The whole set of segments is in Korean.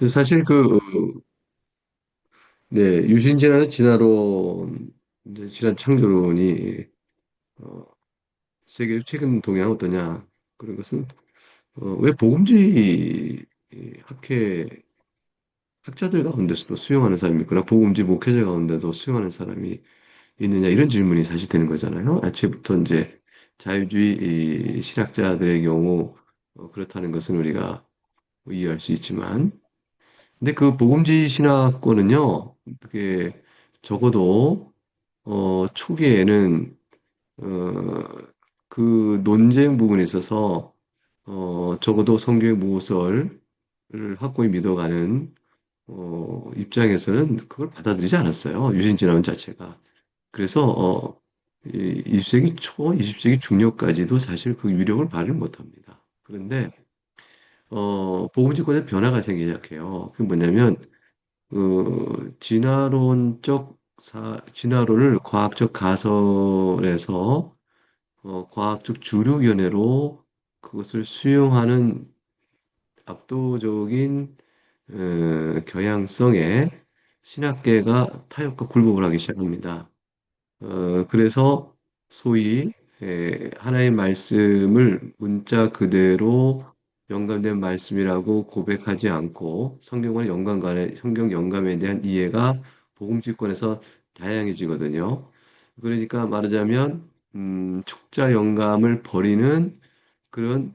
사실 네, 유신진화는 진화론, 이제 질환 창조론이, 어, 세계 최근 동향은 어떠냐. 그런 것은, 왜 복음주의 학자들 가운데서도 수용하는 사람이 있거나 복음주의 목회자 가운데도 수용하는 사람이 있느냐, 이런 질문이 사실 되는 거잖아요. 애초부터 이제 자유주의 이 신학자들의 경우, 그렇다는 것은 우리가 이해할 수 있지만, 근데 그 복음주의 신학권은요, 그게 적어도 초기에는 어, 그 논쟁 부분에 있어서 적어도 성경의 모설을 확고히 믿어가는 입장에서는 그걸 받아들이지 않았어요. 유신진화론 자체가. 그래서 20세기 초, 20세기 중葉까지도 사실 그 위력을 발휘 못합니다. 그런데 복음주권에 변화가 생기기 시작해요. 그게 뭐냐면 진화론을 과학적 가설에서 과학적 주류위원회로 그것을 수용하는 압도적인 경향성에 신학계가 타협과 굴복을 하기 시작합니다. 그래서 소위 하나의 말씀을 문자 그대로 영감된 말씀이라고 고백하지 않고 성경과의 성경 영감에 대한 이해가 복음집권에서 다양해지거든요. 그러니까 말하자면 촉자 영감을 버리는 그런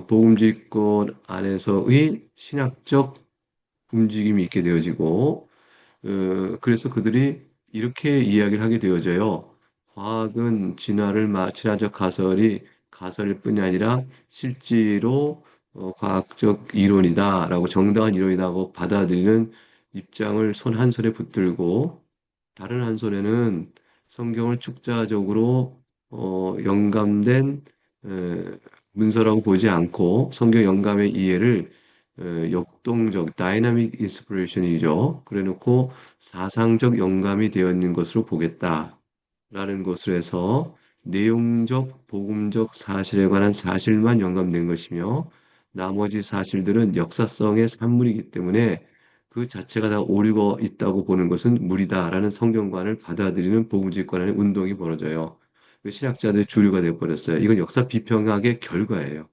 복음집권 안에서의 신학적 움직임이 있게 되어지고 그래서 그들이 이렇게 이야기를 하게 되어져요. 과학은 진화적 가설이 가설일 뿐이 아니라 실제로 과학적 이론이다라고 정당한 이론이라고 받아들이는 입장을 손 한 손에 붙들고 다른 한 손에는 성경을 축자적으로 영감된 에, 문서라고 보지 않고 성경 영감의 이해를 역동적 다이나믹 인스피레이션이죠. 그래놓고 사상적 영감이 되어 있는 것으로 보겠다라는 것을 해서 내용적, 복음적 사실에 관한 사실만 영감된 것이며 나머지 사실들은 역사성의 산물이기 때문에 그 자체가 다 오류가 있다고 보는 것은 무리다라는 성경관을 받아들이는 복음직관의 운동이 벌어져요. 그 신학자들의 주류가 되어버렸어요. 이건 역사 비평학의 결과예요.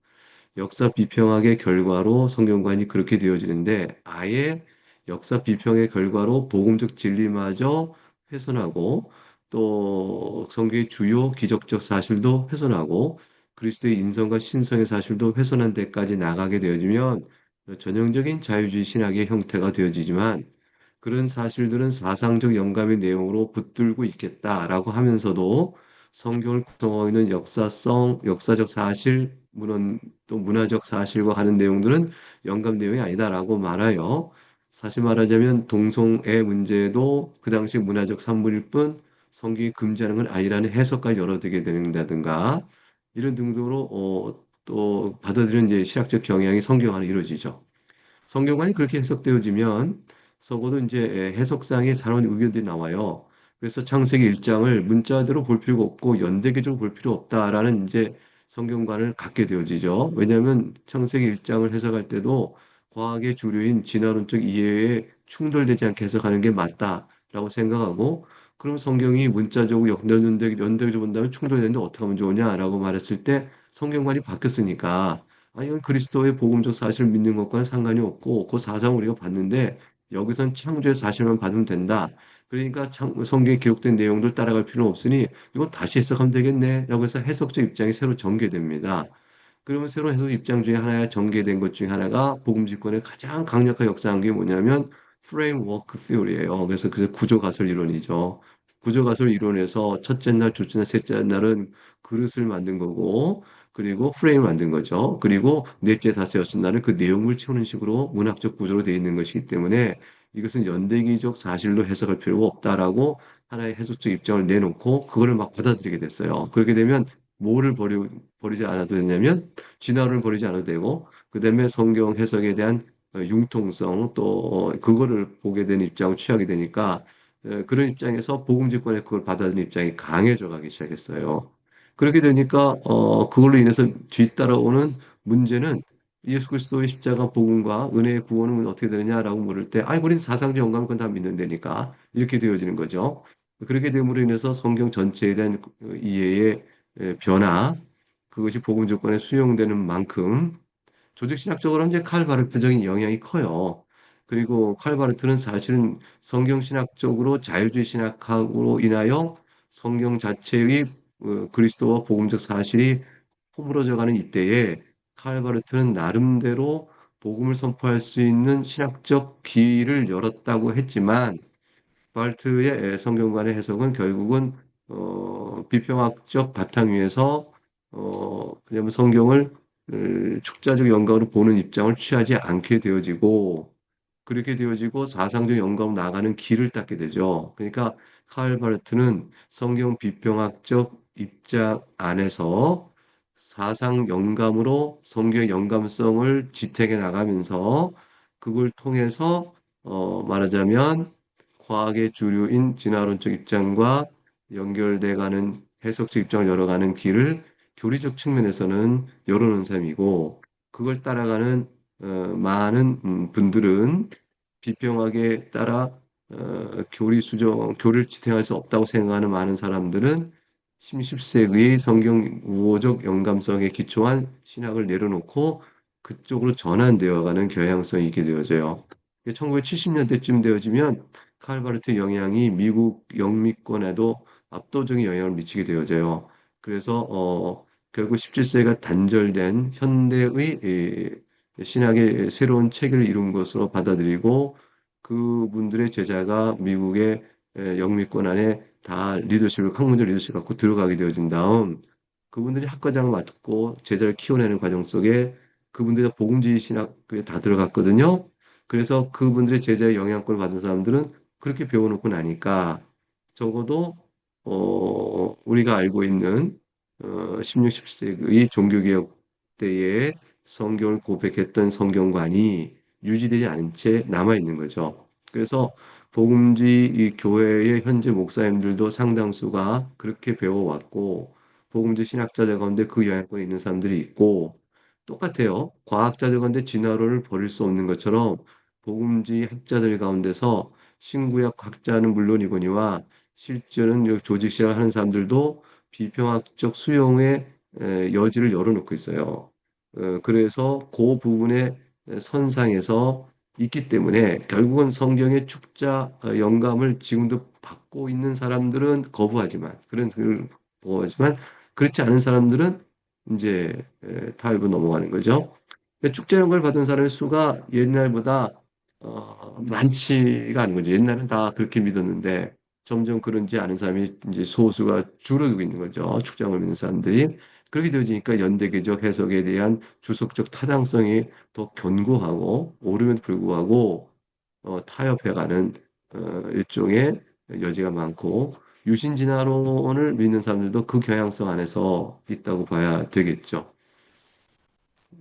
역사 비평학의 결과로 성경관이 그렇게 되어지는데 아예 역사 비평의 결과로 복음적 진리마저 훼손하고 또 성경의 주요 기적적 사실도 훼손하고 그리스도의 인성과 신성의 사실도 훼손한 데까지 나가게 되어지면 전형적인 자유주의 신학의 형태가 되어지지만 그런 사실들은 사상적 영감의 내용으로 붙들고 있겠다라고 하면서도 성경을 구성하고 있는 역사적 사실, 또 문화적 사실과 하는 내용들은 영감 내용이 아니다라고 말하여 사실 말하자면 동성애 문제도 그 당시 문화적 산물일 뿐 성경이 금지하는 건 아니라는 해석까지 열어두게 된다든가 이런 등등으로 또 받아들이는 이제 신학적 경향이 성경 안에 이루어지죠. 성경관이 그렇게 해석되어지면 적어도 이제 해석상의 다른 의견들이 나와요. 그래서 창세기 1장을 문자대로 볼 필요가 없고 연대기적으로 볼 필요 없다라는 이제 성경관을 갖게 되어지죠. 왜냐하면 창세기 1장을 해석할 때도 과학의 주류인 진화론적 이해에 충돌되지 않게 해석하는 게 맞다라고 생각하고 그럼 성경이 문자적으로 연대기적으로 본다면 충돌되는데 어떻게 하면 좋으냐라고 말했을 때 성경관이 바뀌었으니까 이건 그리스도의 복음적 사실을 믿는 것과는 상관이 없고 그 사상을 우리가 봤는데 여기선 창조의 사실만 받으면 된다. 그러니까 성경에 기록된 내용들 따라갈 필요는 없으니 이거 다시 해석하면 되겠네. 라고 해서 해석적 입장이 새로 전개됩니다. 그러면 새로운 해석 입장 중에 하나가 전개된 것 중에 하나가 복음집권의 가장 강력한 역사한 게 뭐냐면 프레임워크 theory예요. 그래서 그 구조 가설 이론이죠. 구조 가설 이론에서 첫째 날, 둘째 날, 셋째 날은 그릇을 만든 거고 그리고 프레임을 만든 거죠. 그리고 넷째, 다섯째, 여섯 날은 그 내용물 채우는 식으로 문학적 구조로 되어 있는 것이기 때문에 이것은 연대기적 사실로 해석할 필요가 없다라고 하나의 해석적 입장을 내놓고 그거를 막 받아들이게 됐어요. 그렇게 되면 뭐를 버리지 않아도 되냐면 진화를 버리지 않아도 되고 그다음에 성경 해석에 대한 융통성 또 그거를 보게 되는 입장을 취하게 되니까 그런 입장에서 복음집권의 그걸 받아들이는 입장이 강해져 가기 시작했어요. 그렇게 되니까 그걸로 인해서 뒤따라오는 문제는 예수 그리스도의 십자가 복음과 은혜의 구원은 어떻게 되느냐라고 물을 때, 아이, 우리는 사상적 영감을 그건 다 믿는다니까. 이렇게 되어지는 거죠. 그렇게 됨으로 인해서 성경 전체에 대한 이해의 변화, 그것이 복음 조건에 수용되는 만큼 조직신학적으로는 이제 칼바르트적인 영향이 커요. 그리고 칼바르트는 사실은 성경신학적으로 자유주의 신학학으로 인하여 성경 자체의 그리스도와 복음적 사실이 허물어져가는 이때에 칼바르트는 나름대로 복음을 선포할 수 있는 신학적 길을 열었다고 했지만 바르트의 성경관의 해석은 결국은 비평학적 바탕 위에서 왜냐하면 성경을 축자적 영감으로 보는 입장을 취하지 않게 되어지고 그렇게 되어지고 사상적 영감으로 나가는 길을 닦게 되죠. 그러니까 카일 바르트는 성경 비평학적 입장 안에서 사상 영감으로 성경의 영감성을 지탱해 나가면서 그걸 통해서 말하자면 과학의 주류인 진화론적 입장과 연결돼 가는 해석적 입장을 열어가는 길을 교리적 측면에서는 열어놓은 셈이고 그걸 따라가는 많은 분들은 비평하게 따라 교리 수정, 교리를 지탱할 수 없다고 생각하는 많은 사람들은 17세기의 성경 우호적 영감성에 기초한 신학을 내려놓고 그쪽으로 전환되어가는 경향성이 있게 되어져요. 1970년대쯤 되어지면 칼바르트 영향이 미국 영미권에도 압도적인 영향을 미치게 되어져요. 그래서 결국 17세기가 단절된 현대의 신학의 새로운 체계를 이룬 것으로 받아들이고 그분들의 제자가 미국의 영미권 안에 다 리더십을 학문적 리더십을 갖고 들어가게 되어진 다음 그분들이 학과장을 맡고 제자를 키워내는 과정 속에 그분들이 다 복음주의 신학에 다 들어갔거든요. 그래서 그분들의 제자의 영향권을 받은 사람들은 그렇게 배워놓고 나니까 적어도 우리가 알고 있는 16, 17세기의 종교개혁 때에 성경을 고백했던 성경관이 유지되지 않은 채 남아있는 거죠. 그래서 복음지 이 교회의 현재 목사님들도 상당수가 그렇게 배워왔고 복음지 신학자들 가운데 그 영향권이 있는 사람들이 있고 똑같아요. 과학자들 가운데 진화론을 버릴 수 없는 것처럼 복음지 학자들 가운데서 신구약 학자는 물론이거니와 실제는 조직시를 하는 사람들도 비평학적 수용의 여지를 열어놓고 있어요. 그래서 그 부분의 선상에서 있기 때문에 결국은 성경의 축자 영감을 지금도 받고 있는 사람들은 거부하지만 그런 그 거부하지만 그렇지 않은 사람들은 이제 타협으로 넘어가는 거죠. 축자 영감을 받은 사람의 수가 옛날보다 많지가 않은 거죠. 옛날엔 다 그렇게 믿었는데 점점 그런지 않은 사람이 이제 소수가 줄어들고 있는 거죠. 축장을 믿는 사람들이. 그렇게 되어지니까 연대개적 해석에 대한 주석적 타당성이 더 견고하고 오름에도 불구하고 타협해가는 일종의 여지가 많고 유신진화론을 믿는 사람들도 그 경향성 안에서 있다고 봐야 되겠죠.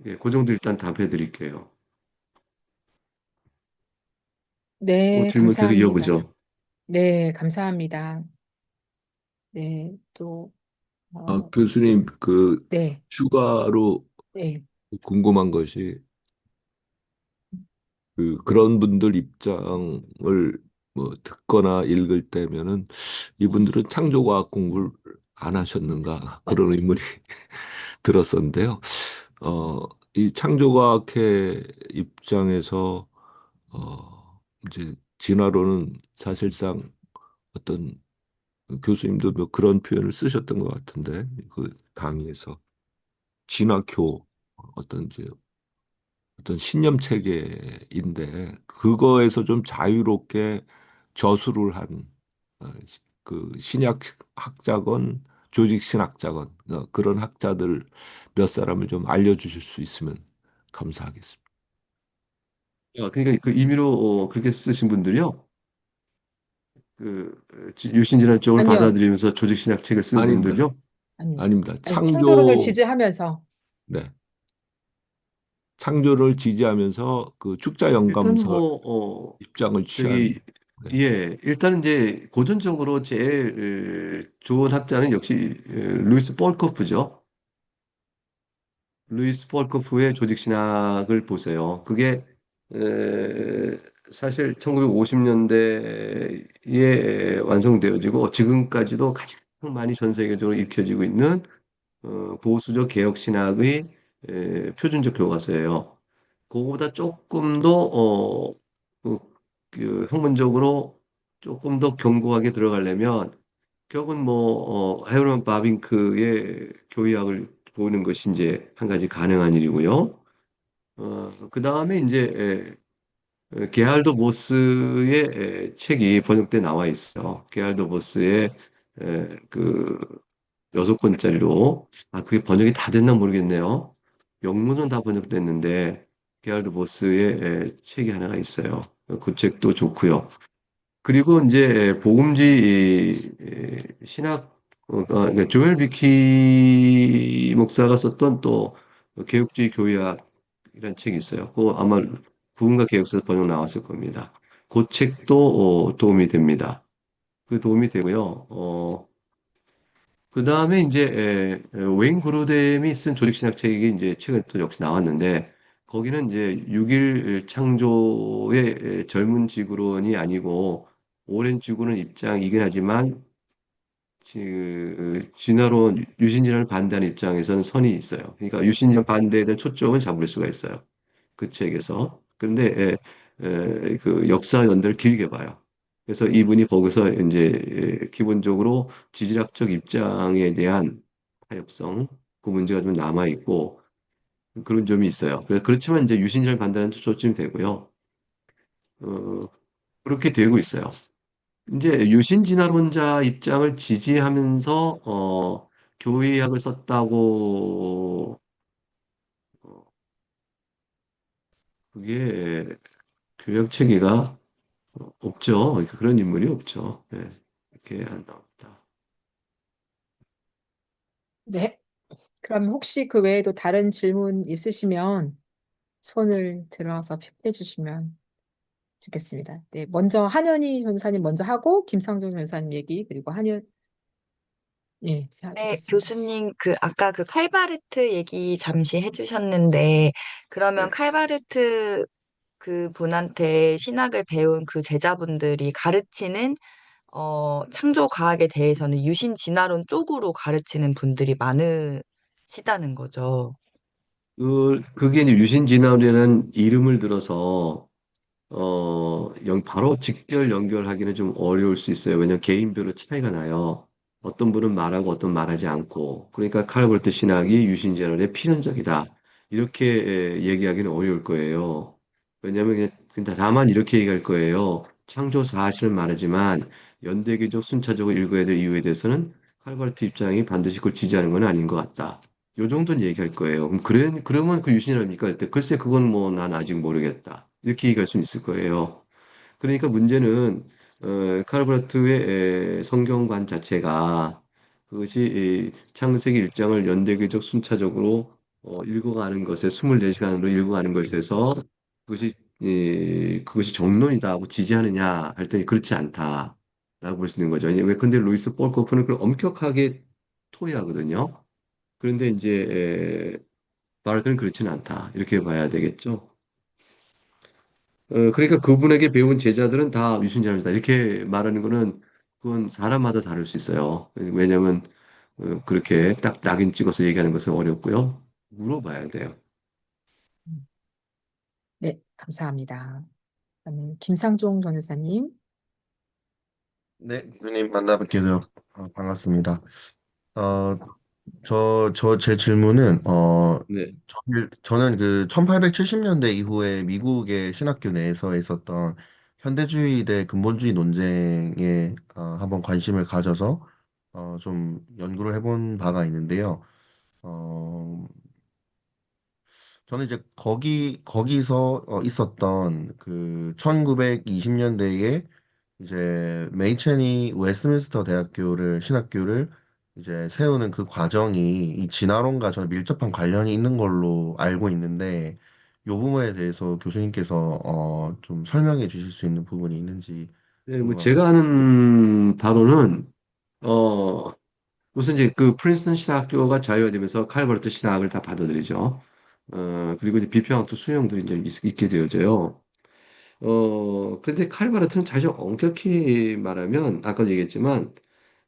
예, 그 정도 일단 답해 드릴게요. 네, 질문 계속 감사합니다. 이어보죠. 네, 감사합니다. 네, 또, 어, 교수님, 네, 추가로 네, 궁금한 것이, 그런 분들 입장을 뭐 듣거나 읽을 때면은 이분들은 창조과학 공부를 안 하셨는가 그런 의문이 들었었는데요. 어, 이 창조과학의 입장에서 이제 진화론은 사실상 어떤 교수님도 뭐 그런 표현을 쓰셨던 것 같은데 그 강의에서 진화교 어떤 이제 어떤 신념 체계인데 그거에서 좀 자유롭게 저술을 한 그 신약 학자건 조직 신학자건 그런 학자들 몇 사람을 좀 알려주실 수 있으면 감사하겠습니다. 그러니까 그 임의로 그렇게 쓰신 분들이요. 유신진화 쪽을 아니요, 받아들이면서 조직신학 책을 쓴 아닙니다. 분들요. 아니요. 아닙니다. 아니, 창조론을 창조, 지지하면서, 네. 창조를 지지하면서 그 축자 일단 영감설 뭐 입장을 저기 취한 네. 일단은 이제 고전적으로 제일 좋은 학자는 역시 루이스 볼커프죠. 루이스 폴코프의 조직신학을 보세요. 그게 사실 1950년대에 완성되어지고 지금까지도 가장 많이 전 세계적으로 읽혀지고 있는 보수적 개혁신학의 표준적 교과서예요. 그거보다 조금 더 그, 그 학문적으로 조금 더 견고하게 들어가려면 결국은 헤르만 바빙크의 교의학을 보는 것이 이제 한 가지 가능한 일이고요. 그 다음에 이제 게할도 보스의 책이 번역돼 나와 있어. 게할도 보스의 그 6권짜리로. 그게 번역이 다 됐나 모르겠네요. 영문은 다 번역됐는데 게할도 보스의 책이 하나가 있어요. 그 책도 좋고요. 그리고 이제 복음지 신학 그러니까 조엘 비키 목사가 썼던 또 개혁주의 교회학이라는 책이 있어요. 그거 아마 부흥과 개혁서에서 번역 나왔을 겁니다. 그 책도 도움이 됩니다. 그 도움이 되고요. 그 다음에 이제 웨인 그루뎀이 쓴 조직신학 책이 이제 최근 또 역시 나왔는데 거기는 이제 6일 창조의 젊은 지구론이 아니고 오랜 지구론 입장이긴 하지만 진화론 유신진화를 반대하는 입장에서는 선이 있어요. 그러니까 유신진 반대에 대한 초점은 잡을 수가 있어요. 그 책에서. 그런데 그 역사 연대를 길게 봐요. 그래서 이분이 거기서 이제 기본적으로 지질학적 입장에 대한 타협성, 그 문제가 좀 남아 있고 그런 점이 있어요. 그렇지만 이제 유신전을 반대하는 초점이 되고요. 어, 그렇게 되고 있어요. 이제 유신진화론자 입장을 지지하면서 교의학을 썼다고 그게 교역 체계가 없죠. 그런 인물이 없죠. 네. 이렇게 안 나옵니다. 네. 그럼 혹시 그 외에도 다른 질문 있으시면 손을 들어서 픽해 주시면 좋겠습니다. 네. 먼저 한현희 전사님 먼저 하고 김상종 전사님 얘기 그리고 한현 예, 네, 듣겠습니다. 교수님, 아까 칼바르트 얘기 잠시 해주셨는데, 그러면 네. 칼바르트 그 분한테 신학을 배운 그 제자분들이 가르치는, 창조 과학에 대해서는 유신 진화론 쪽으로 가르치는 분들이 많으시다는 거죠. 그게 이제 유신진화론이라는 이름을 들어서 바로 직결 연결하기는 좀 어려울 수 있어요. 왜냐하면 개인별로 차이가 나요. 어떤 분은 말하고 어떤 말하지 않고. 그러니까 칼버트 신학이 유신제론의 필연적이다. 이렇게 얘기하기는 어려울 거예요. 왜냐하면 그냥 다만 이렇게 얘기할 거예요. 창조 사실을 말하지만 연대기적 순차적으로 읽어야 될 이유에 대해서는 칼버트 입장이 반드시 그걸 지지하는 건 아닌 것 같다. 요 정도는 얘기할 거예요. 그러면 그 유신이랍니까? 글쎄, 그건 뭐 난 아직 모르겠다. 이렇게 얘기할 수는 있을 거예요. 그러니까 문제는 칼브라트의 성경관 자체가 그것이 이 창세기 1장을 연대기적 순차적으로 읽어가는 것에 24시간으로 읽어가는 것에서 그것이 그것이 정론이다 하고 지지하느냐 할 때는 그렇지 않다라고 볼 수 있는 거죠. 왜 근데 루이스 볼코프는 그걸 엄격하게 토의하거든요. 그런데 이제 바르트는 그렇지는 않다. 이렇게 봐야 되겠죠. 그러니까 그분에게 배운 제자들은 다 유순자입니다. 이렇게 말하는 거는 그건 사람마다 다를 수 있어요. 왜냐하면 그렇게 딱 낙인 찍어서 얘기하는 것은 어렵고요. 물어봐야 돼요. 네, 감사합니다. 그다음에 김상종 전사님. 네, 교수님 만나뵙게 되어 반갑습니다. 어, 제 질문은, 네. 저는 그 1870년대 이후에 미국의 신학교 내에서 있었던 현대주의 대 근본주의 논쟁에 한번 관심을 가져서 좀 연구를 해본 바가 있는데요. 어, 저는 이제 거기서 있었던 그 1920년대에 이제 메이첸이 웨스트민스터 대학교를 신학교를 이제 세우는 그 과정이 이 진화론과 저는 밀접한 관련이 있는 걸로 알고 있는데 이 부분에 대해서 교수님께서 좀 설명해 주실 수 있는 부분이 있는지 네, 뭐 제가 궁금합니다. 아는 바로는 어, 우선 이제 그 프린스턴 신학교가 자유화되면서 칼버트 신학을 다 받아들이죠. 그리고 이제 비평학도 수용들이 이제 있게 되어져요. 그런데 칼바르트는 사실 엄격히 말하면, 아까도 얘기했지만,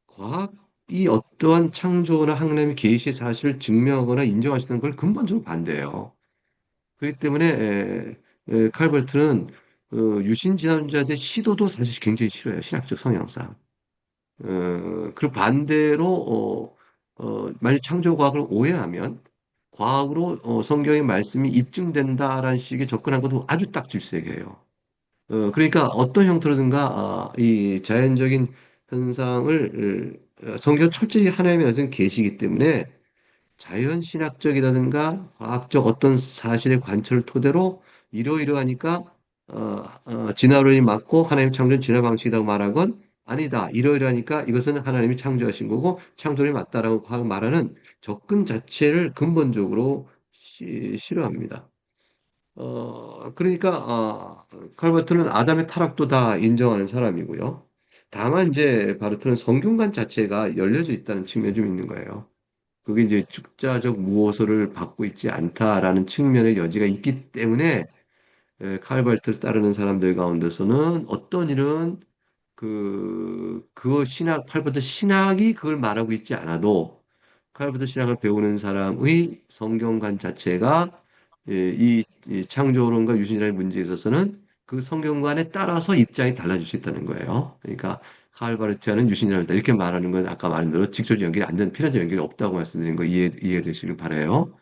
과학이 어떠한 창조나 학문의 계시의 사실을 증명하거나 인정하시는 걸 근본적으로 반대해요. 그렇기 때문에, 칼버트는, 유신지향자의 시도도 사실 굉장히 싫어요. 신학적 성향상. 그리고 반대로, 만약 창조과학을 오해하면, 과학으로 성경의 말씀이 입증된다라는 식의 접근한 것도 아주 딱 질색이에요. 그러니까 어떤 형태로든가 이 자연적인 현상을 성경 철저히 하나님의 말씀 계시기 때문에 자연신학적이라든가 과학적 어떤 사실의 관철을 토대로 이러이러하니까 진화론이 맞고 하나님 창조는 진화 방식이라고 말한 건 아니다. 이러이러하니까 이것은 하나님이 창조하신 거고 창조론이 맞다라고 말하는 접근 자체를 근본적으로 싫어합니다. 그러니까, 칼버트는 아담의 타락도 다 인정하는 사람이고요. 다만 이제 바르트는 성경관 자체가 열려져 있다는 측면이 좀 있는 거예요. 그게 이제 축자적 무호소를 받고 있지 않다라는 측면의 여지가 있기 때문에 칼버트를 따르는 사람들 가운데서는 어떤 일은 그 신학, 칼버트 신학이 그걸 말하고 있지 않아도 칼부터 신학을 배우는 사람의 성경관 자체가 이 창조론과 유신이라는 문제에 있어서는 그 성경관에 따라서 입장이 달라질 수 있다는 거예요. 그러니까 칼바르트아는 유신이라다 이렇게 말하는 건 아까 말한 대로 직접적 연결이 안 되는 필연적 연결이 없다고 말씀드린 거 이해되시길 바라요.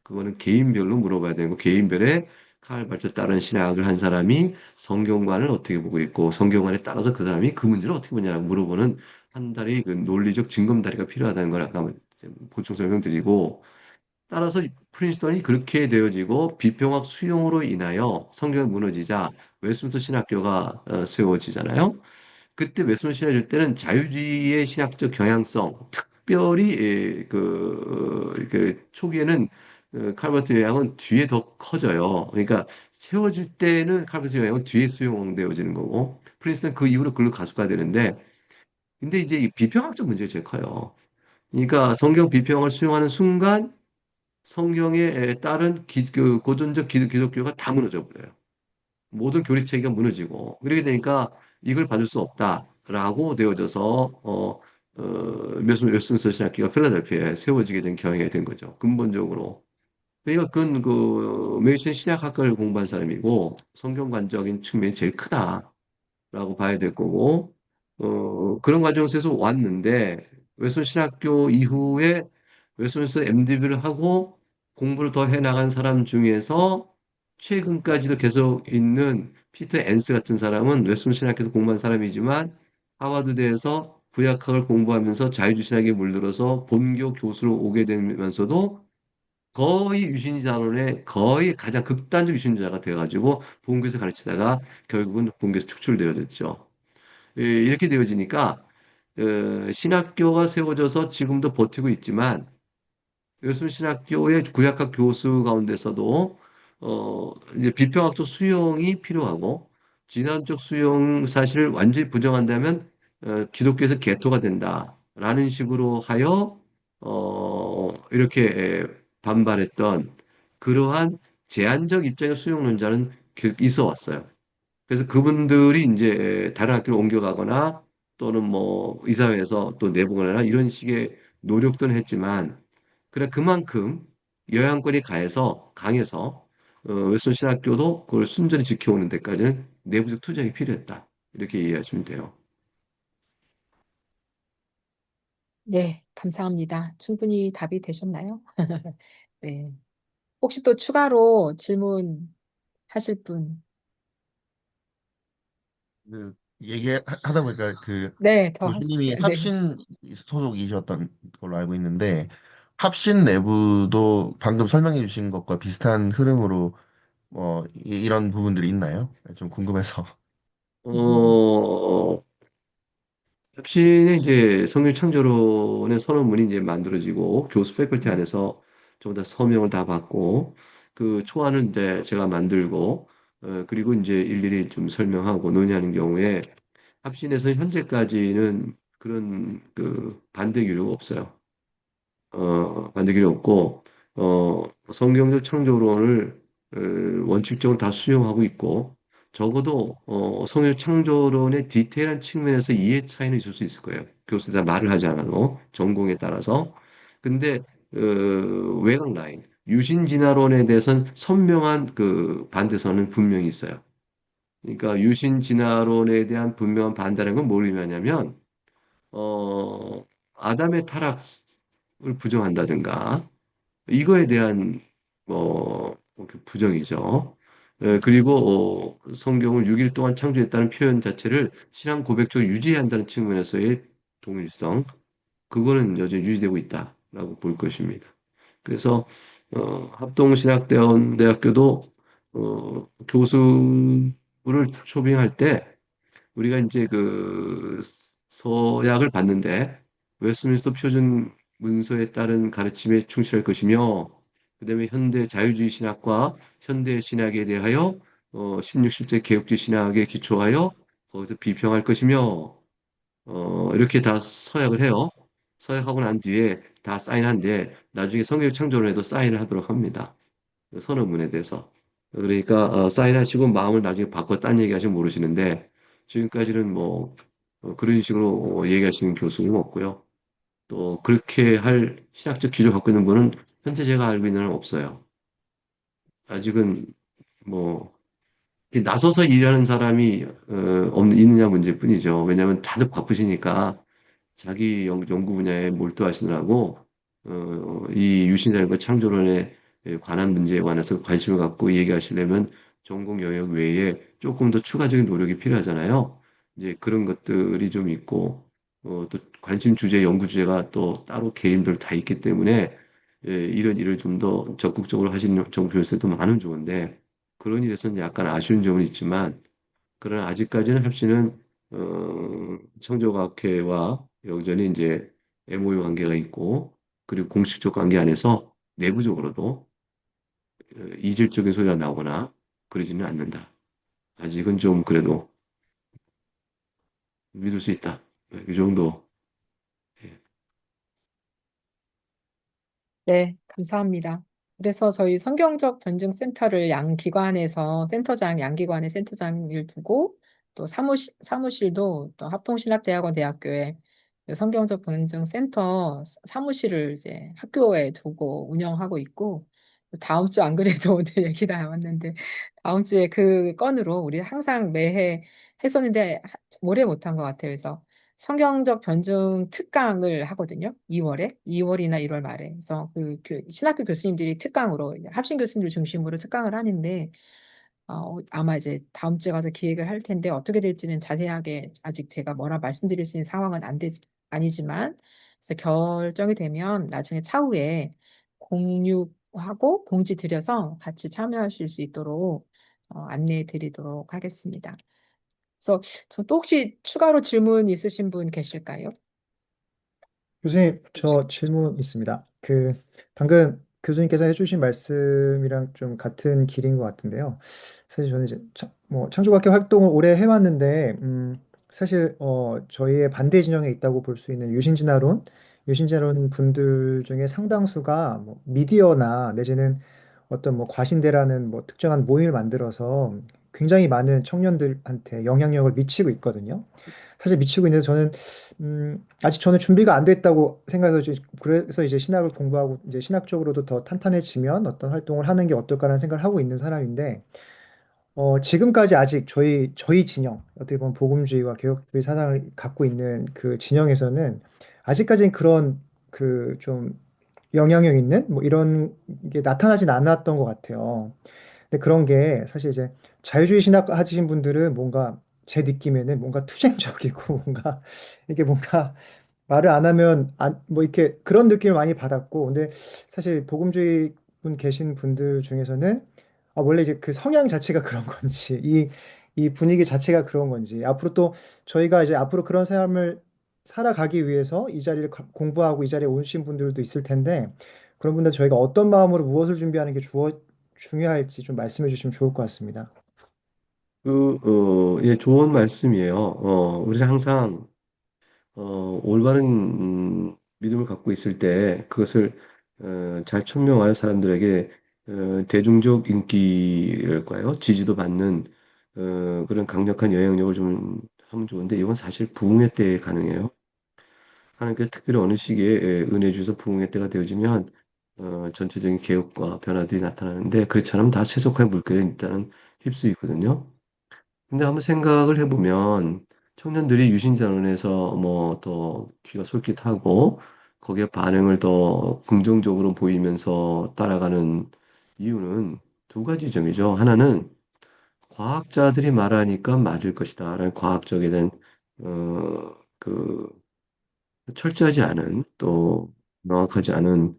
그거는 개인별로 물어봐야 되는 거, 개인별에 칼바르트 따른 신학을 한 사람이 성경관을 어떻게 보고 있고 성경관에 따라서 그 사람이 그 문제를 어떻게 보냐고 물어보는 한 달의 그 논리적 징검다리가 필요하다는 걸 아까 보충 설명드리고 따라서 프린스턴이 그렇게 되어지고 비평학 수용으로 인하여 성경이 무너지자 웨스민스터 신학교가 세워지잖아요. 그때 웨스민스터 신학일 때는 자유주의의 신학적 경향성, 특별히 그 초기에는 칼버트 영향은 뒤에 더 커져요. 그러니까 세워질 때는 칼버트 영향은 뒤에 수용되어지는 거고 프린스턴 그 이후로 글로 가속화되는데 근데 이제 이 비평학적 문제가 제일 커요. 그러니까 성경 비평을 수용하는 순간 성경에 따른 그 고전적 기독교가 다 무너져 버려요. 모든 교리 체계가 무너지고 그렇게 되니까 이걸 받을 수 없다라고 되어져서 웨스민스터 신학교가 필라델피아에 세워지게 된 경향이 된 거죠. 근본적으로. 그러니까 그건 그 메이슨 신학학과를 공부한 사람이고 성경관적인 측면이 제일 크다. 라고 봐야 될 거고, 그런 과정에서 왔는데, 웨스턴 신학교 이후에 웨스턴에서 MDB를 하고 공부를 더 해나간 사람 중에서 최근까지도 계속 있는 피터 앤스 같은 사람은 웨스턴 신학에서 공부한 사람이지만 하버드대에서 구약학을 공부하면서 자유주신학에 물들어서 본교 교수로 오게 되면서도 거의 유신자론의 거의 가장 극단적 유신자가 되어가지고 본교에서 가르치다가 결국은 본교에서 축출되어졌죠. 이렇게 되어지니까 신학교가 세워져서 지금도 버티고 있지만 요즘 신학교의 구약학 교수 가운데서도 이제 비평학적 수용이 필요하고 진화적 수용 사실을 완전히 부정한다면 기독교에서 개토가 된다라는 식으로 하여 이렇게 반발했던 그러한 제한적 입장의 수용론자는 있어 왔어요. 그래서 그분들이 이제 다른 학교로 옮겨가거나 또는 뭐 이사회에서 또 내보거나 이런 식의 노력들은 했지만 그래 그만큼 영향권이 강해서 웨스턴 신학교도 그걸 순전히 지켜오는 데까지는 내부적 투쟁이 필요했다. 이렇게 이해하시면 돼요. 네, 감사합니다. 충분히 답이 되셨나요? 네. 혹시 또 추가로 질문하실 분? 그 얘기하다 보니까 그 네, 더 교수님이 하십시오. 네. 합신 소속이셨던 걸로 알고 있는데 합신 내부도 방금 설명해 주신 것과 비슷한 흐름으로 이런 부분들이 있나요? 좀 궁금해서. 어, 혁신의 이제 성경 창조론의 선언문이 이제 만들어지고 교수 패컬티 안에서 전부 다 서명을 다 받고 그 초안을 이제 제가 만들고 그리고 이제 일일이 좀 설명하고 논의하는 경우에 합신에서 현재까지는 그런 그 반대 기류가 없어요. 반대 기류 없고, 어, 성경적 창조론을 원칙적으로 다 수용하고 있고, 적어도 성경 창조론의 디테일한 측면에서 이해 차이는 있을 수 있을 거예요. 교수들 말을 하지 않아도 전공에 따라서. 근데 외곽 라인, 유신 진화론에 대해서는 선명한 그 반대선은 분명히 있어요. 그러니까 유신 진화론에 대한 분명한 반대라는 건 뭘 의미하냐면 어, 아담의 타락을 부정한다든가 이거에 대한 그 부정이죠. 그리고 성경을 6일 동안 창조했다는 표현 자체를 신앙 고백적으로 유지해야 한다는 측면에서의 동일성, 그거는 여전히 유지되고 있다라고 볼 것입니다. 그래서 합동신학대학교도 교수를 초빙할 때 우리가 이제 그 서약을 봤는데 웨스트민스터 표준 문서에 따른 가르침에 충실할 것이며 그다음에 현대 자유주의 신학과 현대 신학에 대하여 16실제 개혁주의 신학에 기초하여 거기서 비평할 것이며 이렇게 다 서약을 해요. 서약하고 난 뒤에 다 사인한 뒤에 나중에 성경 창조론에도 사인을 하도록 합니다. 선언문에 대해서. 그러니까 사인하시고 마음을 나중에 바꿔 딴 얘기하시면 모르시는데 지금까지는 뭐 그런 식으로 얘기하시는 교수님 없고요. 또 그렇게 할 신학적 기조 갖고 있는 분은 현재 제가 알고 있는 한 없어요. 아직은 뭐 이 나서서 일하는 사람이 있느냐 문제뿐이죠. 왜냐하면 다들 바쁘시니까 자기 연구 분야에 몰두하시느라고 이 유신자율과 창조론에 관한 문제에 관해서 관심을 갖고 얘기하시려면 전공 영역 외에 조금 더 추가적인 노력이 필요하잖아요. 이제 그런 것들이 좀 있고 또 관심 주제, 연구 주제가 또 따로 개인별 다 있기 때문에 이런 일을 좀 더 적극적으로 하시는 정부에서도 많은 좋은데 그런 일에서는 약간 아쉬운 점은 있지만 그러나 아직까지는 합시는 청조학회와 여전히 이제 MOU 관계가 있고 그리고 공식적 관계 안에서 내부적으로도 이질적인 소리가 나오거나 그러지는 않는다. 아직은 좀 그래도 믿을 수 있다. 이 정도. 예. 네, 감사합니다. 그래서 저희 성경적 변증 센터를 양 기관에서 센터장, 양 기관에 센터장을 두고 또 사무실도 또 합동신학대학원 대학교에 그 성경적 변증 센터 사무실을 이제 학교에 두고 운영하고 있고 다음 주 안 그래도 오늘 얘기 나왔는데 다음 주에 그 건으로 우리 항상 매해 했었는데 올해 못한 것 같아요. 그래서 성경적 변증 특강을 하거든요. 2월이나 1월 말에. 그래서 그 신학교 교수님들이 특강으로 이제 합심 교수님들 중심으로 특강을 하는데 아마 이제 다음 주에 가서 기획을 할 텐데 어떻게 될지는 자세하게 아직 제가 뭐라 말씀드릴 수 있는 상황은 아니지만 그래서 결정이 되면 나중에 차후에 공유하고 공지 드려서 같이 참여하실 수 있도록 안내해 드리도록 하겠습니다. 그래서 저 또 혹시 추가로 질문 있으신 분 계실까요? 교수님, 저 질문 있습니다. 방금 교수님께서 해주신 말씀이랑 좀 같은 길인 것 같은데요. 사실 저는 이제 창조학회 활동을 오래 해왔는데, 사실 저희의 반대 진영에 있다고 볼 수 있는 유신진화론 분들 중에 상당수가 뭐 미디어나 내지는 어떤 뭐 과신대라는 뭐 특정한 모임을 만들어서 굉장히 많은 청년들한테 영향력을 미치고 있거든요. 사실 미치고 있는데 아직 저는 준비가 안 됐다고 생각해서 그래서 이제 신학을 공부하고 이제 신학적으로도 더 탄탄해지면 어떤 활동을 하는 게 어떨까라는 생각을 하고 있는 사람인데 지금까지 아직 저희 진영 어떻게 보면 복음주의와 개혁주의 사상을 갖고 있는 그 진영에서는 아직까지는 그런 그 좀 영향력 있는 뭐 이런 게 나타나진 않았던 것 같아요. 근데 그런 게 사실 이제 자유주의 신학 하시는 분들은 뭔가 제 느낌에는 뭔가 투쟁적이고 뭔가 이게 뭔가 말을 안 하면 뭐 이렇게 그런 느낌을 많이 받았고 근데 사실 복음주의 분 계신 분들 중에서는 원래 이제 그 성향 자체가 그런 건지 이 분위기 자체가 그런 건지 앞으로 또 저희가 이제 앞으로 그런 삶을 살아가기 위해서 이 자리를 공부하고 이 자리에 오신 분들도 있을 텐데 그런 분들 저희가 어떤 마음으로 무엇을 준비하는 게 중요할지 좀 말씀해 주시면 좋을 것 같습니다. 예, 좋은 말씀이에요. 우리는 항상 올바른 믿음을 갖고 있을 때 그것을 잘 천명하여 사람들에게 대중적 인기랄까요? 지지도 받는 그런 강력한 영향력을 좀 하면 좋은데 이건 사실 부흥회 때 가능해요. 하나님께서 특별히 어느 시기에 은혜 주셔서 부흥의 때가 되어지면 전체적인 개혁과 변화들이 나타나는데 그렇지 않으면 다 세속화의 물결에 일단은 휩쓰이거든요. 근데 한번 생각을 해보면 청년들이 유신자론에서 뭐 더 귀가 솔깃하고 거기에 반응을 더 긍정적으로 보이면서 따라가는 이유는 두 가지 점이죠. 하나는 과학자들이 말하니까 맞을 것이다 라는 과학적에 대한 그 철저하지 않은 또 명확하지 않은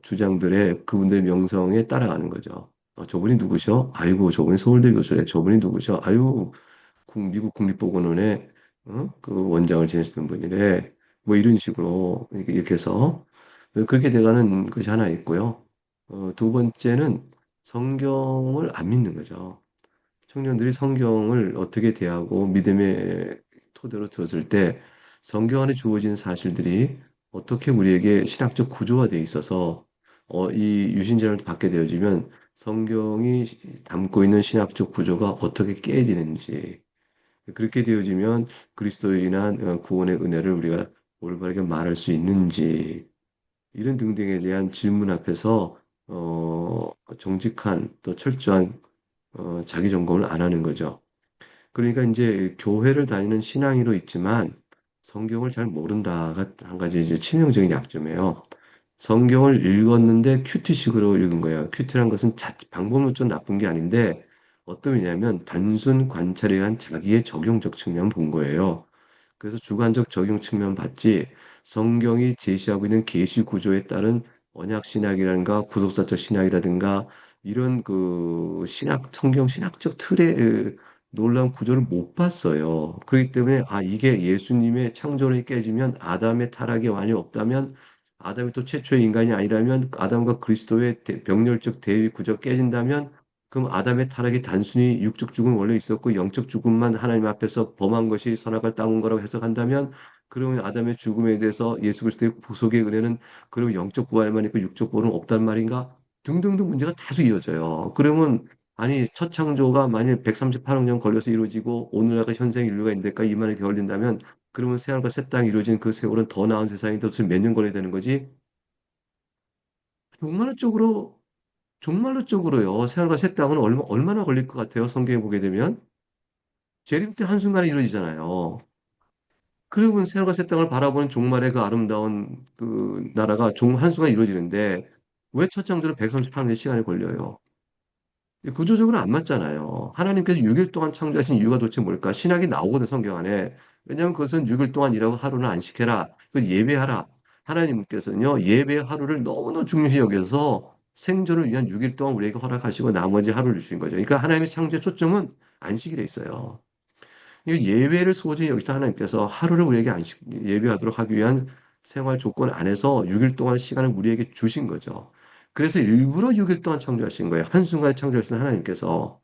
주장들의 그분들의 명성에 따라가는 거죠. 저분이 누구셔? 아이고, 저분이 서울대 교수래. 저분이 누구셔? 아유, 미국 국립보건원의 그 원장을 지내시던 분이래. 뭐 이런 식으로 이렇게 해서 그렇게 돼가는 것이 하나 있고요. 두 번째는 성경을 안 믿는 거죠. 청년들이 성경을 어떻게 대하고 믿음의 토대로 들었을 때 성경 안에 주어진 사실들이 어떻게 우리에게 신학적 구조화되어 있어서 이 유신자를 받게 되어지면 성경이 담고 있는 신학적 구조가 어떻게 깨지는지 그렇게 되어지면 그리스도에 인한 구원의 은혜를 우리가 올바르게 말할 수 있는지 이런 등등에 대한 질문 앞에서 정직한 또 철저한 자기 점검을 안 하는 거죠. 그러니까 이제 교회를 다니는 신앙이로 있지만 성경을 잘 모른다가 한 가지 이제 치명적인 약점이에요. 성경을 읽었는데 큐티식으로 읽은 거예요. 큐티란 것은 방법론적 나쁜 게 아닌데 어떤 의미냐면 단순 관찰에 의한 자기의 적용적 측면 본 거예요. 그래서 주관적 적용 측면 봤지 성경이 제시하고 있는 계시 구조에 따른 언약 신학이라든가 구속사적 신학이라든가 이런 그 성경 신학적 틀의 놀라운 구조를 못 봤어요. 그렇기 때문에 이게 예수님의 창조론이 깨지면 아담의 타락이 완이 없다면 아담이 또 최초의 인간이 아니라면 아담과 그리스도의 병렬적 대위 구조가 깨진다면 그럼 아담의 타락이 단순히 육적 죽음 원래 있었고 영적 죽음만 하나님 앞에서 범한 것이 선악을 따온 거라고 해석한다면 그러면 아담의 죽음에 대해서 예수 그리스도의 구속의 은혜는 그럼 영적 부활만 있고 육적 부활은 없단 말인가? 등등등 문제가 다수 이어져요. 그러면 아니 첫 창조가 만약 138억 년 걸려서 이루어지고 오늘날과 현생 인류가 있는데까 2만이 걸린다면 그러면 새하늘과 새 땅이 이루어진 그 세월은 더 나은 세상이 도대체 몇 년 걸려야 되는 거지? 종말론 쪽으로 종말론 쪽으로요. 새하늘과 새 땅은 얼마나 걸릴 것 같아요? 성경에 보게 되면 재림 때 한순간에 이루어지잖아요. 그러면 새하늘과 새 땅을 바라보는 종말의 그 아름다운 그 나라가 한순간에 이루어지는데 왜 첫 창조는 138년 시간이 걸려요? 구조적으로 안 맞잖아요. 하나님께서 6일 동안 창조하신 이유가 도대체 뭘까? 신학이 나오거든, 성경 안에. 왜냐하면 그것은 6일 동안 일하고 하루는 안식해라. 그 예배하라. 하나님께서는요, 예배 하루를 너무나 중요시 여겨서 생존을 위한 6일 동안 우리에게 허락하시고 나머지 하루를 주신 거죠. 그러니까 하나님의 창조의 초점은 안식이 돼 있어요. 이 예배를 소중히 여기서 하나님께서 하루를 우리에게 예배하도록 하기 위한 생활 조건 안에서 6일 동안 시간을 우리에게 주신 거죠. 그래서 일부러 6일 동안 창조하신 거예요. 한순간에 창조하신 하나님께서.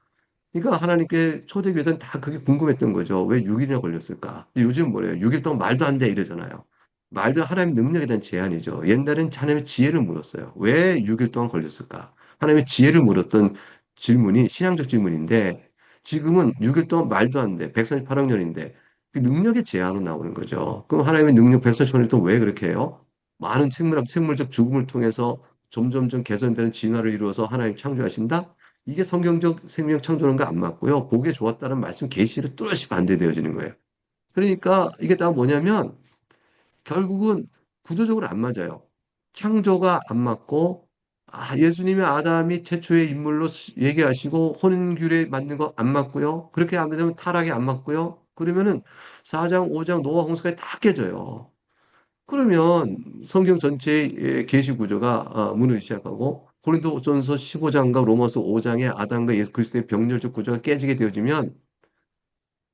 그러니까 하나님께 초대교회는 다 그게 궁금했던 거죠. 왜 6일이나 걸렸을까? 근데 요즘 뭐래요? 6일 동안 말도 안 돼 이러잖아요. 말도 하나님의 능력에 대한 제한이죠. 옛날엔 하나님의 지혜를 물었어요. 왜 6일 동안 걸렸을까? 하나님의 지혜를 물었던 질문이 신앙적 질문인데 지금은 6일 동안 말도 안 돼. 138억 년인데 그 능력의 제한으로 나오는 거죠. 그럼 하나님의 능력 138억 년 동안 왜 그렇게 해요? 많은 생물적 죽음을 통해서 점점점 개선되는 진화를 이루어서 하나님 창조하신다? 이게 성경적 생명 창조론과 안 맞고요. 보기에 좋았다는 말씀 계시를 뚜렷이 반대되어지는 거예요. 그러니까 이게 다 뭐냐면 결국은 구조적으로 안 맞아요. 창조가 안 맞고 예수님의 아담이 최초의 인물로 얘기하시고 혼인규례 만든 거 안 맞고요. 그렇게 하면 되면 타락이 안 맞고요. 그러면은 4장, 5장 노아 홍수까지 다 깨져요. 그러면 성경 전체의 계시 구조가 무너지기 시작하고 고린도전서 15장과 로마서 5장의 아담과 예수 그리스도의 병렬적 구조가 깨지게 되어지면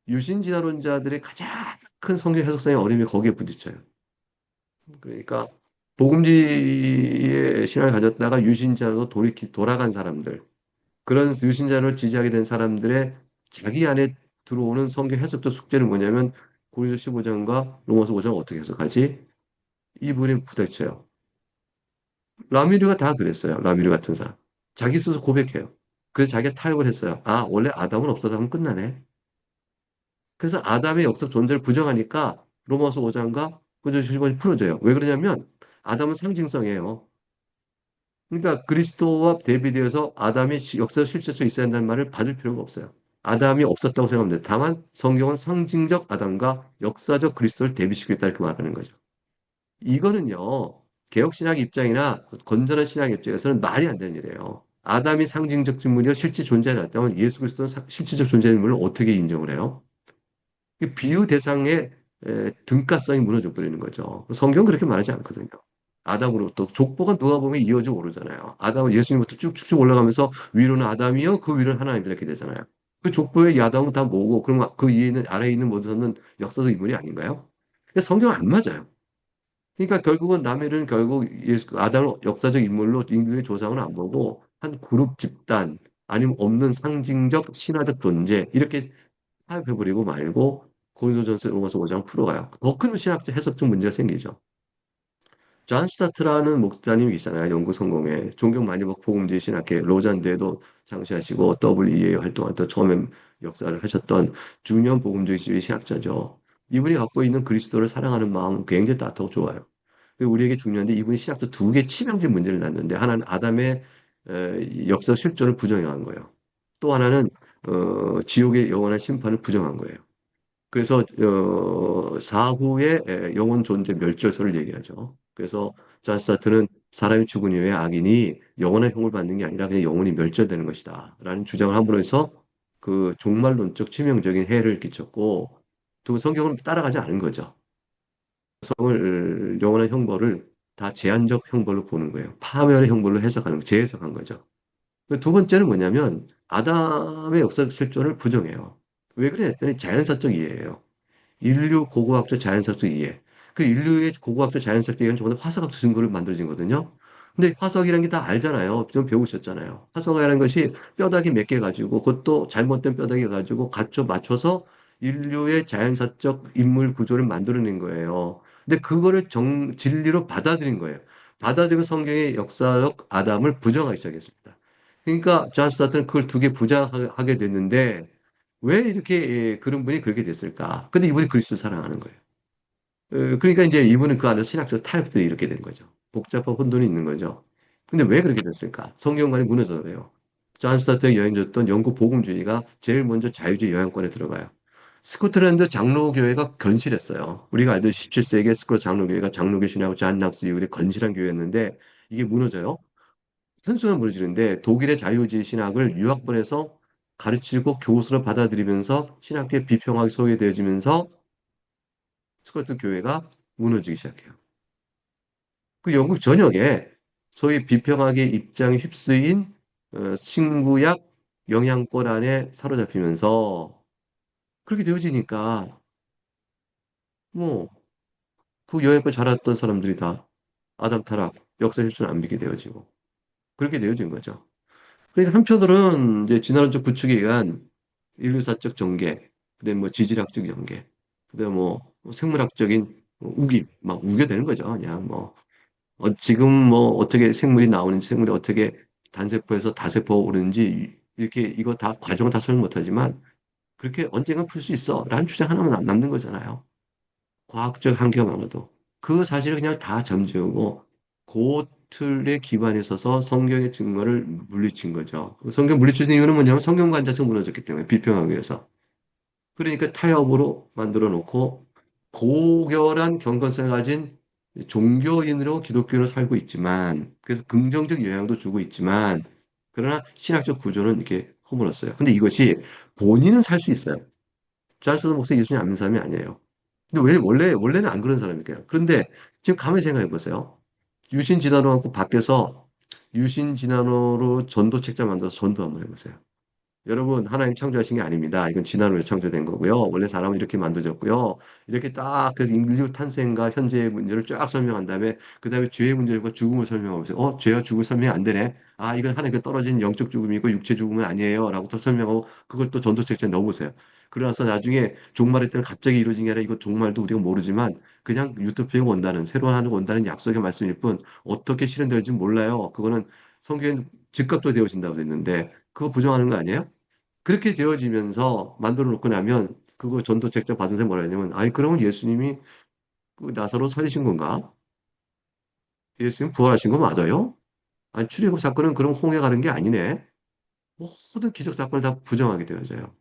유신진화론자들의 가장 큰 성경 해석상의 어려움이 거기에 부딪혀요. 그러니까 복음지의 신앙을 가졌다가 유신자로 돌아간 사람들, 그런 유신자를 지지하게 된 사람들의 자기 안에 들어오는 성경 해석적 숙제는 뭐냐면 고린도 15장과 로마서 5장 어떻게 해석하지? 이분이 부딪혀요. 라미르가 다 그랬어요. 라미르 같은 사람. 자기 스스로 고백해요. 그래서 자기가 타협을 했어요. 아, 원래 아담은 없어서 하면 끝나네. 그래서 아담의 역사 존재를 부정하니까 로마서 5장과 고린도 15장이 풀어져요. 왜 그러냐면 아담은 상징성이에요. 그러니까 그리스도와 대비되어서 아담이 역사 실제로 있어야 한다는 말을 받을 필요가 없어요. 아담이 없었다고 생각하면 돼요. 다만 성경은 상징적 아담과 역사적 그리스도를 대비시키겠다 이렇게 말하는 거죠. 이거는요, 개혁신학 입장이나 건전한 신학 입장에서는 말이 안 되는 일이에요. 아담이 상징적 인물이요, 실제 존재를 했다면 예수 그리스도는 실질적 존재 인물을 어떻게 인정을 해요? 비유 대상의 등가성이 무너져 버리는 거죠. 성경은 그렇게 말하지 않거든요. 아담으로부터 족보가 누가 보면 이어져 오르잖아요. 아담은 예수님부터 쭉쭉쭉 올라가면서 위로는 아담이요, 그 위로는 하나님 이렇게 되잖아요. 그 족보의 이 아담은 다 뭐고, 그럼 그 위에 있는 아래에 있는 모든 역사적 인물이 아닌가요? 성경은 안 맞아요. 그러니까 결국은 라멜은 결국 아담을 역사적 인물로 인류의 조상을 안 보고 한 그룹 집단 아니면 없는 상징적 신화적 존재 이렇게 타협해버리고 말고 고린도전서 로마서 5장 풀어가요. 더 큰 신학적 해석적 문제가 생기죠. 존 스타트라는 목사님이 계시잖아요. 영국 성공회 존경 많이 받고 복음주의 신학회 로잔대도 창시하시고 WEA 활동할 때 처음에 역사를 하셨던 중년 복음주의 신학자죠. 이분이 갖고 있는 그리스도를 사랑하는 마음은 굉장히 따뜻하고 좋아요. 우리에게 중요한데 이분이 신학적 두 개 치명적인 문제를 낳는데 하나는 아담의 역사 실존을 부정한 거예요. 또 하나는 지옥의 영원한 심판을 부정한 거예요. 그래서 사후의 영원 존재 멸절설을 얘기하죠. 그래서 존 스타트는 사람이 죽은 이후에 악인이 영원한 형을 받는 게 아니라 그냥 영원히 멸절되는 것이다. 라는 주장을 함으로 해서 그 종말론적 치명적인 해를 끼쳤고 또 성경을 따라가지 않은 거죠. 성을 영원한 형벌을 다 제한적 형벌로 보는 거예요. 파멸의 형벌로 해석하는 거, 재해석한 거죠. 두 번째는 뭐냐면 아담의 역사적 실존을 부정해요. 왜 그래 했더니 자연사적 이해예요. 인류 고고학적 자연사적 이해. 그 인류의 고고학적 자연사적 이해는 전부 다 화석학적 증거로 만들어진 거거든요. 근데 화석이라는 게 다 알잖아요. 좀 배우셨잖아요. 화석이라는 것이 뼈다귀 몇 개 가지고 그것도 잘못된 뼈다귀 가지고 갖춰 맞춰서 인류의 자연사적 인물 구조를 만들어낸 거예요. 근데 그거를 진리로 받아들인 거예요. 받아들이고 성경의 역사적 아담을 부정하기 시작했습니다. 그러니까 존 스타트는 그걸 두 개 부정하게 됐는데 왜 이렇게 그런 분이 그렇게 됐을까? 근데 이분이 그리스도를 사랑하는 거예요. 그러니까 이제 이분은 그 안에서 신학적 타협들이 이렇게 된 거죠. 복잡한 혼돈이 있는 거죠. 근데 왜 그렇게 됐을까? 성경관이 무너져서 그래요. 존 스타트가 여행줬던 영국 복음주의가 제일 먼저 자유주의 영향권에 들어가요. 스코틀랜드 장로교회가 건실했어요. 우리가 알듯이 17세기에 스코틀 장로교회가 장로교 신하고 존 낙스 이후에 건실한 교회였는데 이게 무너져요. 현수가 무너지는데 독일의 자유주의 신학을 유학본에서 가르치고 교수로 받아들이면서 신학교에 비평하게 소개되어지면서 스코트 교회가 무너지기 시작해요. 그 영국 전역에 소위 비평학의 입장에 휩쓰인 신구약 영향권 안에 사로잡히면서 그렇게 되어지니까 뭐 그 영향권 자랐던 사람들이 다 아담 타락, 역사 실존 안 믿게 되어지고 그렇게 되어진 거죠. 그러니까 한편으로는 이제 진화론적 구축에 의한 인류사적 전개, 그다음에 뭐 지질학적 전개, 그다음에 뭐 생물학적인 우김, 막 우게 되는 거죠. 그냥 뭐 지금 뭐 어떻게 생물이 나오는지, 생물이 어떻게 단세포에서 다세포 오는지 이렇게 이거 다 과정은 다 설명 못하지만 그렇게 언젠가 풀 수 있어라는 주장 하나만 남는 거잖아요. 과학적 한계가 많아도 그 사실을 그냥 다 잠재우고 그 틀에 기반에 서서 성경의 증거를 물리친 거죠. 성경 물리친 이유는 뭐냐면 성경관 자체가 무너졌기 때문에 비평하기 위해서. 그러니까 타협으로 만들어 놓고 고결한 경건성을 가진 종교인으로 기독교인으로 살고 있지만 그래서 긍정적 영향도 주고 있지만 그러나 신학적 구조는 이렇게 허물었어요. 근데 이것이 본인은 살 수 있어요. 잘수도 목사 예수님 안 믿는 사람이 아니에요. 근데 왜 원래는 안 그런 사람일까요? 그런데 지금 가만히 생각해 보세요. 유신 진화로 갖고 밖에서 유신 진화로 전도 책자 만들어서 전도 한번 해보세요. 여러분, 하나님 창조하신 게 아닙니다. 이건 진화론에서 창조된 거고요. 원래 사람은 이렇게 만들어졌고요. 이렇게 딱 그 인류 탄생과 현재의 문제를 쫙 설명한 다음에 그 다음에 죄의 문제과 죽음을 설명하면서 죄와 죽음을 설명 안 되네. 이건 하나님께 떨어진 영적 죽음이고 육체 죽음은 아니에요. 라고 또 설명하고 그걸 또 전도책자에 넣어보세요. 그러나서 나중에 종말의 때는 갑자기 이루어진 게 아니라 이거 종말도 우리가 모르지만 그냥 유토피아가 온다는 새로운 하나가 온다는 약속의 말씀일 뿐 어떻게 실현될지 몰라요. 그거는 성경에 즉각적으로 되어진다고 됐는데 그거 부정하는 거 아니에요? 그렇게 되어지면서 만들어 놓고 나면 그거 전도책자 받은 사람이 뭐라 하냐면 아니 그러면 예수님이 그 나사로 살리신 건가? 예수님 부활하신 거 맞아요? 아니 출애굽 사건은 그럼 홍해 가는 게 아니네. 모든 기적 사건을 다 부정하게 되어져요.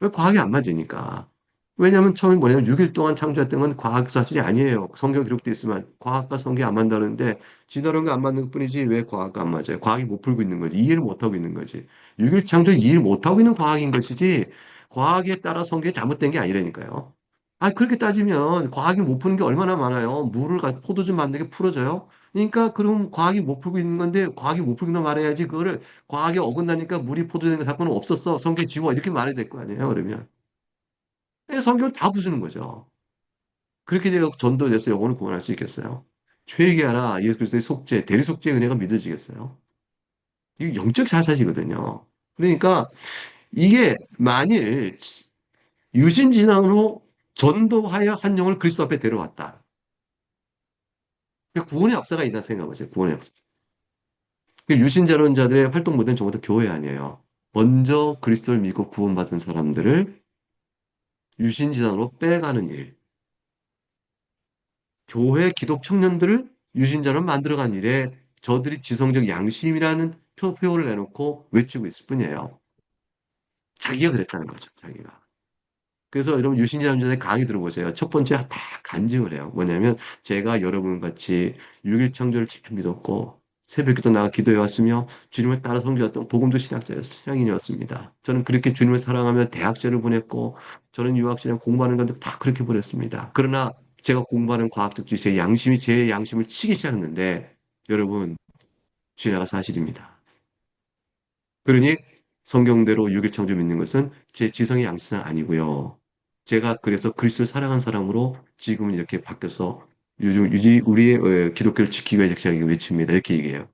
왜 과학이 안 맞으니까. 왜냐하면 처음에 뭐냐면 6일 동안 창조했던 건 과학 사실이 아니에요. 성경 기록돼 있으면 과학과 성경이 안 맞다는데 진화론이 안 맞는 것뿐이지 왜 과학과 안 맞아요? 과학이 못 풀고 있는 거지. 이해를 못 하고 있는 거지. 6일 창조 이해를 못 하고 있는 과학인 것이지 과학에 따라 성경이 잘못된 게 아니라니까요. 아 그렇게 따지면 과학이 못 푸는 게 얼마나 많아요. 물을 포도주 만들게 풀어져요. 그러니까 그럼 과학이 못 풀고 있는 건데 과학이 못 풀고 말해야지 그거를 과학에 어긋나니까 물이 포도되는 사건은 없었어. 성경 지워 이렇게 말해야 될 거 아니에요. 그러면. 성경을 다 부수는 거죠. 그렇게 되어 전도돼서 영혼을 구원할 수 있겠어요? 회개하라 예수 그리스도의 속죄, 대리 속죄의 은혜가 믿어지겠어요? 이게 영적 사실이거든요. 그러니까 이게 만일 유신진앙으로 전도하여 한 영을 그리스도 앞에 데려왔다. 구원의 역사가 있다 생각해보세요. 구원의 역사. 유신자론자들의 활동 모델은 적어도 교회 아니에요. 먼저 그리스도를 믿고 구원받은 사람들을 유신진앙으로 빼가는 일. 교회 기독 청년들을 유신자로 만들어간 일에 저들이 지성적 양심이라는 표를 내놓고 외치고 있을 뿐이에요. 자기가 그랬다는 거죠, 자기가. 그래서 여러분 유신자론자의 강의 들어보세요. 첫 번째 다 간증을 해요. 뭐냐면 제가 여러분 같이 6일 창조를 잘 믿었고 새벽기도 나가 기도해 왔으며 주님을 따라 섬겨왔던 복음도 신앙인이었습니다. 저는 그렇게 주님을 사랑하며 대학제를 보냈고 저는 유학시랑 공부하는 건데 다 그렇게 보냈습니다. 그러나 제가 공부하는 과학적 지식, 제 양심을 치기 시작했는데 여러분 진화가 사실입니다. 그러니 성경대로 6일 창조 믿는 것은 제 지성의 양식은 아니고요. 제가 그래서 그리스도를 사랑한 사람으로 지금은 이렇게 바뀌어서 요즘 우리의 기독교를 지키기 위해 이렇게 외칩니다. 이렇게 얘기해요.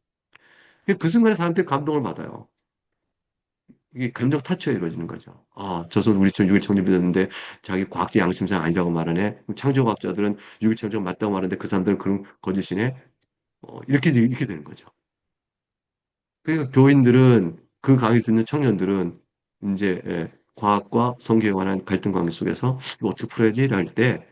그 순간에 사람들이 감동을 받아요. 이게 감정 타치가 이루어지는 거죠. 아, 저선 우리처럼 6일 창조 믿었는데 자기 과학적 양심상 아니라고 말하네. 창조과학자들은 6일 창조가 맞다고 말하는데 그 사람들은 그런 거짓이네. 이렇게 되는 거죠. 그러니까 교인들은 그 강의를 듣는 청년들은 이제 과학과 성경에 관한 갈등 관계 속에서 이거 어떻게 풀어야지? 할 때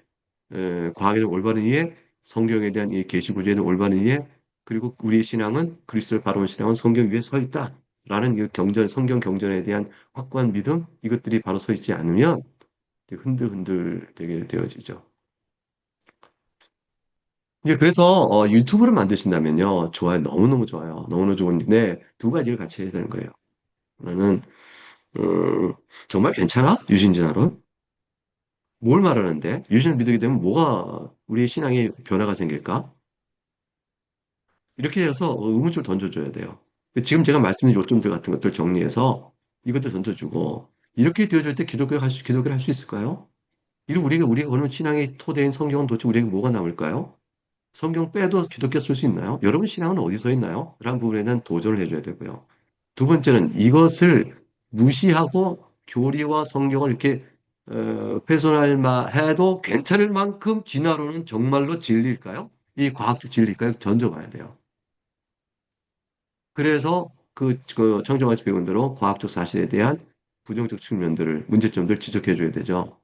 과학에 대한 올바른 이해, 성경에 대한 이 계시 구조에 대한 올바른 이해, 그리고 우리의 신앙은 그리스도를 바라보는 신앙은 성경 위에 서 있다라는 이 성경 경전에 대한 확고한 믿음 이것들이 바로 서 있지 않으면 되게 흔들흔들 되게 되어지죠. 이제 그래서 유튜브를 만드신다면요. 좋아요. 너무너무 좋아요. 너무너무 좋은데 두 가지를 같이 해야 되는 거예요. 하나는 정말 괜찮아? 유신진화론? 뭘 말하는데? 유신을 믿게 되면 뭐가 우리의 신앙에 변화가 생길까? 이렇게 해서 의문점을 던져줘야 돼요. 지금 제가 말씀드린 요점들 같은 것들 정리해서 이것도 던져주고 이렇게 되어질 때 기독교를 할 수 있을까요? 이리 우리가 보는 신앙의 토대인 성경은 도대체 우리에게 뭐가 남을까요? 성경 빼도 기독교 쓸 수 있나요? 여러분 신앙은 어디서 있나요? 라는 부분에 대한 도전을 해줘야 되고요. 두 번째는 이것을 무시하고 교리와 성경을 이렇게 훼손할 해도 괜찮을 만큼 진화론은 정말로 진리일까요? 이 과학적 진리일까요? 던져봐야 돼요. 그래서 그 청정학에서 배운 대로 과학적 사실에 대한 부정적 측면들을 문제점들을 지적해줘야 되죠.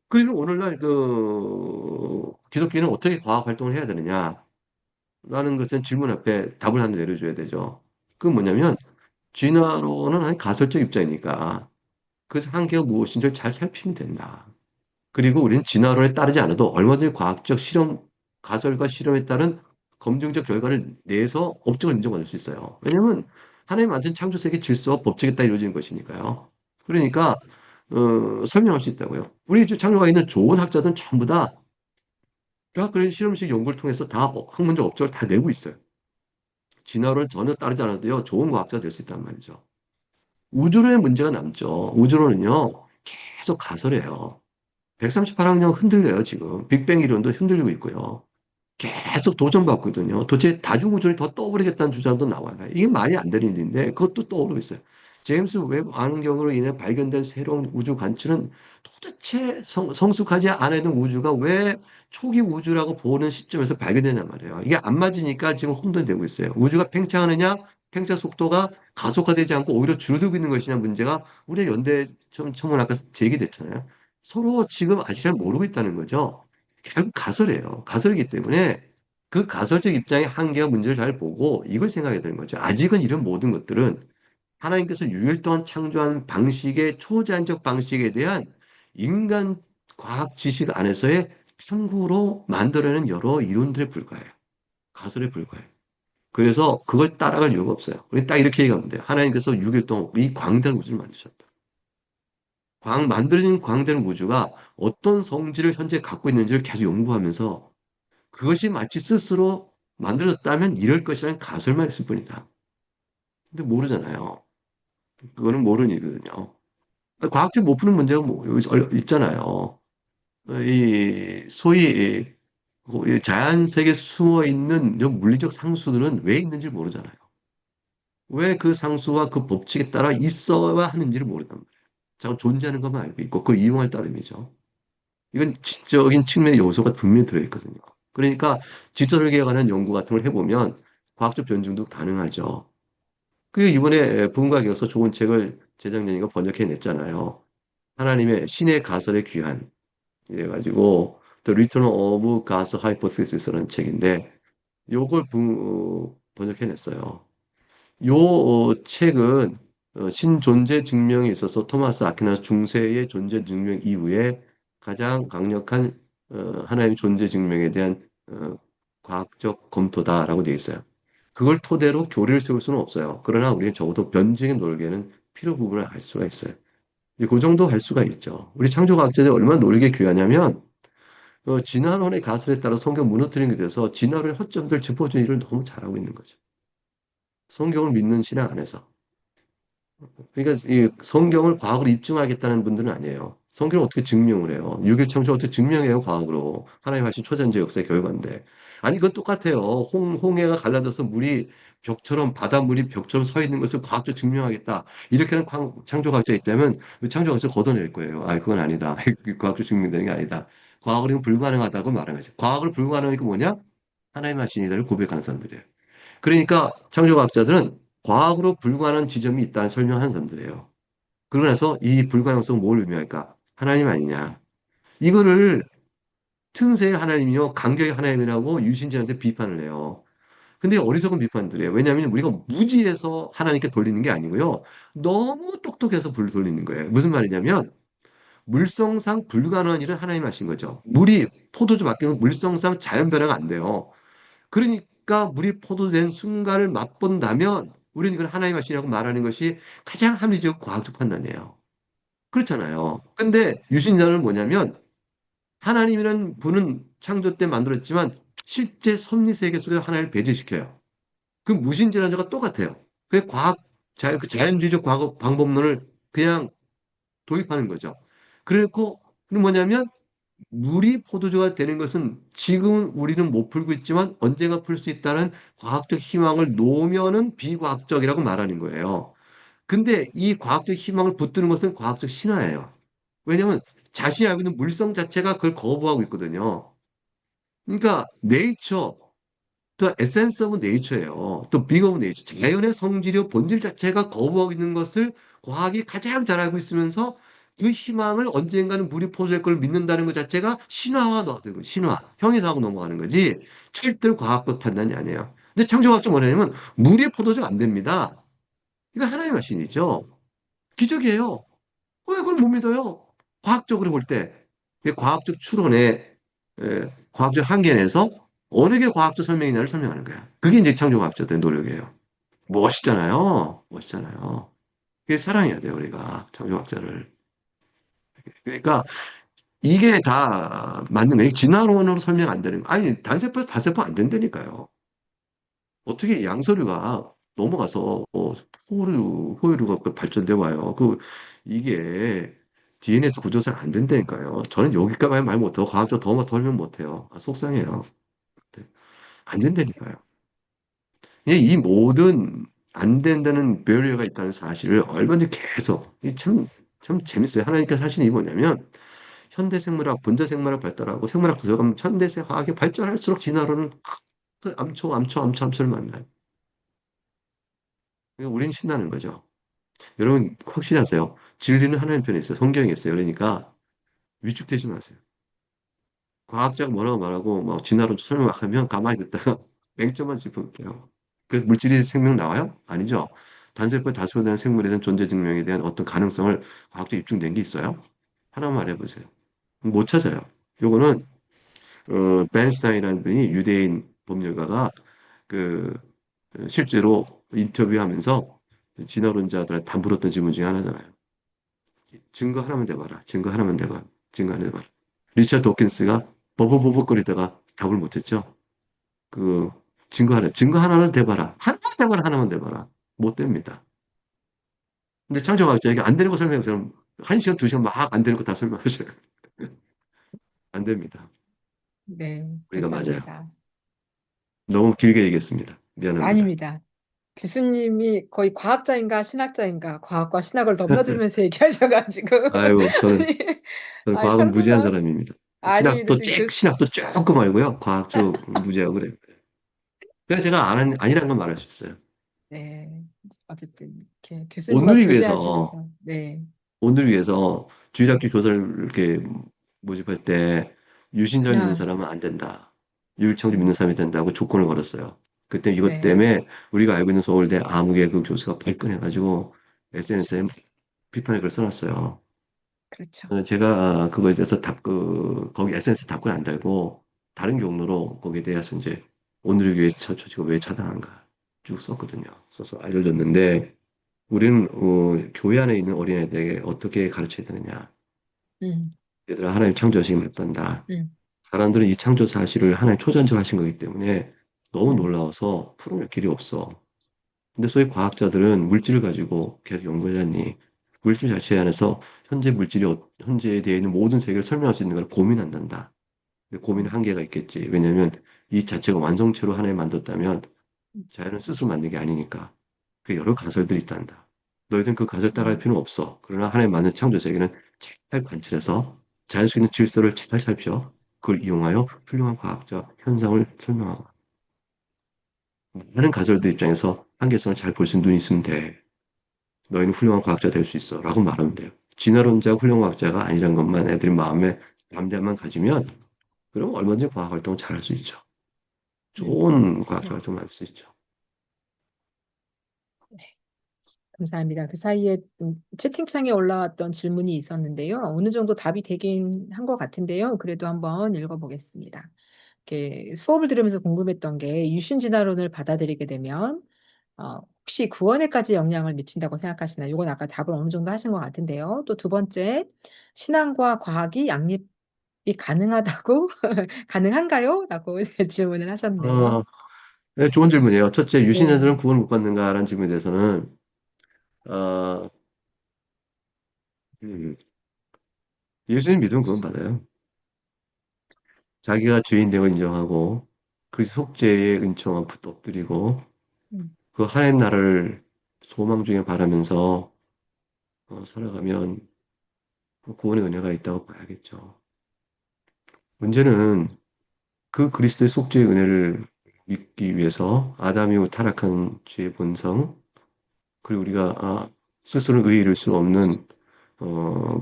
그리고 오늘날 기독교는 어떻게 과학 활동을 해야 되느냐? 라는 것은 질문 앞에 답을 하나 내려줘야 되죠. 그건 뭐냐면 진화론은 한 가설적 입장이니까 그 한계가 무엇인지를 잘 살피면 된다. 그리고 우리는 진화론에 따르지 않아도 얼마든지 과학적 실험, 가설과 실험에 따른 검증적 결과를 내서 업적을 인정받을 수 있어요. 왜냐하면 하나님 만든 창조 세계 질서와 법칙에 따라 이루어지는 것이니까요. 그러니까 설명할 수 있다고요. 우리 창조가 있는 좋은 학자들은 전부 다 그런 실험식 연구를 통해서 다 학문적 업적을 다 내고 있어요. 진화론을 전혀 따르지 않아도요, 좋은 과학자가 될 수 있단 말이죠. 우주론의 문제가 남죠. 우주론은요, 계속 가설이에요. 138학년 흔들려요, 지금. 빅뱅 이론도 흔들리고 있고요. 계속 도전받고 있거든요. 도대체 다중우주를 더 떠버리겠다는 주장도 나와요. 이게 말이 안 되는 일인데, 그것도 떠오르고 있어요. 제임스 웹 안경으로 인해 발견된 새로운 우주 관측은 도대체 성숙하지 않은 우주가 왜 초기 우주라고 보는 시점에서 발견되냔 말이에요. 이게 안 맞으니까 지금 혼돈이 되고 있어요. 우주가 팽창하느냐, 팽창 속도가 가속화되지 않고 오히려 줄어들고 있는 것이냐 문제가 우리 연대 청문 아까 제기됐잖아요. 서로 지금 아직 잘 모르고 있다는 거죠. 결국 가설이에요. 가설이기 때문에 그 가설적 입장의 한계와 문제를 잘 보고 이걸 생각해야 되는 거죠. 아직은 이런 모든 것들은 하나님께서 6일 동안 창조한 방식의 초자연적 방식에 대한 인간 과학 지식 안에서의 참고로 만들어낸 여러 이론들에 불과해요. 가설에 불과해요. 그래서 그걸 따라갈 이유가 없어요. 우리 딱 이렇게 얘기하면 돼요. 하나님께서 6일 동안 이 광대한 우주를 만드셨다. 만들어진 광대한 우주가 어떤 성질을 현재 갖고 있는지를 계속 연구하면서 그것이 마치 스스로 만들어졌다면 이럴 것이라는 가설만 있을 뿐이다. 근데 모르잖아요. 그거는 모르는 일이거든요. 과학적 못 푸는 문제가 뭐 여기 있잖아요. 이 소위 이 자연 세계에 숨어 있는 저 물리적 상수들은 왜 있는지 모르잖아요. 왜 그 상수와 그 법칙에 따라 있어야 하는지를 모른단 말이에요. 자꾸 존재하는 것만 알고 있고 그걸 이용할 따름이죠. 이건 지적인 측면의 요소가 분명히 들어있거든요. 그러니까 지적설계에 관한 연구 같은 걸 해보면 과학적 변증도 가능하죠. 그 이번에 부흥과 이어서 좋은 책을 재작년인가 번역해냈잖아요. 하나님의 신의 가설의 귀환. 이래가지고 The Return of God's Hypothesis라는 책인데 요걸 번역해냈어요. 요 책은 신존재 증명에 있어서 토마스 아퀴나스 중세의 존재 증명 이후에 가장 강력한 하나님의 존재 증명에 대한 과학적 검토다라고 되어 있어요. 그걸 토대로 교리를 세울 수는 없어요. 그러나 우리는 적어도 변증의 놀개는 필요 부분을 알 수가 있어요. 이제 그 정도 할 수가 있죠. 우리 창조과학자들이 얼마나 놀게 귀하냐면 진화론의 가설에 따라 성경 무너뜨리는 게 돼서 진화론의 허점들 짚어주는 일을 너무 잘하고 있는 거죠. 성경을 믿는 신앙 안에서. 그러니까 이 성경을 과학으로 입증하겠다는 분들은 아니에요. 성경을 어떻게 증명을 해요? 6일 창조를 어떻게 증명해요, 과학으로. 하나님 하신 초자연적 역사의 결과인데. 아니, 그건 똑같아요. 홍해가 갈라져서 물이 벽처럼, 바닷물이 벽처럼 서 있는 것을 과학적으로 증명하겠다. 이렇게 하는 창조과학자 있다면 그 창조과학자 걷어낼 거예요. 아, 그건 아니다. 과학적으로 증명되는 게 아니다. 과학으로 이건 불가능하다고 말하는 거죠. 과학으로 불가능한 게 뭐냐? 하나님 하신 이들을 고백하는 사람들이에요. 그러니까 창조과학자들은 과학으로 불가능한 지점이 있다는 설명하는 사람들이에요. 그러고 나서 이 불가능성은 뭘 의미할까? 하나님 아니냐. 이거를 틈새의 하나님이요, 간격의 하나님이라고 유신자한테 비판을 해요. 근데 어리석은 비판들이에요. 왜냐하면 우리가 무지해서 하나님께 돌리는 게 아니고요. 너무 똑똑해서 불 돌리는 거예요. 무슨 말이냐면 물성상 불가능한 일은 하나님 하신 거죠. 물이 포도주 바뀌는 물성상 자연 변화가 안 돼요. 그러니까 물이 포도된 순간을 맛본다면 우리는 이걸 하나님 하시라고 말하는 것이 가장 합리적 과학적 판단이에요. 그렇잖아요. 근데 유신자는 뭐냐면 하나님이라는 분은 창조 때 만들었지만 실제 섭리 세계 속에 하나님을 배제시켜요. 그 무신지라는 자가 똑같아요. 그 그 자연주의적 과거 방법론을 그냥 도입하는 거죠. 그리고 뭐냐면 물이 포도주가 되는 것은 지금은 우리는 못 풀고 있지만 언젠가 풀 수 있다는 과학적 희망을 놓으면은 비과학적이라고 말하는 거예요. 근데 이 과학적 희망을 붙드는 것은 과학적 신화예요. 왜냐하면 자신이 알고 있는 물성 자체가 그걸 거부하고 있거든요. 그러니까 the essence of nature예요. 또 big of nature. 자연의 성질이요 본질 자체가 거부하고 있는 것을 과학이 가장 잘 알고 있으면서 그 희망을 언젠가는 물이 포도될 걸 믿는다는 것 자체가 신화화 넣어되고 신화, 형이상하고 넘어가는 거지 절대로 과학적 판단이 아니에요. 근데 창조과학적 뭐냐면 물이 포도주가 안 됩니다. 이거 하나의 마신이죠. 기적이에요. 왜 그걸 못 믿어요? 과학적으로 볼 때, 과학적 추론에, 과학적 한계 내에서 어느 게 과학적 설명이냐를 설명하는 거야. 그게 이제 창조과학자들의 노력이에요. 멋있잖아요. 멋있잖아요. 그게 사랑해야 돼요, 우리가. 창조과학자를. 그러니까 이게 다 맞는 거예요. 진화론으로 설명 안 되는 거. 아니, 단세포에서 다세포 안 된다니까요. 어떻게 양서류가 넘어가서 호유류가 발전돼 와요. 이게 DNA에서 구조상 안 된다니까요. 저는 여기까지 말 못하고 과학적 더 설명 못해요. 아, 속상해요. 네. 안 된다니까요. 이 모든 안 된다는 배리어가 있다는 사실을 얼마든지 계속, 참 재밌어요. 하나님께서 하시는 이 뭐냐면, 현대생물학, 분자생물학 발달하고 생물학 들어가면 현대생화학이 발전할수록 진화론은 암초를 만나요. 그러니까 우린 신나는 거죠. 여러분, 확신하세요. 진리는 하나님 편에 있어요. 성경에 있어요. 그러니까 위축되지 마세요. 과학자가 뭐라고 말하고 막 진화론 설명하면 가만히 듣다가 맹점만 짚을게요. 그래서 물질이 생명 나와요? 아니죠. 단세포 다수에 대한 생물에 대한 존재 증명에 대한 어떤 가능성을 과학적으로 입증된 게 있어요? 하나만 말해보세요. 못 찾아요. 요거는 벤슈타인이라는 분이 유대인 법률가가 그 실제로 인터뷰하면서 진화론자들한테 다 물었던 질문 중에 하나잖아요. 증거 하나만 대봐라. 증거 하나만 대봐. 증거 하나 대봐라. 리처드 도킨스가 버벅버벅거리다가 답을 못했죠. 그 증거 하나를 대봐라. 하나만 대봐라. 하나만 대봐라. 못 됩니다. 근데 창조과학자에게 안 되는 거 설명해서 한 시간, 두 시간 막 안 되는 거 다 설명하셔요. 안 됩니다. 네, 우리가 맞아요. 감사합니다. 너무 길게 얘기했습니다. 미안합니다. 아닙니다. 교수님이 거의 과학자인가 신학자인가 과학과 신학을 넘나들면서 얘기하셔가지고 아이고, 아니, 저는 아니 과학은 무지한 창조사 사람입니다. 아닙니다. 지금 신학도 조금 알고요. 과학 쪽 무지하고 그래요. 그래서 제가 아니란 건 말할 수 있어요. 네, 어쨌든 이렇게 교수님과 오늘을 위해서, 교제하시면서 네, 오늘을 위해서 주일학교 교사를 이렇게 모집할 때 유신절 믿는 아, 사람은 안 된다. 유일창조 믿는 사람이 된다고 조건을 걸었어요. 그때 이것 네, 때문에 우리가 알고 있는 서울대 아무개 그 교수가 발끈해가지고 SNS에 비판의 글을 써놨어요. 그렇죠. 제가 그거에 대해서 거기 SNS 답글 안 달고 다른 경로로 거기에 대해서 이제 오늘을 위해 처치가 왜 차단한가 쭉 썼거든요. 써서 알려줬는데 우리는 교회 안에 있는 어린애들에게 어떻게 가르쳐야 되느냐. 음, 얘들아 하나님 창조하시기 맞단다. 음, 사람들은 이 창조 사실을 하나님 초전적 하신 거기 때문에 너무 음, 놀라워서 풀어낼 길이 없어. 근데 소위 과학자들은 물질을 가지고 계속 연구하자니 물질 자체 안에서 현재에 대해 있는 모든 세계를 설명할 수 있는 걸 고민한단다. 근데 고민의 음, 한계가 있겠지. 왜냐하면 이 자체가 완성체로 하나에 만들었다면 자연은 스스로 만든 게 아니니까. 그 여러 가설들이 있단다. 너희들은 그 가설 따라할 음, 필요는 없어. 그러나 하나의 만든 창조 세계는 잘 관찰해서 자연 속에 있는 질서를 잘 살펴 그걸 이용하여 훌륭한 과학적 현상을 설명하고 많은 가설들 입장에서 한계성을 잘 볼 수 있는 눈이 있으면 돼. 너희는 훌륭한 과학자 될 수 있어. 라고 말하면 돼요. 진화론자가 훌륭한 과학자가 아니라는 것만 애들이 마음에 담대함만 가지면 그럼 얼마든지 과학 활동을 잘할 수 있죠. 좋은 과학자 네, 활동을 할 수 있죠. 감사합니다. 그 사이에 채팅창에 올라왔던 질문이 있었는데요. 어느 정도 답이 되긴 한 것 같은데요. 그래도 한번 읽어보겠습니다. 이렇게 수업을 들으면서 궁금했던 게 유신 진화론을 받아들이게 되면 혹시 구원에까지 영향을 미친다고 생각하시나요? 이건 아까 답을 어느 정도 하신 것 같은데요. 또 두 번째, 신앙과 과학이 양립이 가능하다고 가능한가요? 라고 질문을 하셨네요. 어, 네, 좋은 질문이에요. 첫째, 네, 유신자들은 구원을 못 받는가라는 질문에 대해서는 어, 음, 예수님 믿으면 구원 받아요. 자기가 죄인 됨을 인정하고 그 속죄의 은총을 엎드리고 음, 그 하나님 나라를 소망 중에 바라면서 살아가면 그 구원의 은혜가 있다고 봐야겠죠. 문제는 그 그리스도의 속죄의 은혜를 믿기 위해서 아담이 후 타락한 죄의 본성, 그리고 우리가 스스로 의에 이를 수 없는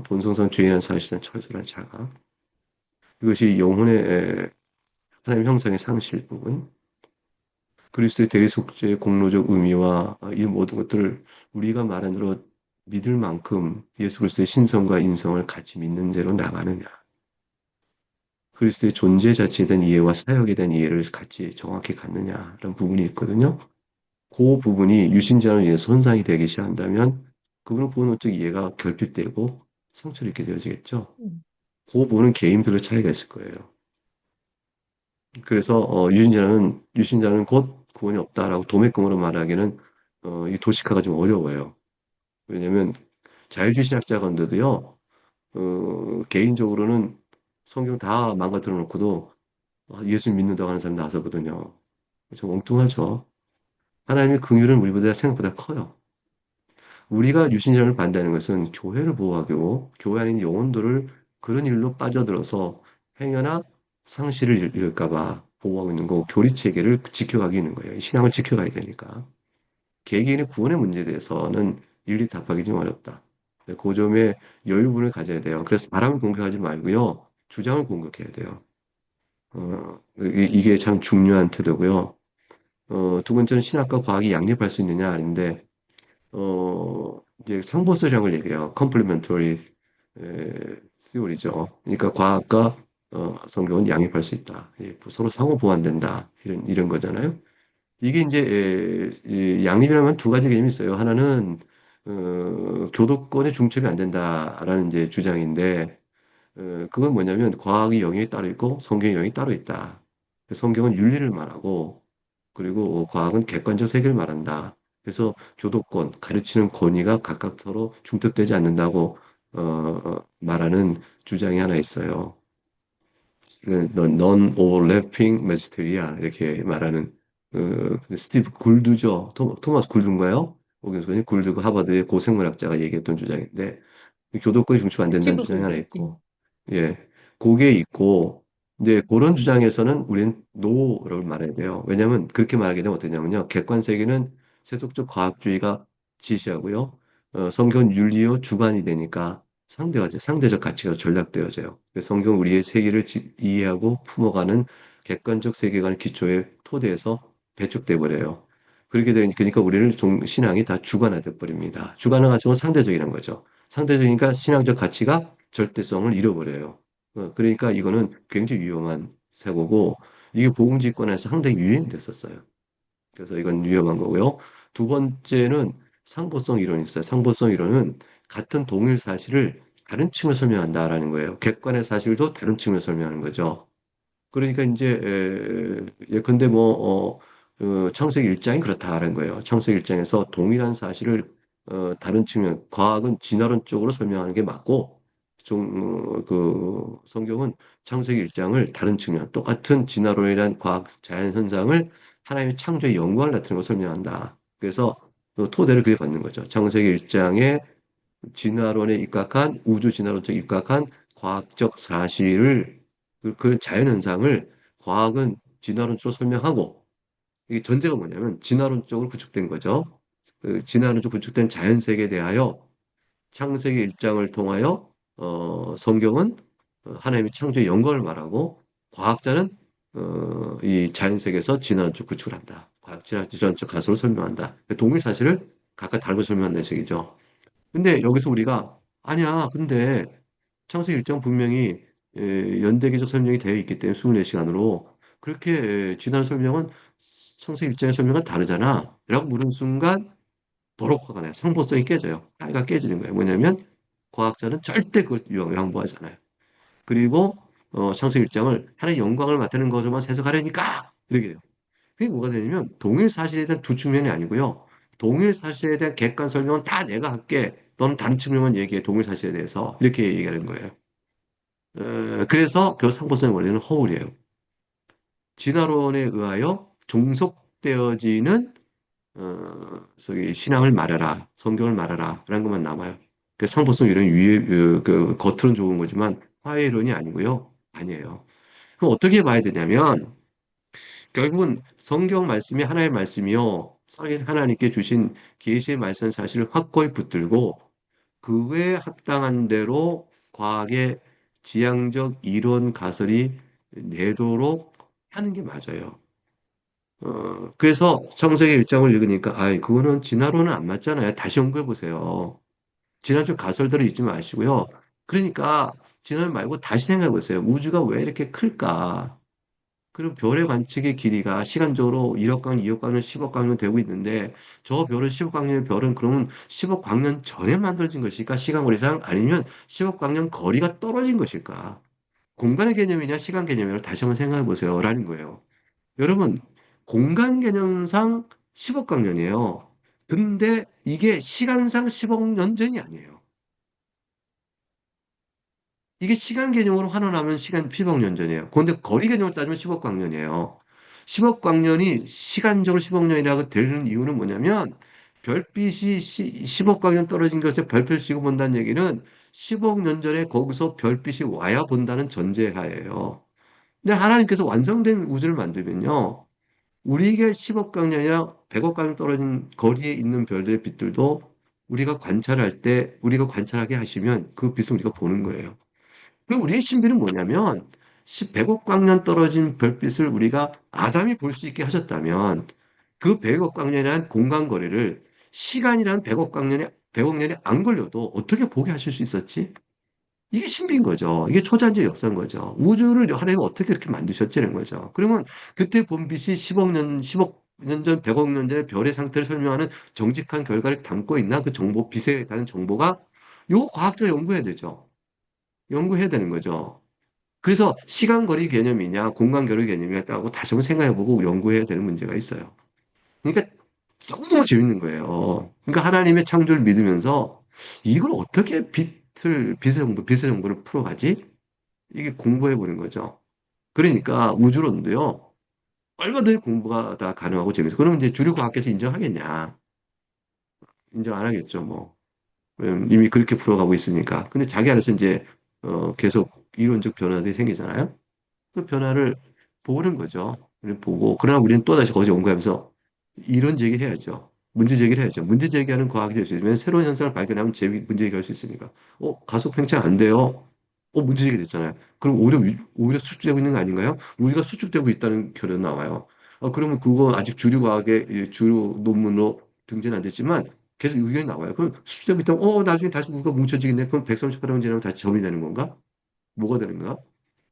본성상 죄인한 사실은 철저한 자각, 이것이 영혼의 하나님 형상의 상실 부분, 그리스도의 대리 속죄의 공로적 의미와 이 모든 것들을 우리가 말한 대로 믿을 만큼 예수 그리스도의 신성과 인성을 같이 믿는 대로 나가느냐. 그리스도의 존재 자체에 대한 이해와 사역에 대한 이해를 같이 정확히 갖느냐라는 부분이 있거든요. 그 부분이 유신자로 인해서 손상이 되기 시작한다면 그분은 부분적 이해가 결핍되고 상처를 입게 되어지겠죠. 음, 그 부분은 개인별로 차이가 있을 거예요. 그래서 유신자는 곧 구원이 없다라고 도매금으로 말하기는 이 도식화가 좀 어려워요. 왜냐하면 자유주의 신학자건데도요, 개인적으로는 성경 다 망가뜨려 놓고도 예수 믿는다고 하는 사람 나서거든요. 좀 엉뚱하죠. 하나님의 긍휼은 우리보다 생각보다 커요. 우리가 유신전을 반대하는 것은 교회를 보호하고 교회 안에 있는 영혼들을 그런 일로 빠져들어서 행여나 상실을 잃을까 봐 보호하고 있는 거고 교리 체계를 지켜가기 있는 거예요. 신앙을 지켜가야 되니까. 개개인의 구원의 문제에 대해서는 일일이 답하기 좀 어렵다. 그 점에 여유분을 가져야 돼요. 그래서 사람을 공격하지 말고요. 주장을 공격해야 돼요. 이게 참 중요한 태도고요. 두 번째는 신학과 과학이 양립할 수 있느냐 아닌데 이제 상보설형을 얘기해요. Complementary theory죠. 그러니까 과학과 성경은 양립할 수 있다. 예, 서로 상호 보완된다. 이런 거잖아요. 이게 이제 이 양립이라면 두 가지 개념이 있어요. 하나는 교도권의 중첩이 안 된다라는 이제 주장인데 그건 뭐냐면 과학의 영역이 따로 있고 성경의 영역이 따로 있다. 성경은 윤리를 말하고 그리고 과학은 객관적 세계를 말한다. 그래서 교도권, 가르치는 권위가 각각 서로 중첩되지 않는다고 말하는 주장이 하나 있어요. 그 non-overlapping magisteria야 이렇게 말하는 스티브 굴드죠. 토마스 굴드인가요? 오긴스건이 굴드가 하버드의 고생물학자가 얘기했던 주장인데 교도권이 중첩 안 된다는 스티브 주장이 하나 골드. 예. 있고 예, 그게 있고 이제 그런 주장에서는 우리는 노를 말해야 돼요. 왜냐하면 그렇게 말하게 되면 어떠냐면요. 객관세계는 세속적 과학주의가 지시하고요. 성경 윤리요 주관이 되니까 상대적 가치가 전락되어져요. 그래서 성경 우리의 세계를 이해하고 품어가는 객관적 세계관의 기초의 토대에서 배척돼 버려요. 그렇게 되니까 그러니까 우리는 신앙이 다 주관화돼 버립니다. 주관화가 좀 상대적이라는 거죠. 상대적이니까 신앙적 가치가 절대성을 잃어버려요. 그러니까 이거는 굉장히 위험한 사고고 이게 복음지권에서 상당히 유행됐었어요. 그래서 이건 위험한 거고요. 두 번째는 상보성 이론이 있어요. 상보성 이론은 같은 동일 사실을 다른 층을 설명한다라는 거예요. 객관의 사실도 다른 층을 설명하는 거죠. 그러니까 이제 예컨대 창세기 1장이 그렇다는 거예요. 창세기 1장에서 동일한 사실을 다른 측면, 과학은 진화론적으로 설명하는 게 맞고 성경은 창세기 1장을 다른 측면, 똑같은 진화론에 대한 과학 자연 현상을 하나님의 창조의 영광을 나타내는 걸 설명한다. 그래서 그 토대를 그게 받는 거죠. 창세기 1장에 진화론에 입각한 우주 진화론적 입각한 과학적 사실을 그 자연현상을 과학은 진화론적으로 설명하고 이게 전제가 뭐냐면 진화론적으로 구축된 거죠. 그 진화론적으로 구축된 자연세계에 대하여 창세기 1장을 통하여 성경은 하나님의 창조의 영광을 말하고 과학자는 이 자연세계에서 진화론적 구축을 한다. 과학 진화론적 가설을 설명한다. 동일 사실을 각각 다르게 설명한다는 식이죠. 근데 여기서 우리가 아니야. 근데 창세기 1장 분명히 연대기적 설명이 되어 있기 때문에 24시간으로 그렇게 지난 설명은 창세기 1장의 설명은 다르잖아. 라고 물은 순간 버럭 화가 나요. 상보성이 깨져요. 아이가 깨지는 거예요. 뭐냐면 과학자는 절대 그걸 양보하잖아요. 그리고 창세기 1장을 하나의 영광을 나타내는 것으로만 해석하려니까 이렇게 돼요. 그게 뭐가 되냐면 동일 사실에 대한 두 측면이 아니고요. 동일 사실에 대한 객관 설명은 다 내가 할게. 너는 다른 측면만 얘기해. 동일 사실에 대해서. 이렇게 얘기하는 거예요. 그래서 그 상보성의 원리는 허울이에요. 진화론에 의하여 종속되어지는 저기 신앙을 말해라, 성경을 말해라, 라는 것만 남아요. 그 상보성 이론이 겉으로는 좋은 거지만 화해 이론이 아니고요. 아니에요. 그럼 어떻게 봐야 되냐면 결국은 성경 말씀이 하나의 말씀이요. 하나님께 주신 계시의 말씀 사실을 확고히 붙들고 그 외에 합당한 대로 과학의 지향적 이론 가설이 내도록 하는 게 맞아요. 그래서 창세기 1장을 읽으니까, 아이, 그거는 진화론은 안 맞잖아요. 다시 연구해 보세요. 지난주 가설들을 잊지 마시고요. 그러니까, 진화 말고 다시 생각해 보세요. 우주가 왜 이렇게 클까? 그리고 별의 관측의 길이가 시간적으로 1억 광년, 2억 광년, 10억 광년 되고 있는데, 저 별은 10억 광년의 별은 그러면 10억 광년 전에 만들어진 것일까? 시간 거리상? 아니면 10억 광년 거리가 떨어진 것일까? 공간의 개념이냐, 시간 개념이냐, 다시 한번 생각해 보세요. 라는 거예요. 여러분, 공간 개념상 10억 광년이에요. 근데 이게 시간상 10억 년 전이 아니에요. 이게 시간 개념으로 환원하면 시간 10억 년 전이에요. 그런데 거리 개념을 따지면 10억 광년이에요. 10억 광년이 시간적으로 10억 년이라고 되는 이유는 뭐냐면 별빛이 10억 광년 떨어진 것에 별빛을 지고 본다는 얘기는 10억 년 전에 거기서 별빛이 와야 본다는 전제하에요. 근데 하나님께서 완성된 우주를 만들면요. 우리에게 10억 광년이나 100억 광년 떨어진 거리에 있는 별들의 빛들도 우리가 관찰할 때 우리가 관찰하게 하시면 그 빛을 우리가 보는 거예요. 그 우리의 신비는 뭐냐면 100억 광년 떨어진 별빛을 우리가 아담이 볼 수 있게 하셨다면 그 100억 광년이라는 공간 거리를 시간이란 100억 년이 안 걸려도 어떻게 보게 하실 수 있었지? 이게 신비인 거죠. 이게 초자연적 역사인 거죠. 우주를 하나님 어떻게 이렇게 만드셨지는 거죠. 그러면 그때 본 빛이 10억 년 전, 100억 년 전의 별의 상태를 설명하는 정직한 결과를 담고 있나? 그 정보, 빛에 대한 정보가 요 과학적으로 연구해야 되죠. 연구해야 되는 거죠. 그래서 시간 거리 개념이냐, 공간 거리 개념이냐고 다시 한번 생각해보고 연구해야 되는 문제가 있어요. 그러니까 너무너무 재밌는 거예요. 그러니까 하나님의 창조를 믿으면서 이걸 어떻게 빛의 정보를 풀어가지? 이게 공부해보는 거죠. 그러니까 우주론도요, 얼마든지 공부가 다 가능하고 재밌어. 그러면 이제 주류 과학계에서 인정하겠냐? 인정 안 하겠죠, 뭐. 이미 그렇게 풀어가고 있으니까. 근데 자기 안에서 이제, 계속 이론적 변화들이 생기잖아요. 그 변화를 보는 거죠. 보고, 그러나 우리는 또다시 거기서 연구하면서 이런 제기를 해야죠. 문제 제기를 해야죠. 문제 제기하는 과학이 될 수 있으면 새로운 현상을 발견하면 문제 제기할 수 있으니까. 가속 팽창 안 돼요. 문제 제기 됐잖아요. 그럼 오히려 수축되고 있는 거 아닌가요? 우리가 수축되고 있다는 결론 나와요. 그러면 그거 아직 주류 과학의 주요 논문으로 등재는 안 됐지만 계속 의견이 나와요. 그럼 수축되고 있다면, 나중에 다시 우리가 뭉쳐지겠네. 그럼 138원 지나면 다시 점이 되는 건가? 뭐가 되는가?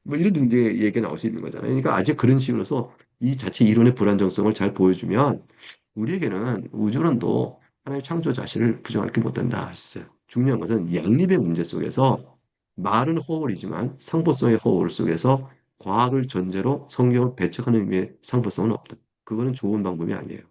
뭐 이런 이제 얘기가 나올 수 있는 거잖아요. 그러니까 아직 그런 식으로서 이 자체 이론의 불안정성을 잘 보여주면 우리에게는 우주론도 하나의 창조 자신을 부정할 게 못된다 하셨어요. 중요한 것은 양립의 문제 속에서 말은 허울이지만 상보성의 허울 속에서 과학을 전제로 성경을 배척하는 의미의 상보성은 없다. 그거는 좋은 방법이 아니에요.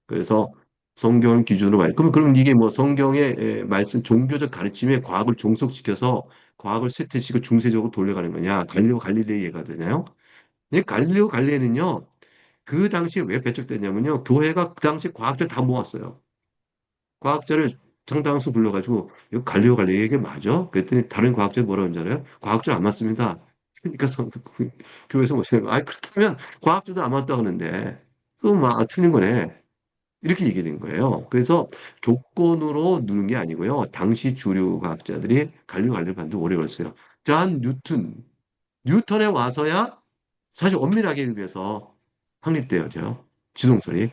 그래서 성경을 기준으로 그럼 이게 뭐 성경의 말씀 종교적 가르침에 과학을 종속시켜서 과학을 쇠퇴시키고 중세적으로 돌려가는 거냐? 갈릴레오 갈릴레이 얘가 되나요? 이 갈릴레오 갈릴레이는요. 그 당시에 왜 배척됐냐면요. 교회가 그 당시에 과학자를 다 모았어요. 과학자를 정당수 불러가지고 이거 갈릴레오 갈릴레이 얘기 맞아? 그랬더니 다른 과학자들 뭐라고 하잖아요. 과학자 안 맞습니다. 그러니까 교회에서 뭐시는 그렇다면 과학자도 안 맞다 그러는데 그거 틀린 거네. 이렇게 얘기된 거예요. 그래서 조건으로 누는 게 아니고요. 당시 주류 과학자들이 갈릴레오 반도 오래 걸렸어요. 전 뉴턴에 와서야 사실 엄밀하게 의미해서 확립되어져요. 지동설이.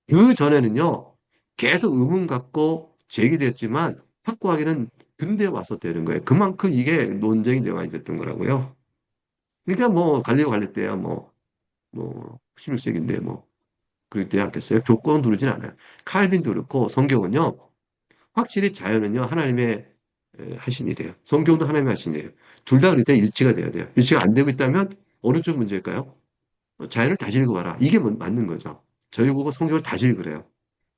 그 전에는요, 계속 의문 갖고 제기됐지만 확고하게는 근대에 와서 되는 거예요. 그만큼 이게 논쟁이 많이 됐던 거라고요. 그러니까 뭐 갈릴레오 갈릴 때야 뭐 16세기인데 뭐 그랬지 않겠어요? 조건 누르진 않아요. 칼빈도 그렇고 성경은요, 확실히 자연은요, 하나님의 하신 일이에요. 성경도 하나님의 하신 일이에요. 둘 다 그럴 때 일치가 돼야 돼요. 일치가 안 되고 있다면 어느 쪽 문제일까요? 자연을 다시 읽어봐라. 이게 맞는 거죠. 저희 보고 성경을 다시 읽으래요.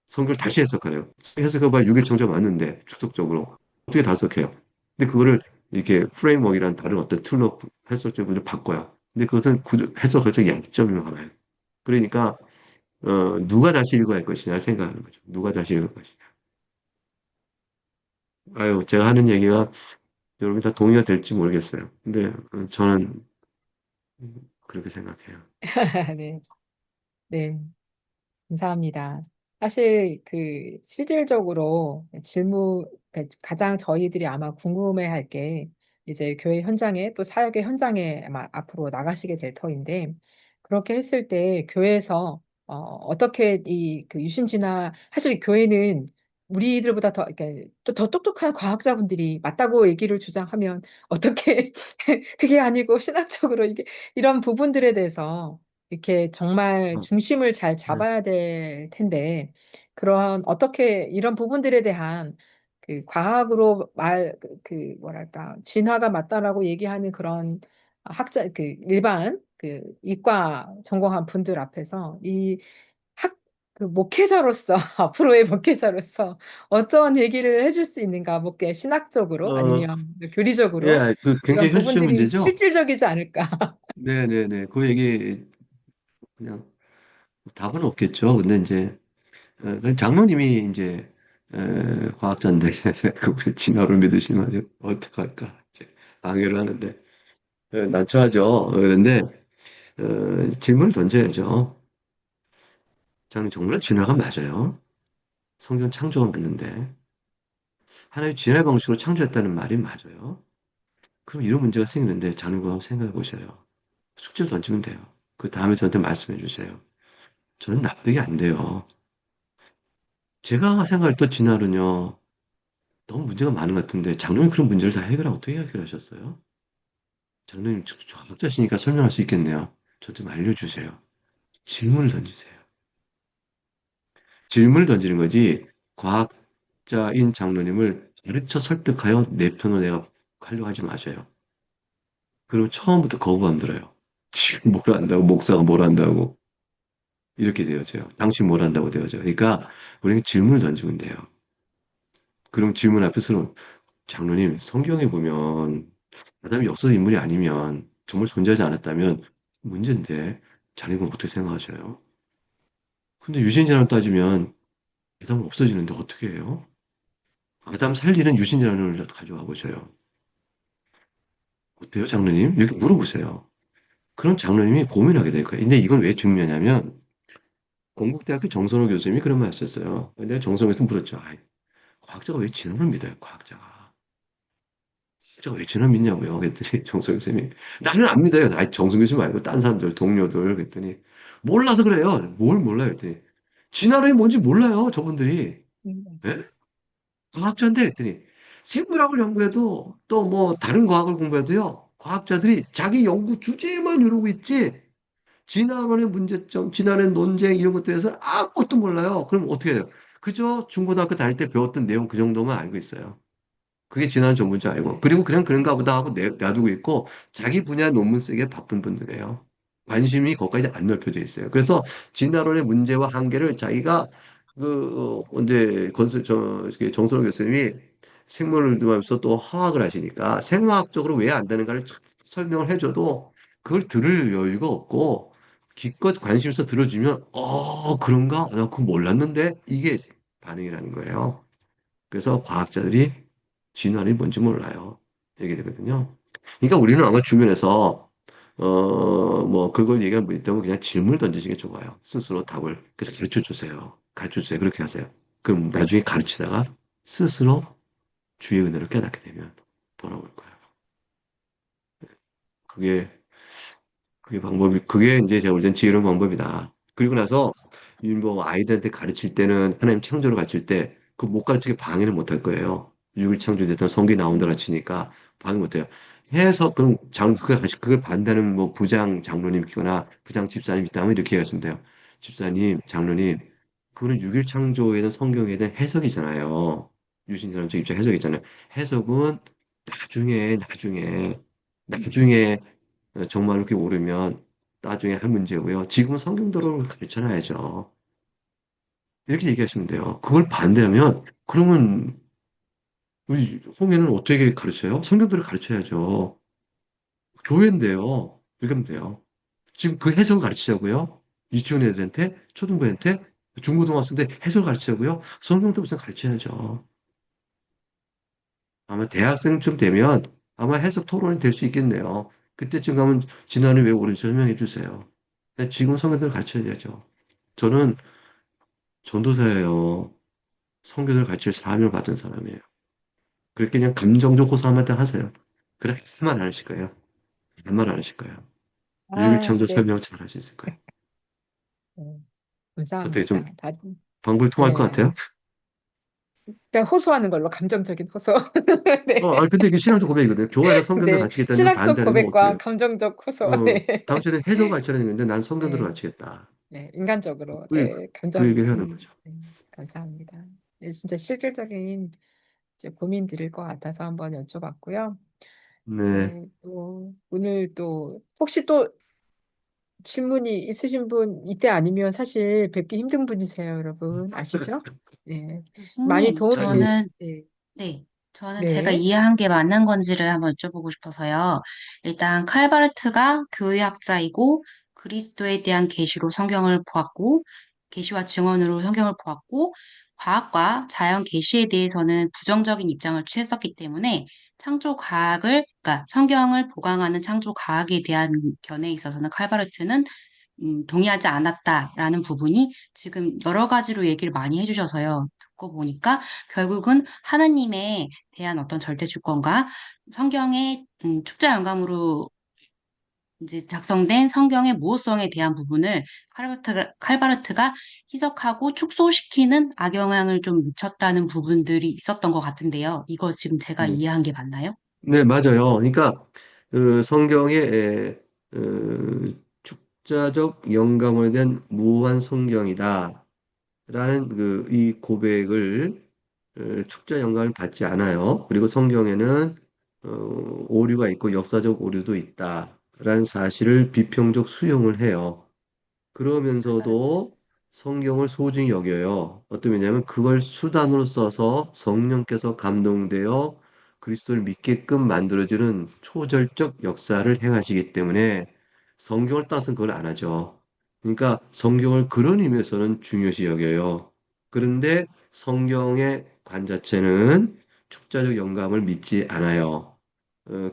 성경을 다시 해석하래요. 해석해봐 6일 청자 맞는데 축속적으로 어떻게 다 해석해요? 근데 그거를 이렇게 프레임워크이라는 다른 어떤 툴로 해석적으로 바꿔요. 근데 그것은 해석의 약점이 많아요. 그러니까 누가 다시 읽어야 할 것이냐 생각하는 거죠. 누가 다시 읽을 것이냐. 아유, 제가 하는 얘기가 여러분이 다 동의가 될지 모르겠어요. 근데 저는 그렇게 생각해요. 네, 네. 감사합니다. 사실 실질적으로 가장 저희들이 아마 궁금해할 게 이제 교회 현장에 또 사역의 현장에 아마 앞으로 나가시게 될 터인데 그렇게 했을 때 교회에서 어떻게 유신지나 사실 교회는 우리들보다 더 이렇게 또 더 똑똑한 과학자분들이 맞다고 얘기를 주장하면 어떻게 그게 아니고 신학적으로 이런 부분들에 대해서 이렇게 정말 어, 중심을 잘 네. 잡아야 될 텐데, 어떻게 이런 부분들에 대한 과학으로 뭐랄까, 진화가 맞다라고 얘기하는 그런 일반 이과 전공한 분들 앞에서 목회자로서, 앞으로의 목회자로서 어떤 얘기를 해줄 수 있는가, 신학적으로 어, 아니면 교리적으로 예, 그 이런 굉장히 현실적 부분들이 문제죠? 실질적이지 않을까. 네네네. 그 얘기 그냥 답은 없겠죠. 근데 이제 그 장로님이 이제 과학자인데 그 진화를 믿으시면 어떡할까 이제 방해를 하는데 난처하죠. 그런데 질문을 던져야죠. 장로님 정말 진화가 맞아요? 성경 창조가 맞는데 하나님 진화의 방식으로 창조했다는 말이 맞아요? 그럼 이런 문제가 생기는데 장로님 한번 생각해 보셔요. 숙제를 던지면 돼요. 그 다음에 저한테 말씀해 주세요. 저는 납득이 안 돼요. 제가 생각할 때 진화는요, 너무 문제가 많은 것 같은데, 장로님 그런 문제를 다 어떻게 해결하셨어요? 장로님 과학자시니까 설명할 수 있겠네요. 저 좀 알려주세요. 질문을 던지세요. 질문을 던지는 거지, 과학자인 장로님을 가르쳐 설득하여 내 편을 내가 하려고 하지 마세요. 그리고 처음부터 거부감 들어요. 지금 뭘 안다고, 목사가 뭘 안다고. 이렇게 되어져요. 당신 뭘 안다고 되어져요. 그러니까 우리는 질문을 던지면 돼요. 그럼 질문 앞에서는 장로님, 성경에 보면 아담이 역사 인물이 아니면 정말 존재하지 않았다면 문제인데 자네분 어떻게 생각하셔요? 근데 유전자로 따지면 아담은 없어지는데 어떻게 해요? 아담 살리는 유전자론을 가져와 보셔요. 어때요, 장로님? 이렇게 물어보세요. 그럼 장로님이 고민하게 될 거예요. 근데 이건 왜 중요하냐면 건국대학교 정선호 교수님이 그런 말 하셨어요. 내가 정선호 교수님 물었죠. 아이, 과학자가 왜 진화를 믿어요, 과학자가. 진짜 왜 진화 믿냐고요? 그랬더니 정성 교수님이 나는 안 믿어요. 아니, 정성 교수님 말고 딴 사람들 동료들 그랬더니 몰라서 그래요. 뭘 몰라요? 그랬더니 진화론이 뭔지 몰라요. 저분들이. 예? 과학자인데 그랬더니 생물학을 연구해도 또 뭐 다른 과학을 공부해도요. 과학자들이 자기 연구 주제에만 이루고 있지 진화론의 문제점, 진화론의 논쟁 이런 것들에 대해서 아무것도 몰라요. 그럼 어떻게 해요? 그저 중고등학교 다닐 때 배웠던 내용 그 정도만 알고 있어요. 그게 지난 전문지 알고. 그리고 그냥 그런가 보다 하고 놔두고 있고, 자기 분야 논문 쓰기에 바쁜 분들이에요. 관심이 거기까지 안 넓혀져 있어요. 그래서 진화론의 문제와 한계를 자기가 이제 정선호 교수님이 생물을 하면서 또 화학을 하시니까 생화학적으로 왜 안 되는가를 설명을 해줘도 그걸 들을 여유가 없고 기껏 관심 있어 들어주면 그런가? 나 그거 몰랐는데 이게 반응이라는 거예요. 그래서 과학자들이 진화는 뭔지 몰라요. 얘기 되거든요. 그러니까 우리는 아마 주변에서, 뭐, 그걸 얘기하는 분이 있다면 그냥 질문을 던지시는 게 좋아요. 스스로 답을. 그래서 가르쳐 주세요. 가르쳐 주세요. 그렇게 하세요. 그럼 나중에 가르치다가 스스로 주의 은혜를 깨닫게 되면 돌아올 거예요. 그게 그게 이제 제가 볼 땐 지혜로운 방법이다. 그리고 나서, 이 뭐, 아이들한테 가르칠 때는, 하나님 창조를 가르칠 때, 그 못 가르치게 방해는 못 할 거예요. 육일 창조됐던 성기 나온다 가르치니까 방해 못 해요. 해서, 그럼 그걸 반대하는 뭐, 부장 장로님이거나, 부장 집사님 있다면 이렇게 얘기하시면 돼요. 집사님, 장로님, 그거는 육일 창조에는 성경에 대한 해석이잖아요. 유신사람적 입장 해석이잖아요. 해석은 나중에 정말 이렇게 오르면 나중에 할 문제고요. 지금은 성경대로 가르쳐놔야죠. 이렇게 얘기하시면 돼요. 그걸 반대하면 그러면 우리 홍해는 어떻게 가르쳐요? 성경대로 가르쳐야죠. 교회인데요. 이렇게 하면 돼요. 지금 그 해석을 가르치자고요. 유치원 애들한테, 초등부 애한테, 중고등학생들 해석을 가르치자고요. 성경도 우선 가르쳐야죠. 아마 대학생쯤 되면 아마 해석 토론이 될 수 있겠네요. 그때쯤 가면 진화는 왜 옳은지 설명해 주세요. 근데 지금 성경대로 가르쳐야죠. 저는 전도사예요. 성경을 가르칠 사명을 받은 사람이에요. 그렇게 그냥 감정적 호소 한마디 하세요. 그래, 한말 안 하실 거예요. 한말 안 하실 거예요. 아, 유일창조 네. 설명 잘 하실 거예요. 네, 어떻게 좀 감사합니다. 방법이 통할 것 네. 같아요? 그냥 호소하는 걸로, 감정적인 호소. 네. 근데 이게 신앙적 고백이거든요. 교회에서 성경대로 네. 가르치겠다는 신학적 반대하는 건 어떻게 고백과 해요? 감정적 호소. 네. 당신은 해석을 가르쳐야 되는데 난 성경대로 네. 가르치겠다. 네. 인간적으로. 그, 네. 그 감정, 얘기를 하는 거죠. 네. 감사합니다. 네, 진짜 실질적인 이제 고민 드릴 것 같아서 한번 여쭤봤고요. 네. 네. 또, 오늘 또, 혹시 또 질문이 있으신 분 이때 아니면 사실 뵙기 힘든 분이세요, 여러분. 아시죠? 네. 많이 교수님, 도움이 되, 저는, 네. 네, 저는 제가 네. 이해한 게 맞는 건지를 한번 여쭤보고 싶어서요. 일단, 칼바르트가 교회학자이고, 그리스도에 대한 계시로 성경을 보았고, 계시와 증언으로 성경을 보았고, 과학과 자연 계시에 대해서는 부정적인 입장을 취했었기 때문에 그러니까 성경을 보강하는 창조 과학에 대한 견해에 있어서는 칼바르트는 동의하지 않았다라는 부분이 지금 여러 가지로 얘기를 많이 해주셔서요. 듣고 보니까 결국은 하나님에 대한 어떤 절대 주권과 성경의 축자 영감으로 이제 작성된 성경의 모호성에 대한 부분을 칼바르트가 해석하고 축소시키는 악영향을 좀 미쳤다는 부분들이 있었던 것 같은데요. 이거 지금 제가 네. 이해한 게 맞나요? 네, 맞아요. 그러니까 성경에 축자적 영감으로 된 무한 성경이다라는 이 고백을 축자 영감을 받지 않아요. 그리고 성경에는 어, 오류가 있고 역사적 오류도 있다라는 사실을 비평적 수용을 해요. 그러면서도 성경을 소중히 여겨요. 어떤 면냐면 그걸 수단으로 써서 성령께서 감동되어 그리스도를 믿게끔 만들어주는 초절적 역사를 행하시기 때문에 성경을 따라서는 그걸 안 하죠. 그러니까 성경을 그런 의미에서는 중요시 여겨요. 그런데 성경의 관 자체는 축자적 영감을 믿지 않아요.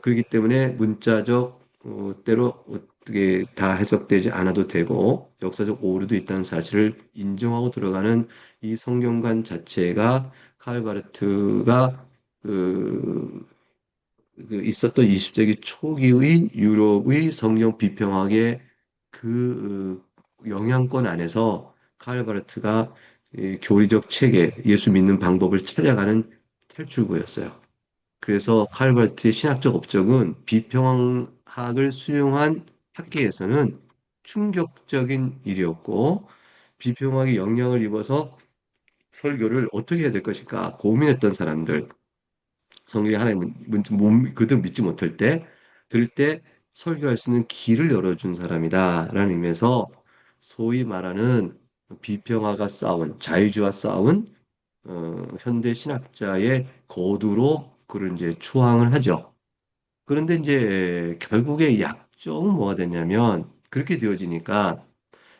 그렇기 때문에 문자적 때로 어떻게 다 해석되지 않아도 되고 역사적 오류도 있다는 사실을 인정하고 들어가는 이 성경관 자체가 칼바르트가 그, 있었던 20세기 초기의 유럽의 성경 비평학의 영향권 안에서 칼바르트가 이 교리적 체계, 예수 믿는 방법을 찾아가는 탈출구였어요. 그래서 칼버트의 신학적 업적은 비평학을 수용한 학계에서는 충격적인 일이었고, 비평학에 영향을 입어서 설교를 어떻게 해야 될 것인가 고민했던 사람들, 성경에 하나님 그들 믿지 못할 때, 들을 때 설교할 수 있는 길을 열어준 사람이다라는 의미에서 소위 말하는 비평화가 싸운, 자유주의와 싸운 현대 신학자의 거두로 그를 이제 추앙을 하죠. 그런데 이제 결국에 약점은 뭐가 되냐면 그렇게 되어지니까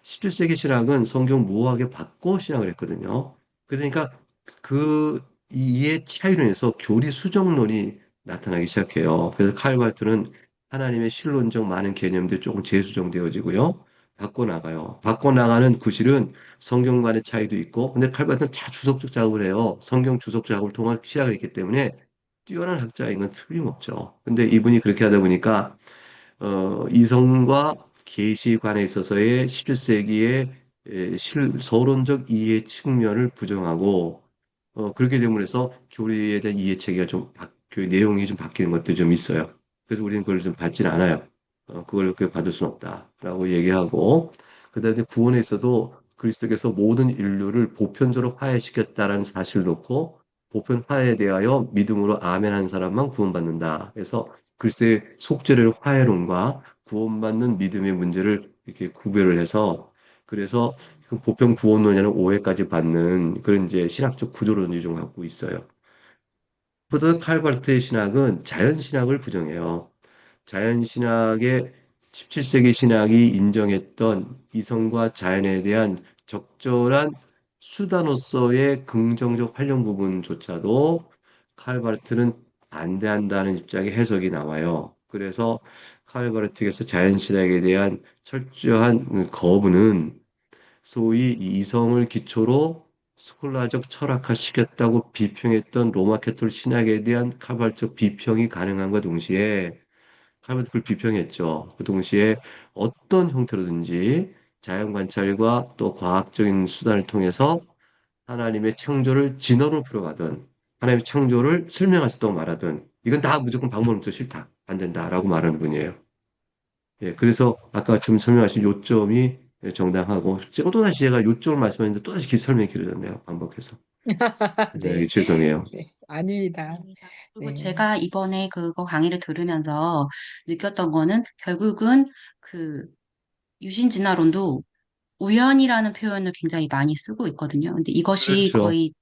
17세기 신학은 성경 무호하게 받고 신학을 했거든요. 그러니까 그 이해 차이로 인해서 교리 수정론이 나타나기 시작해요. 그래서 칼발트는 하나님의 실론적 많은 개념들이 조금 재수정되어지고요. 바꿔나가요. 바꿔나가는 구실은 성경 간의 차이도 있고, 근데 칼발트는 다 주석적 작업을 해요. 성경 주석 작업을 통한 신학을 했기 때문에 뛰어난 학자인 건 틀림없죠. 근데 이분이 그렇게 하다 보니까 이성과 계시관에 있어서의 11세기의 서론적 이해 측면을 부정하고 그렇게 됨으로써 교리에 대한 이해 체계가 교리 내용이 좀 바뀌는 것도 좀 있어요. 그래서 우리는 그걸 좀 받지는 않아요. 그걸 그렇게 받을 수는 없다라고 얘기하고 그다음에 구원에 있어도 그리스도께서 모든 인류를 보편적으로 화해시켰다라는 사실을 놓고 보편 화해에 대하여 믿음으로 아멘 하는 사람만 구원받는다. 그래서 그리스도의 속죄를 화해론과 구원받는 믿음의 문제를 이렇게 구별을 해서 그래서 그 보편 구원론이라는 오해까지 받는 그런 이제 신학적 구조론을 좀 갖고 있어요. 포드 칼바르트의 신학은 자연신학을 부정해요. 자연신학의 17세기 신학이 인정했던 이성과 자연에 대한 적절한 수단으로서의 긍정적 활용 부분조차도 칼바르트는 반대한다는 입장의 해석이 나와요. 그래서 칼바르트에서 자연신학에 대한 철저한 거부는 소위 이 이성을 기초로 스콜라적 철학화시켰다고 비평했던 로마 캐톨릭 신학에 대한 카발적 비평이 가능함과 동시에 칼빈 그걸 비평했죠. 그 동시에 어떤 형태로든지 자연 관찰과 또 과학적인 수단을 통해서 하나님의 창조를 진화로 풀어가든 하나님의 창조를 설명할 수 있다고 말하든 이건 다 무조건 방법론적 싫다. 안 된다라고 말하는 분이에요. 예, 그래서 아까 지금 설명하신 요점이 정당하고 또다시 제가 요점을 말씀하셨는데 또다시 설명이 길어졌네요. 반복해서. 네, 네, 죄송해요. 네, 아닙니다. 그리고 네, 제가 이번에 그거 강의를 들으면서 느꼈던 거는 결국은 그 유신진화론도 우연이라는 표현을 굉장히 많이 쓰고 있거든요. 근데 이것이 그렇죠. 거의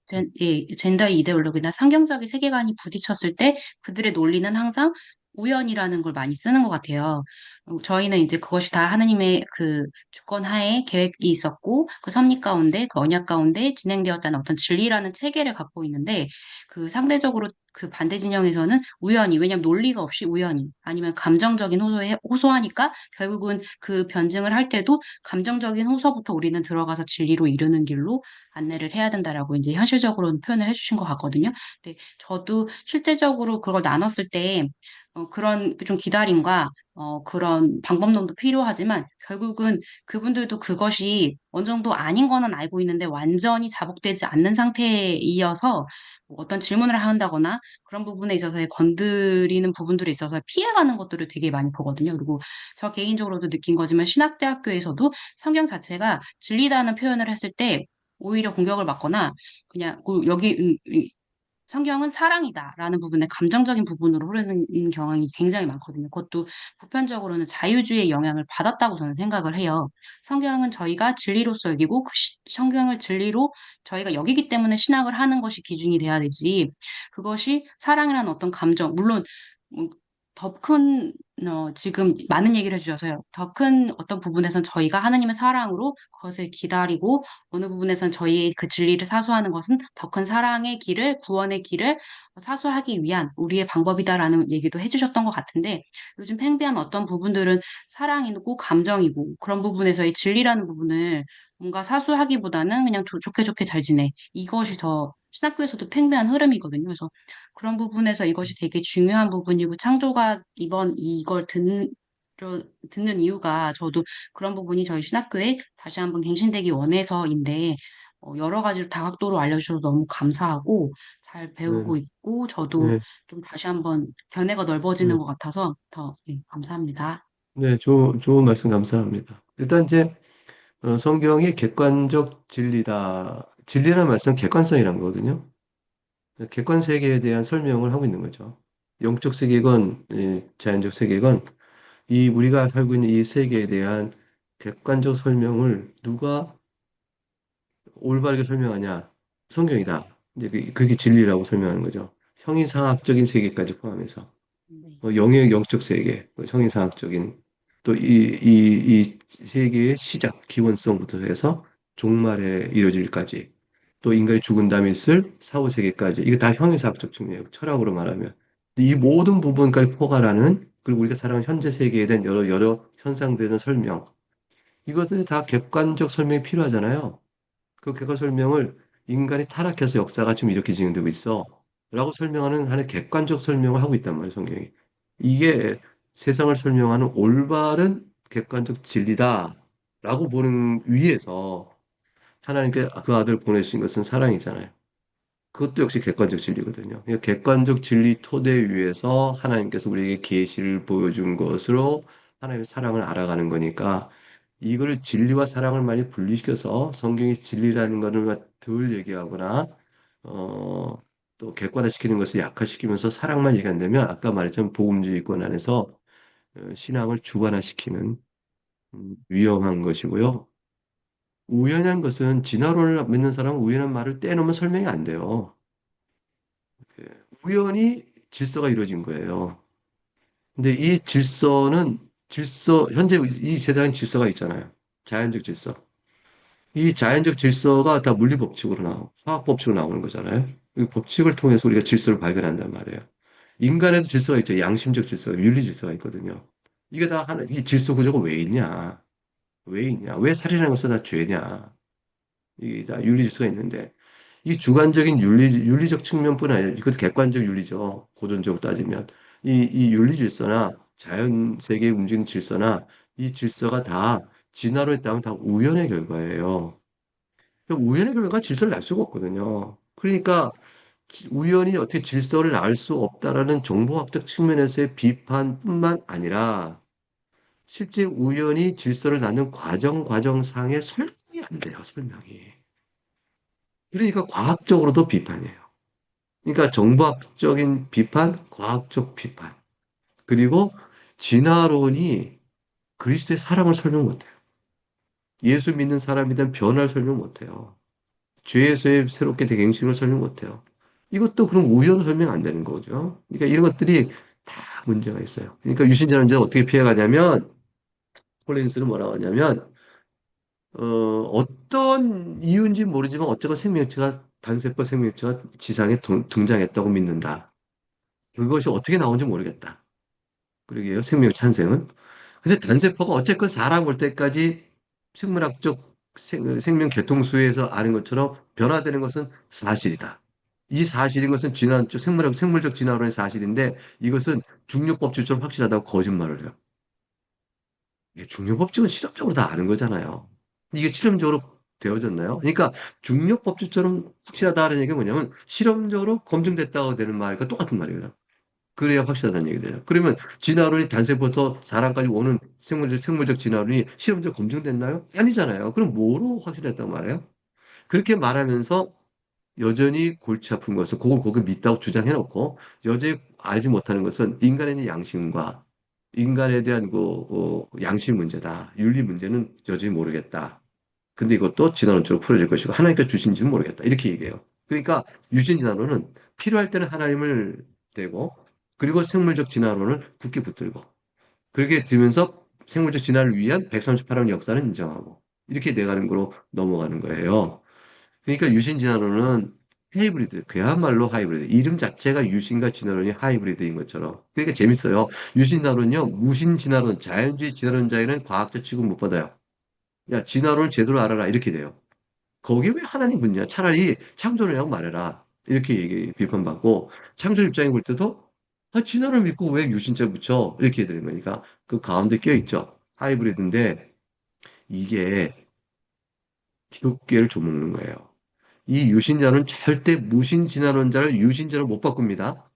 젠더 이데올로기나 상경적인 세계관이 부딪혔을 때 그들의 논리는 항상 우연이라는 걸 많이 쓰는 것 같아요. 저희는 이제 그것이 다 하느님의 그 주권 하에 계획이 있었고, 그 섭리 가운데, 그 언약 가운데 진행되었다는 어떤 진리라는 체계를 갖고 있는데, 그 상대적으로 그 반대 진영에서는 우연히, 왜냐면 논리가 없이 우연히, 아니면 감정적인 호소하니까 결국은 그 변증을 할 때도 감정적인 호소부터 우리는 들어가서 진리로 이르는 길로 안내를 해야 된다라고 이제 현실적으로는 표현을 해주신 것 같거든요. 근데 저도 실제적으로 그걸 나눴을 때 그런 좀 기다림과 그런 방법론도 필요하지만 결국은 그분들도 그것이 어느 정도 아닌 거는 알고 있는데 완전히 자복되지 않는 상태이어서 뭐 어떤 질문을 한다거나 그런 부분에 있어서 건드리는 부분들에 있어서 피해가는 것들을 되게 많이 보거든요. 그리고 저 개인적으로도 느낀 거지만 신학대학교에서도 성경 자체가 진리다는 표현을 했을 때 오히려 공격을 받거나 그냥 여기 성경은 사랑이다라는 부분에 감정적인 부분으로 흐르는 경향이 굉장히 많거든요. 그것도 보편적으로는 자유주의의 영향을 받았다고 저는 생각을 해요. 성경은 저희가 진리로서 여기고 성경을 진리로 저희가 여기기 때문에 신학을 하는 것이 기준이 돼야 되지. 그것이 사랑이라는 어떤 감정, 물론 더 큰, 지금 많은 얘기를 해주셔서요. 더 큰 어떤 부분에선 저희가 하나님의 사랑으로 그것을 기다리고 어느 부분에선 저희의 그 진리를 사수하는 것은 더 큰 사랑의 길을, 구원의 길을 사수하기 위한 우리의 방법이다라는 얘기도 해주셨던 것 같은데 요즘 팽배한 어떤 부분들은 사랑이고 감정이고 그런 부분에서의 진리라는 부분을 뭔가 사수하기보다는 그냥 좋게 좋게 잘 지내. 이것이 더 신학교에서도 팽배한 흐름이거든요. 그래서 그런 부분에서 이것이 되게 중요한 부분이고 창조가 이번 이걸 듣는 이유가 저도 그런 부분이 저희 신학교에 다시 한번 갱신되기 원해서인데 여러 가지로 다각도로 알려주셔서 너무 감사하고 잘 네, 배우고 있고 저도 네, 좀 다시 한번 견해가 넓어지는 네, 것 같아서 더 감사합니다. 네, 좋은 말씀 감사합니다. 일단 이제 성경이 객관적 진리다. 진리라는 말씀은 객관성이란 거거든요. 객관 세계에 대한 설명을 하고 있는 거죠. 영적 세계건, 자연적 세계건, 이 우리가 살고 있는 이 세계에 대한 객관적 설명을 누가 올바르게 설명하냐? 성경이다. 이제 그게 진리라고 설명하는 거죠. 형이상학적인 세계까지 포함해서. 네. 영적 세계, 형이상학적인, 또 이 세계의 시작, 기원성부터 해서 종말에 이뤄질까지, 또 인간이 죽은 다음에 있을 사후세계까지, 이게 다 형이상학적 측면이에요. 철학으로 말하면. 이 모든 부분까지 포괄하는, 그리고 우리가 살아가는 현재 세계에 대한 여러 현상들에 대한 설명, 이것들이 다 객관적 설명이 필요하잖아요. 그 객관 설명을 인간이 타락해서 역사가 지금 이렇게 진행되고 있어. 라고 설명하는 하나의 객관적 설명을 하고 있단 말이에요, 성경이. 이게 세상을 설명하는 올바른 객관적 진리다. 라고 보는 위에서 하나님께 그 아들을 보내신 것은 사랑이잖아요. 그것도 역시 객관적 진리거든요. 그러니까 객관적 진리 토대 위에서 하나님께서 우리에게 계시를 보여준 것으로 하나님의 사랑을 알아가는 거니까 이거를 진리와 사랑을 많이 분리시켜서 성경이 진리라는 것을 덜 얘기하거나 어, 또 객관화시키는 것을 약화시키면서 사랑만 얘기한다면 아까 말했던 복음주의권 안에서 신앙을 주관화시키는 위험한 것이고요. 우연한 것은 진화론을 믿는 사람은 우연한 말을 떼놓으면 설명이 안 돼요. 그 우연히 질서가 이루어진 거예요. 근데 이 현재 이 세상에 질서가 있잖아요. 자연적 질서. 이 자연적 질서가 다 물리 법칙으로 화학 법칙으로 나오는 거잖아요. 이 법칙을 통해서 우리가 질서를 발견한단 말이에요. 인간에도 질서가 있죠. 양심적 질서, 윤리 질서가 있거든요. 이게 다 이 질서 구조가 왜 있냐? 왜 있냐? 왜 살인하는 것은 다 죄냐? 이게 다 윤리 질서가 있는데, 이 주관적인 윤리적 측면뿐 아니라 이것도 객관적 윤리죠. 고전적으로 따지면. 이 윤리 질서나 자연 세계의 움직이는 질서나 이 질서가 다 진화론에 따르면 다 우연의 결과예요. 우연의 결과가 질서를 날 수가 없거든요. 그러니까 우연히 어떻게 질서를 알 수 없다라는 정보학적 측면에서의 비판뿐만 아니라 실제 우연히 질서를 낳는 과정상의 설명이 안 돼요, 설명이. 그러니까 과학적으로도 비판이에요. 그러니까 정보학적인 비판, 과학적 비판. 그리고 진화론이 그리스도의 사랑을 설명 못해요. 예수 믿는 사람에 대한 변화를 설명 못해요. 죄에서의 새롭게 대갱신을 설명 못해요. 이것도 그럼 우연을 설명 안 되는 거죠. 그러니까 이런 것들이 다 문제가 있어요. 그러니까 유신전환제를 어떻게 피해가냐면 콜린스는 뭐라고 하냐면 어떤 이유인지 모르지만 어쨌건 생명체가 단세포 생명체가 지상에 등장했다고 믿는다. 그것이 어떻게 나온지 모르겠다. 그러게요. 생명 탄생은. 근데 단세포가 어쨌건 사람 올 때까지 생물학적 생명 계통수에서 아는 것처럼 변화되는 것은 사실이다. 이 사실인 것은 생물적 진화론의 사실인데 이것은 중력법칙처럼 확실하다고 거짓말을 해요. 이게 중력법칙은 실험적으로 다 아는 거잖아요. 이게 실험적으로 되어졌나요? 그러니까 중력법칙처럼 확실하다는 얘기가 뭐냐면 실험적으로 검증됐다고 되는 말과 똑같은 말이에요. 그래야 확실하다는 얘기돼요. 그러면 진화론이 단세부터 사람까지 오는 생물적 진화론이 실험적으로 검증됐나요? 아니잖아요. 그럼 뭐로 확실했다고 말해요? 그렇게 말하면서 여전히 골치 아픈 것은 그걸 믿다고 주장해놓고 여전히 알지 못하는 것은 인간에 대한 양심과 인간에 대한 양심 문제다. 윤리 문제는 여전히 모르겠다. 근데 이것도 진화론적으로 풀어질 것이고 하나님께서 주신지는 모르겠다. 이렇게 얘기해요. 그러니까 유신 진화론은 필요할 때는 하나님을 대고 그리고 생물적 진화론을 굳게 붙들고 그렇게 들면서 생물적 진화를 위한 138원 역사는 인정하고 이렇게 돼가는 거로 넘어가는 거예요. 그러니까 유신 진화론은 하이브리드, 그야말로 하이브리드. 이름 자체가 유신과 진화론이 하이브리드인 것처럼. 그러니까 재밌어요. 유신 진화론은요, 무신 진화론, 자연주의 진화론자에는 과학적 취급 못 받아요. 야, 진화론을 제대로 알아라. 이렇게 돼요. 거기에 왜 하나님 묻냐? 차라리 창조론이라고 말해라. 이렇게 비판받고, 창조 입장에 볼 때도, 진화론 믿고 왜 유신자 붙여? 이렇게 되는 거니까, 그 가운데 껴있죠. 하이브리드인데, 이게 기독교를 좀먹는 거예요. 이 유신자는 절대 무신진화론자를 유신자로 못 바꿉니다.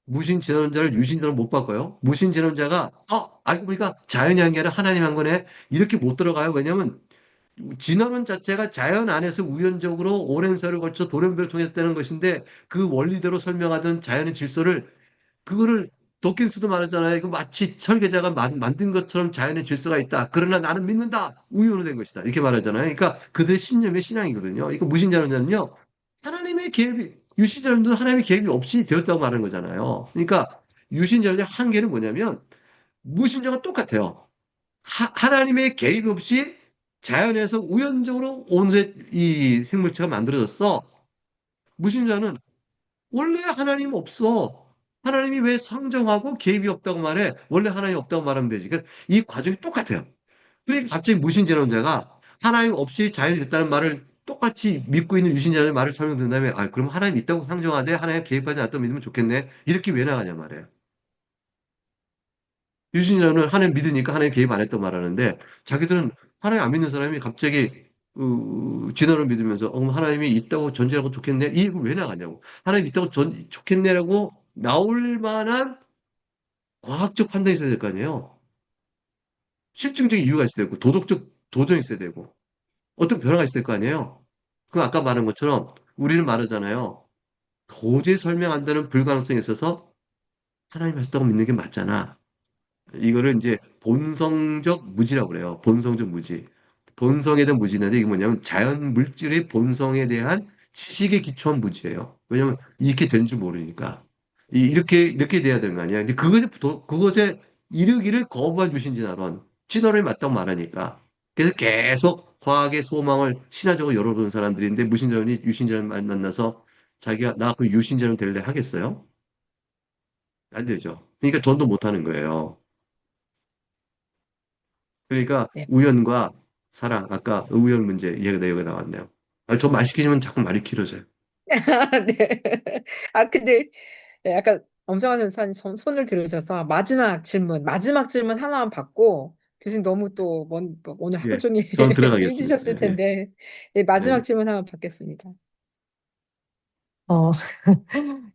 무신진화론자를 유신자로 못 바꿔요. 무신진화론자가 알고 보니까 자연이 한 게 아니라 하나님 한 거네. 이렇게 못 들어가요. 왜냐면 진화론 자체가 자연 안에서 우연적으로 오랜 세월을 걸쳐 돌연변을 통했다는 것인데 그 원리대로 설명하던 자연의 질서를 그거를 도킨스도 말하잖아요. 이거 마치 설계자가 만든 것처럼 자연의 질서가 있다. 그러나 나는 믿는다. 우연으로 된 것이다. 이렇게 말하잖아요. 그러니까 그들의 신념의 신앙이거든요. 이거 무신자론자는요. 하나님의 개입이 유신자론도 하나님의 개입이 없이 되었다고 말하는 거잖아요. 그러니까 유신자론의 한계는 뭐냐면 무신자가 똑같아요. 하나님의 개입 없이 자연에서 우연적으로 오늘의 이 생물체가 만들어졌어. 무신자는 원래 하나님 없어. 하나님이 왜 상정하고 개입이 없다고 말해? 원래 하나님 없다고 말하면 되지. 그러니까 이 과정이 똑같아요. 그러니까 갑자기 무신론자가 하나님 없이 자연이 됐다는 말을 똑같이 믿고 있는 유신자의 말을 설명드린 다음에 그럼 하나님 있다고 상정하되 하나님 개입하지 않다고 믿으면 좋겠네. 이렇게 왜 나가냐 말이에요. 유신자는 하나님 믿으니까 하나님 개입 안 했다고 말하는데 자기들은 하나님 안 믿는 사람이 갑자기 진화를 믿으면서 하나님이 있다고 전제하고 좋겠네. 이 얘기를 왜 나가냐고. 하나님 있다고 좋겠네라고 나올 만한 과학적 판단이 있어야 될 거 아니에요. 실증적인 이유가 있어야 되고 도덕적 도전이 있어야 되고 어떤 변화가 있을 거 아니에요. 그 아까 말한 것처럼 우리는 말하잖아요. 도저히 설명 안 되는 불가능성이 있어서 하나님 하셨다고 믿는 게 맞잖아. 이거를 이제 본성적 무지라고 그래요. 본성적 무지. 본성에 대한 무지인데 이게 뭐냐면 자연 물질의 본성에 대한 지식에 기초한 무지예요. 왜냐면 이렇게 되는 줄 모르니까. 이렇게 돼야 되는 거 아니야. 근데 그것에 이르기를 거부한 유신진화론. 진화론이 맞다고 말하니까. 그래서 계속 과학의 소망을 신화적으로 열어두는 사람들인데 무신자론이 유신자론 만나서 자기가 나 그 유신자론 될래 하겠어요? 안 되죠. 그러니까 전도 못 하는 거예요. 그러니까 네. 우연과 사랑, 아까 우연 문제 얘기가 나왔네요. 저 말 시키면 자꾸 말이 길어져요. 네. 근데 네, 약간 엄정화 전사님 손을 들으셔서 마지막 질문 하나만 받고 교수님 너무 또 오늘 하루 예, 종일 전 들어가겠습니다. 힘드셨을 예, 텐데 네, 예, 마지막 네. 질문 하나 받겠습니다. 어,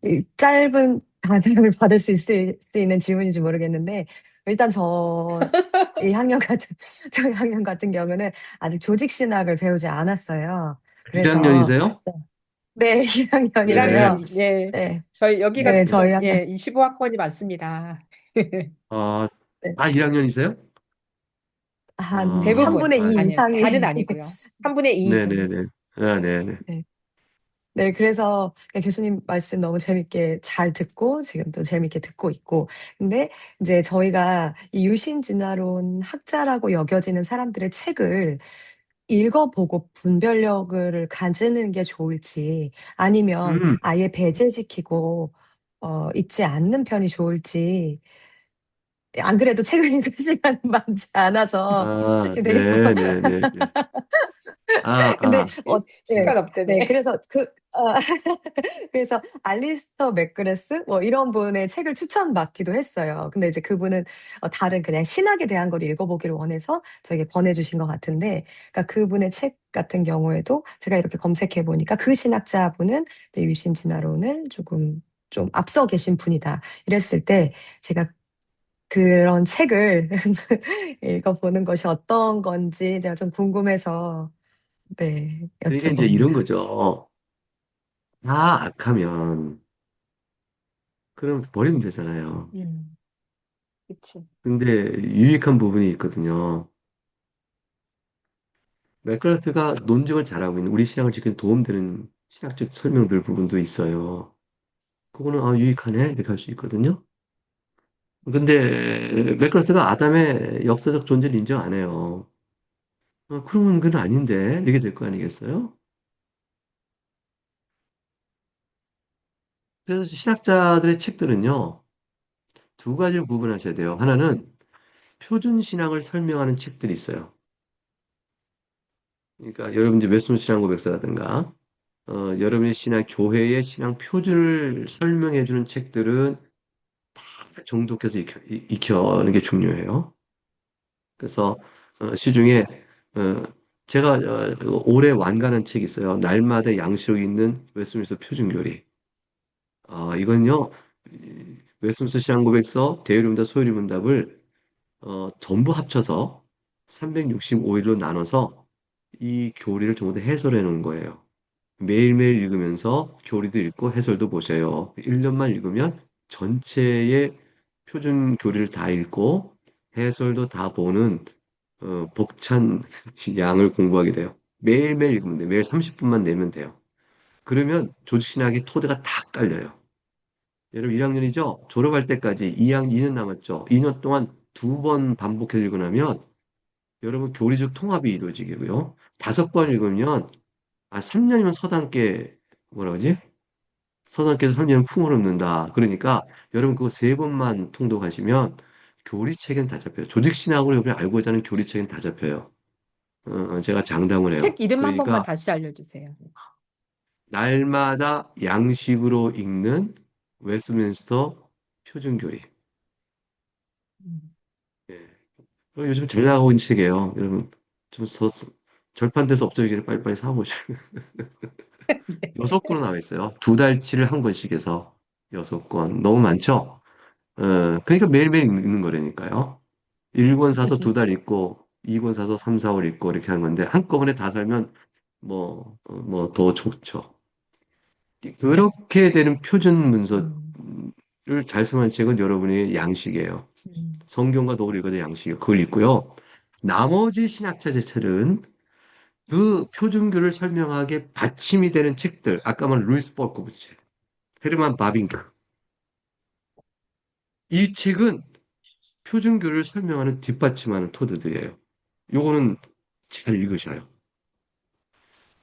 이 짧은 답을 받을 수 있는 질문인지 모르겠는데, 일단 저희 학년 같은 경우는 아직 조직신학을 배우지 않았어요. 그래서, 1학년이세요? 네, 네. 1학년이고요. 1학년, 예, 네, 저희 여기가 네, 저희 학년, 예, 25학번이 많습니다. 아, 네, 1학년이세요? 한 아, 대부분, 3분의 2 아니요, 다는 이상이, 아니고요. 3분의 2. 네네네. 아, 네네. 네, 네, 그래서 교수님 말씀 너무 재밌게 잘 듣고 지금도 재밌게 듣고 있고. 근데 이제 저희가 이 유신진화론 학자라고 여겨지는 사람들의 책을 읽어보고 분별력을 가지는 게 좋을지 아니면 음, 아예 배제시키고 읽지 않는 편이 좋을지 안 그래도 책을 읽을 시간이 많지 않아서 아, 되게 네, 네, 네, 네. 아, 근데 아, 예. 시간 없다며. 네. 그래서 그래서 알리스터 맥그레스 뭐 이런 분의 책을 추천받기도 했어요. 근데 이제 그분은 다른 그냥 신학에 대한 걸 읽어보기를 원해서 저에게 권해주신 것 같은데, 그러니까 그분의 책 같은 경우에도 제가 이렇게 검색해 보니까 그 신학자분은 이제 유신진화론을 조금 좀 앞서 계신 분이다. 이랬을 때 제가 그런 책을 읽어보는 것이 어떤 건지 제가 좀 궁금해서 네, 그러니까 이제 이런 여쭤봅니다. 거죠. 다 악하면, 그럼 버리면 되잖아요. 음, 그치. 근데 유익한 부분이 있거든요. 맥크라트가 논증을 잘하고 있는 우리 신앙을 지키는 도움되는 신학적 설명들 부분도 있어요. 그거는 아, 유익하네 이렇게 할 수 있거든요. 근데 맥크라트가 아담의 역사적 존재를 인정 안 해요. 그러면 그건 아닌데 이렇게 될 거 아니겠어요? 그래서 신학자들의 책들은요 두 가지를 구분하셔야 돼요. 하나는 표준 신학을 설명하는 책들이 있어요. 그러니까 여러분 이제 웨스민스터 신앙 고백서라든가 여러분의 신앙 교회의 신앙 표준을 설명해 주는 책들은 정독해서 익혀는 게 중요해요. 그래서 시중에 어, 제가 올해 완간한 책이 있어요. 날마다 양식이 있는 웨스민스터 표준교리. 이건요 웨스민스터 신앙고백서, 대의문답, 소유리문답을 전부 합쳐서 365일로 나눠서 이 교리를 전부 다 해설해 놓은 거예요. 매일매일 읽으면서 교리도 읽고 해설도 보셔요. 1년만 읽으면 전체의 표준 교리를 다 읽고 해설도 다 보는 벅찬 양을 공부하게 돼요. 매일매일 읽으면 돼요. 매일 30분만 내면 돼요. 그러면 조직신학의 토대가 다 깔려요. 여러분 1학년이죠? 졸업할 때까지 2년 남았죠? 2년 동안 두 번 반복해서 읽고 나면 여러분 교리적 통합이 이루어지고요. 5번 읽으면 3년이면 서당계 뭐라 그러지? 서당께서 3년 풍을 읊는다. 그러니까 여러분 그거 3번만 통독하시면 교리책은 다 잡혀요. 조직신학으로 여러분이 알고자 하는 교리책은 다 잡혀요. 제가 장담을 해요. 책 이름 한 번만 그러니까 다시 알려주세요. 날마다 양식으로 읽는 웨스트민스터 표준교리. 음. 예. 요즘 잘 나가고 있는 책이에요. 여러분 좀 절판돼서 없어지기를 빨리빨리 사보시고. 6권으로 나와 있어요. 2달치를 한 권씩 해서 6권. 너무 많죠? 그러니까 매일매일 읽는 거라니까요. 1권 사서 2달 읽고, 2권 사서 3, 4월 읽고, 이렇게 하는 건데, 한꺼번에 다 살면, 뭐, 더 좋죠. 그렇게 되는 표준 문서를 음, 잘 설명한 책은 여러분의 양식이에요. 음. 성경과 도를 읽어도 양식이에요. 그걸 읽고요. 나머지 신학자 제철은 그 표준교를 설명하게 받침이 되는 책들, 아까 말한 루이스 볼코브 책, 헤르만 바빙크. 이 책은 표준교를 설명하는 뒷받침하는 토대들이에요. 요거는 잘 읽으셔요.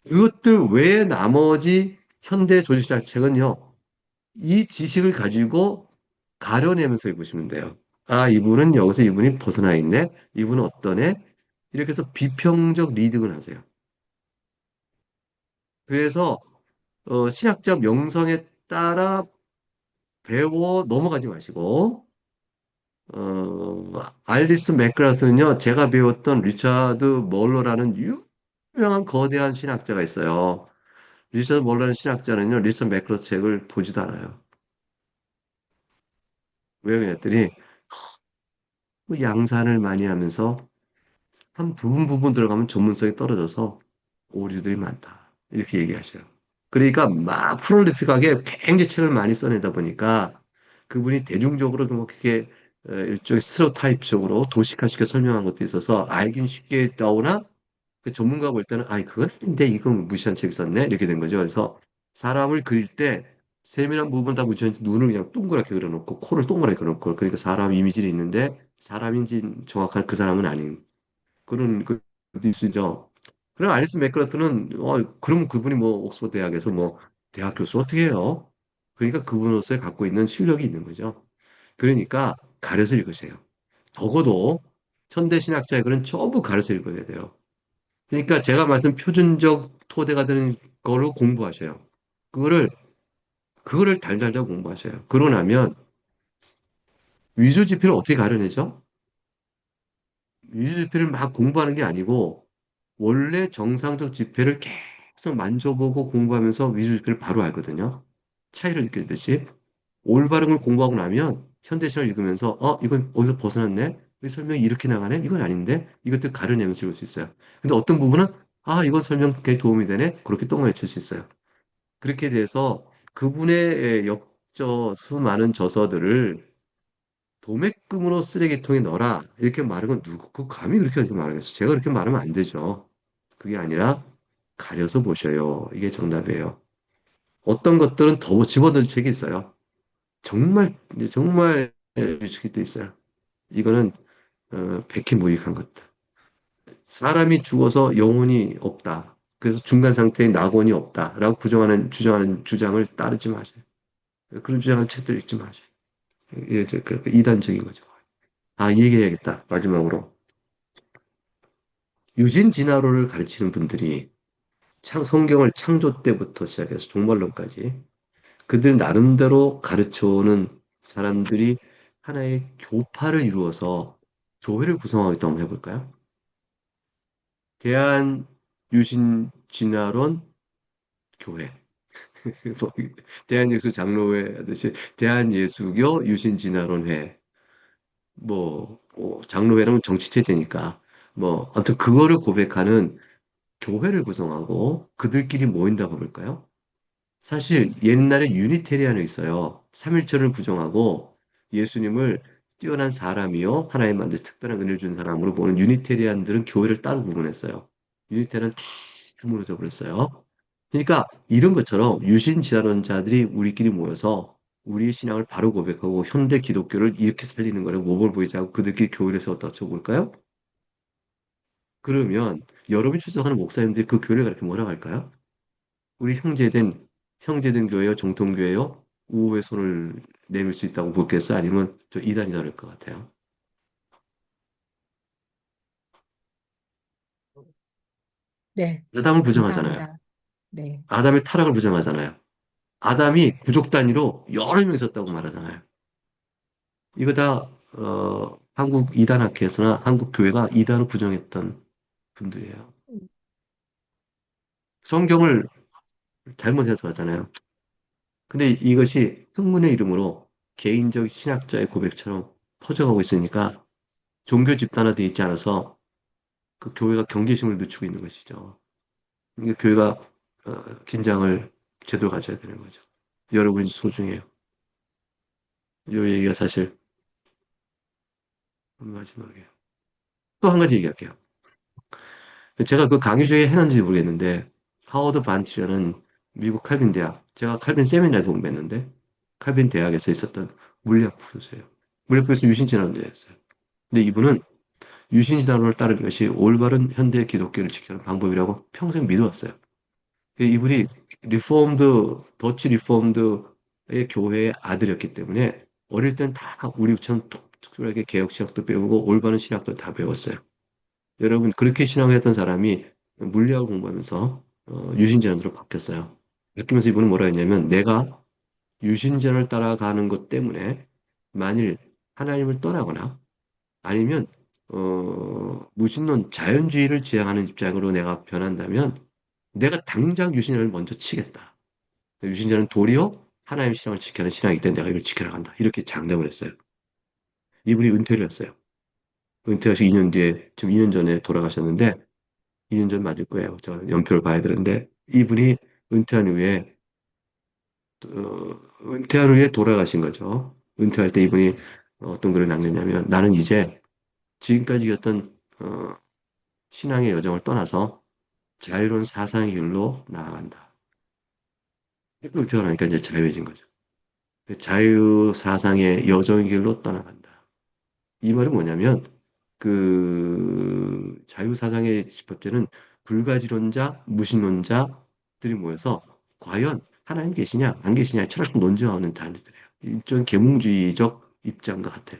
이것들 외에 나머지 현대 조직학 책은요, 이 지식을 가지고 가려내면서 읽으시면 돼요. 이분은 여기서 이분이 벗어나 있네? 이분은 어떠네? 이렇게 해서 비평적 리딩을 하세요. 그래서, 신학자 명성에 따라 배워 넘어가지 마시고, 알리스 맥그라스는요, 제가 배웠던 리차드 멀러라는 유명한 거대한 신학자가 있어요. 리차드 멀러라는 신학자는요, 리차드 맥그라스 책을 보지도 않아요. 왜 그랬더니, 그 양산을 많이 하면서 한 부분 들어가면 전문성이 떨어져서 오류들이 많다. 이렇게 얘기하셔요. 그러니까 막 프롤리픽하게 굉장히 책을 많이 써내다 보니까 그분이 대중적으로 뭐 그렇게 일종의 스테레오타입적으로 도식화시켜 설명한 것도 있어서 알긴 쉽게 나오나 그 전문가 볼 때는 그건 아닌데 이건 무시한 책이 썼네 이렇게 된 거죠. 그래서 사람을 그릴 때 세밀한 부분 다 묻혀 눈을 그냥 동그랗게 그려놓고 코를 동그랗게 그려놓고 그러니까 사람 이미지는 있는데 사람인지 정확한 그 사람은 아닌 그런 그 있으죠. 그럼 알리스 맥그라트는 그럼 그분이 뭐 옥스퍼드 대학에서 뭐 대학 교수 어떻게 해요? 그러니까 그분으로서의 갖고 있는 실력이 있는 거죠. 그러니까 가려서 읽으세요. 적어도 현대 신학자의 글은 전부 가려서 읽어야 돼요. 그러니까 제가 말씀 표준적 토대가 되는 걸로 공부하셔요. 그거를 그거를 달달달 공부하셔요. 그러고 나면 위조 지표를 어떻게 가려내죠? 위조 지표를 막 공부하는 게 아니고 원래 정상적 지표를 계속 만져보고 공부하면서 위조 지표를 바로 알거든요. 차이를 느끼듯이 올바른 걸 공부하고 나면 현대신을 읽으면서 이건 어디서 벗어났네? 이 설명이 이렇게 나가네? 이건 아닌데? 이것들 가려내면서 읽을 수 있어요. 근데 어떤 부분은 이건 설명 꽤 도움이 되네? 그렇게 똥을 칠 수 있어요. 그렇게 돼서 그분의 수많은 저서들을 도매금으로 쓰레기통에 넣어라. 이렇게 말한 건 누구, 그 감히 그렇게 말하겠어. 제가 그렇게 말하면 안 되죠. 그게 아니라 가려서 보셔요. 이게 정답이에요. 어떤 것들은 더 집어넣을 책이 있어요. 정말 유축이 돼 있어요. 이거는 백희무익한 것들. 사람이 죽어서 영혼이 없다. 그래서 중간 상태에 낙원이 없다라고 주장하는 주장을 따르지 마세요. 그런 주장을 책들 읽지 마세요. 이게 이단적인 거죠. 이 얘기해야겠다. 마지막으로. 유진 진화론을 가르치는 분들이 성경을 창조 때부터 시작해서 종말론까지 그들 나름대로 가르쳐오는 사람들이 하나의 교파를 이루어서 교회를 구성하겠다 한번 해볼까요? 대한 유신 진화론 교회. 뭐, 대한예수 장로회 하듯이 대한예수교 유신 진화론회. 장로회는 정치체제니까. 아무튼 그거를 고백하는 교회를 구성하고 그들끼리 모인다고 그럴까요? 사실 옛날에 유니테리안이 있어요. 삼일체를 부정하고 예수님을 뛰어난 사람이요. 하나님 만드신 특별한 은혜를 준 사람으로 보는 유니테리안들은 교회를 따로 구분했어요. 유니테리안 다 무너져 버렸어요. 그러니까 이런 것처럼 유신 진화론자들이 우리끼리 모여서 우리의 신앙을 바로 고백하고 현대 기독교를 이렇게 살리는 거라고 모범을 보이자고 그들끼리 교회를 세웠다 쳐볼까요? 그러면 여러분이 출석하는 목사님들이 그 교회를 그렇게 뭐라고 할까요? 우리 형제된 교회요, 정통교회요, 우호의 손을 내밀 수 있다고 보겠어요? 아니면 저 이단이다 그럴 것 같아요. 네, 아담을 부정하잖아요. 감사합니다. 네. 아담의 타락을 부정하잖아요. 아담이 부족 단위로 여러 명 있었다고 말하잖아요. 이거 다 한국 이단학회에서나 한국 교회가 이단을 부정했던 분들이에요. 성경을 잘못해서 하잖아요. 근데 이것이 학문의 이름으로 개인적 신학자의 고백처럼 퍼져가고 있으니까 종교 집단화되어 있지 않아서 그 교회가 경계심을 늦추고 있는 것이죠. 이게 교회가 긴장을 제대로 가져야 되는 거죠. 여러분이 소중해요. 이 얘기가 사실 마지막이에요. 또 한 가지 얘기할게요. 제가 그 강의 중에 해놨는지 모르겠는데 하워드 반티라는 미국 칼빈 대학, 제가 칼빈 세미나에서 공부했는데 칼빈 대학에서 있었던 물리학 교수예요. 물리학 교수 유신진화론자였어요. 근데 이분은 유신진화론을 따르는 것이 올바른 현대 기독교를 지키는 방법이라고 평생 믿어왔어요. 이분이 더치 리폼드의 교회의 아들이었기 때문에 어릴 땐 다 우리처럼 특별하게 개혁 신학도 배우고 올바른 신학도 다 배웠어요. 여러분, 그렇게 신앙을 했던 사람이 물리학을 공부하면서 유신전으로 바뀌었어요. 바뀌면서 이분은 뭐라 했냐면 내가 유신전을 따라가는 것 때문에 만일 하나님을 떠나거나 아니면 무신론 자연주의를 지향하는 입장으로 내가 변한다면 내가 당장 유신론을 먼저 치겠다. 유신론은 도리어 하나님 신앙을 지켜는 신앙이기 때문에 내가 이걸 지켜나간다. 이렇게 장담을 했어요. 이분이 은퇴를 했어요. 은퇴하시 2년 뒤에, 지금 2년 전에 돌아가셨는데 2년 전 맞을 거예요. 저 연표를 봐야 되는데 이분이 은퇴한 후에 돌아가신 거죠. 은퇴할 때 이분이 어떤 글을 남겼냐면 나는 이제 지금까지 였던 신앙의 여정을 떠나서 자유로운 사상의 길로 나아간다. 태극을 태어나니까 이제 자유해진 거죠. 자유 사상의 여정의 길로 떠나간다. 이 말은 뭐냐면 그 자유 사상의 집합체는 불가지론자, 무신론자들이 모여서 과연 하나님 계시냐, 안 계시냐 철학적 논쟁하는 자들이에요. 일종의 계몽주의적 입장과 같아.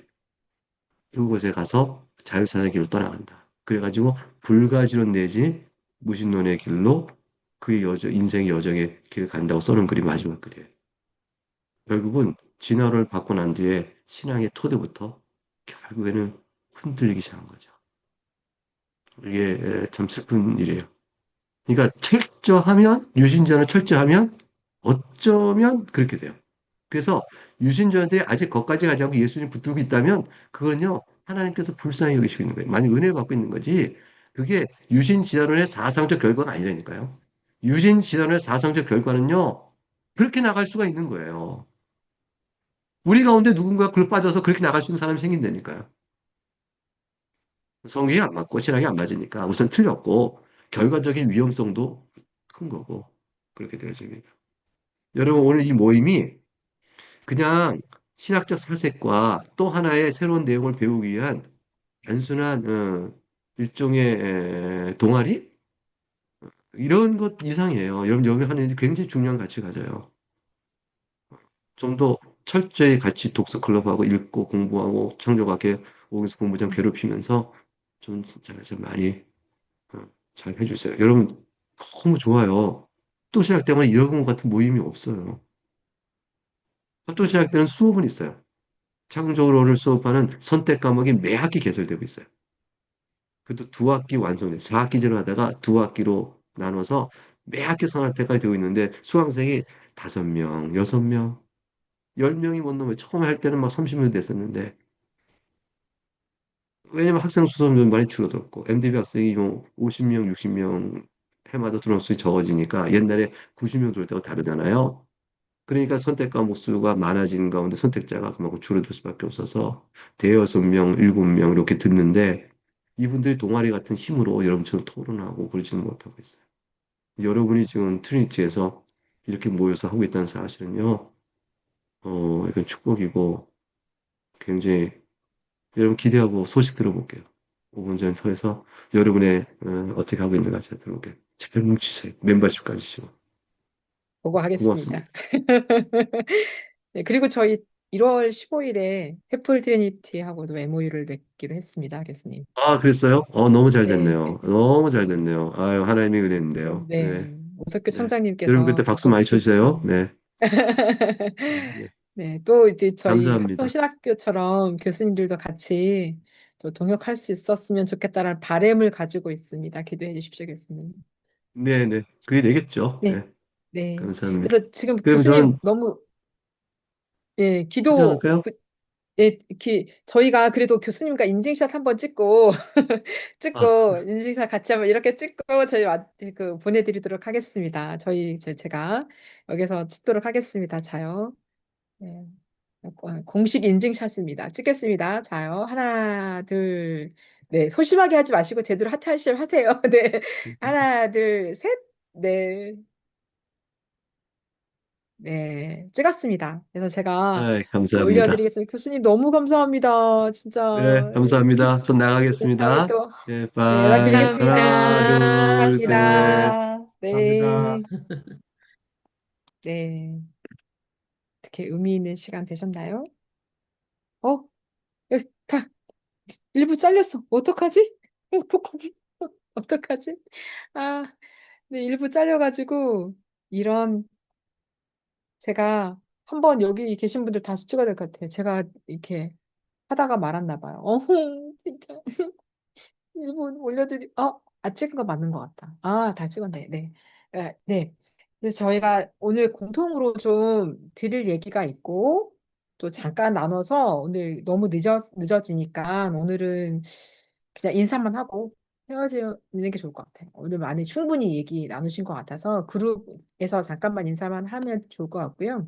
그곳에 가서 자유 사상의 길로 떠나간다. 그래가지고 불가지론 내지 무신론의 길로 그의 인생의 여정의 길을 간다고 써놓은 글이 마지막 글이에요. 결국은 진화를 받고 난 뒤에 신앙의 토대부터 결국에는 흔들리기 시작한 거죠. 이게 참 슬픈 일이에요. 그러니까 철저하면, 유신전을 철저하면 어쩌면 그렇게 돼요. 그래서 유신전들이 아직 거기까지 가지 않고 예수님 붙들고 있다면 그거는요, 하나님께서 불쌍히 여기시고 있는 거예요. 많이 은혜를 받고 있는 거지. 그게 유신지단론의 사상적 결과가 아니라니까요. 유신지단론의 사상적 결과는요, 그렇게 나갈 수가 있는 거예요. 우리 가운데 누군가 그걸 빠져서 그렇게 나갈 수 있는 사람이 생긴다니까요. 성격이 안 맞고 신앙이 안 맞으니까 우선 틀렸고 결과적인 위험성도 큰 거고 그렇게 되어집니다. 여러분 오늘 이 모임이 그냥 신학적 사색과 또 하나의 새로운 내용을 배우기 위한 단순한 일종의 동아리 이런 것 이상이에요. 여러분 하는 일이 굉장히 중요한 가치 가져요. 좀 더 철저히 같이 독서 클럽하고 읽고 공부하고 창조과학회 오기서 공부장 괴롭히면서 좀 진짜 좀 많이 잘 해주세요. 여러분 너무 좋아요. 학도신학 때문에 이런 것 같은 모임이 없어요. 학도신학 때는 수업은 있어요. 창조론을 수업하는 선택 과목이 매 학기 개설되고 있어요. 그것도 두 학기 완성돼. 4학기제로 하다가 두 학기로 나눠서 매 학기 선택까지 되고 있는데 수강생이 5명, 6명, 10명이 못 넘어요. 처음에 할 때는 막 30명 됐었는데 왜냐면 학생 수도 많이 줄어들었고 MDB 학생이 뭐 50명, 60명 해마다 들어올 수 적어지니까 옛날에 90명 들어올 때가 다르잖아요. 그러니까 선택 과목 수가 많아지는 가운데 선택자가 그만큼 줄어들 수밖에 없어서 대여섯 명, 일곱 명 이렇게 듣는데 이분들이 동아리 같은 힘으로 여러분처럼 토론하고 그러지는 못하고 있어요. 여러분이 지금 트리니티에서 이렇게 모여서 하고 있다는 사실은요, 이건 축복이고 굉장히 여러분 기대하고 소식 들어볼게요. 5분 전에서 여러분의 어떻게 하고 있는가 제가 들어볼게요. 잘 뭉치세요. 멤버십 가지시고. 보고 하겠습니다. 고맙습니다. 네, 그리고 저희 1월 15일에 해플 트리니티하고도 MOU를 맺기로 했습니다, 교수님. 아, 그랬어요? 너무 잘 네, 됐네요. 너무 잘 됐네요. 아유, 하나님의 은혜인데요. 네, 네. 오석규 네. 여러분 청장님께서 그때 박수 많이 쳐주세요. 적극적으로 네, 네. 네, 또 이제 저희 감사합니다. 합동신학교처럼 교수님들도 같이 또 동역할 수 있었으면 좋겠다라는 바람을 가지고 있습니다. 기도해 주십시오, 교수님. 네, 네. 그게 되겠죠. 네, 네, 네. 감사합니다. 그래서 지금 그럼 교수님 저는 너무 예, 시작할까요? 예, 저희가 그래도 교수님과 인증샷 한번 찍고 아, 인증샷 같이 한번 이렇게 찍고 저희 보내드리도록 하겠습니다. 제가 여기서 찍도록 하겠습니다. 자요. 네. 공식 인증샷입니다. 찍겠습니다. 자요. 하나, 둘, 네. 소심하게 하지 마시고 제대로 하트 하시면 하세요. 네. 하나, 둘, 셋. 네. 네. 찍었습니다. 그래서 제가 네, 감사합니다. 올려드리겠습니다. 교수님 너무 감사합니다. 네, 진짜. 감사합니다. 또 네, 다음에 나가겠습니다. 또 네, 네, 바이. 하나, 연락드리겠습니다. 둘, 셋. 감사합니다. 감사합니다. 네. 네. 어떻게 의미 있는 시간 되셨나요? 어? 다 일부 잘렸어. 어떡하지? 어떡하지? 어떡하지? 아, 네, 일부 잘려가지고, 이런, 제가 한번 여기 계신 분들 다시 찍어야 될 것 같아요. 제가 이렇게 하다가 말았나 봐요. 진짜. 일본 찍은 거 맞는 것 같다. 다 찍었네. 네. 네. 그래서 저희가 오늘 공통으로 좀 드릴 얘기가 있고, 또 잠깐 나눠서 오늘 너무 늦어지니까 오늘은 그냥 인사만 하고 헤어지는 게 좋을 것 같아요. 오늘 많이 충분히 얘기 나누신 것 같아서 그룹에서 잠깐만 인사만 하면 좋을 것 같고요.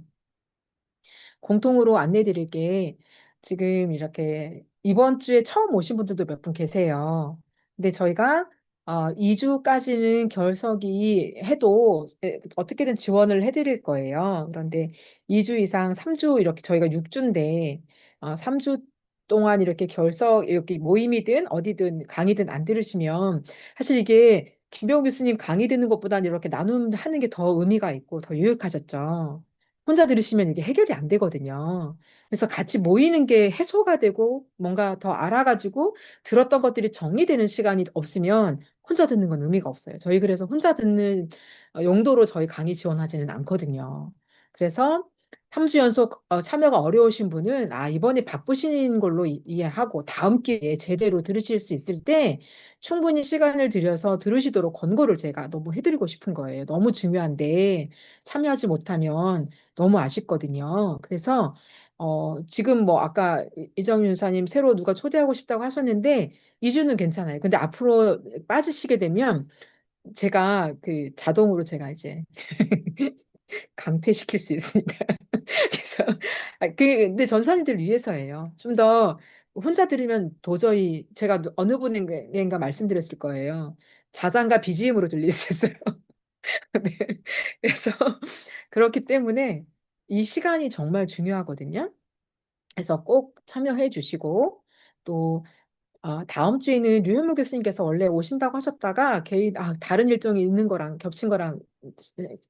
공통으로 안내 드릴 게 지금 이렇게 이번 주에 처음 오신 분들도 몇 분 계세요. 근데 저희가 2주까지는 결석이 해도 어떻게든 지원을 해드릴 거예요. 그런데 2주 이상 3주 이렇게 저희가 6주인데 3주 동안 이렇게 결석 이렇게 모임이든 어디든 강의든 안 들으시면 사실 이게 김병호 교수님 강의 듣는 것보다는 이렇게 나눔하는 게 더 의미가 있고 더 유익하셨죠. 혼자 들으시면 이게 해결이 안 되거든요. 그래서 같이 모이는 게 해소가 되고 뭔가 더 알아가지고 들었던 것들이 정리되는 시간이 없으면 혼자 듣는 건 의미가 없어요. 저희 그래서 혼자 듣는 용도로 저희 강의 지원하지는 않거든요. 그래서 3주 연속 참여가 어려우신 분은 이번에 바쁘신 걸로 이해하고 다음 기회에 제대로 들으실 수 있을 때 충분히 시간을 들여서 들으시도록 권고를 제가 너무 해드리고 싶은 거예요. 너무 중요한데 참여하지 못하면 너무 아쉽거든요. 그래서 지금 뭐 아까 이정윤 유사님 새로 누가 초대하고 싶다고 하셨는데 2주는 괜찮아요. 근데 앞으로 빠지시게 되면 제가 그 자동으로 제가 이제 강퇴시킬 수 있으니까. 그래서 근데 전사님들 위해서예요. 좀 더 혼자 들으면 도저히 제가 어느 분인가 말씀드렸을 거예요. 자장가 BGM으로 들릴 수 있어요. 네. 그래서 그렇기 때문에 이 시간이 정말 중요하거든요. 그래서 꼭 참여해 주시고 또 다음 주에는 류현무 교수님께서 원래 오신다고 하셨다가 개인 다른 일정이 있는 거랑 겹친 거랑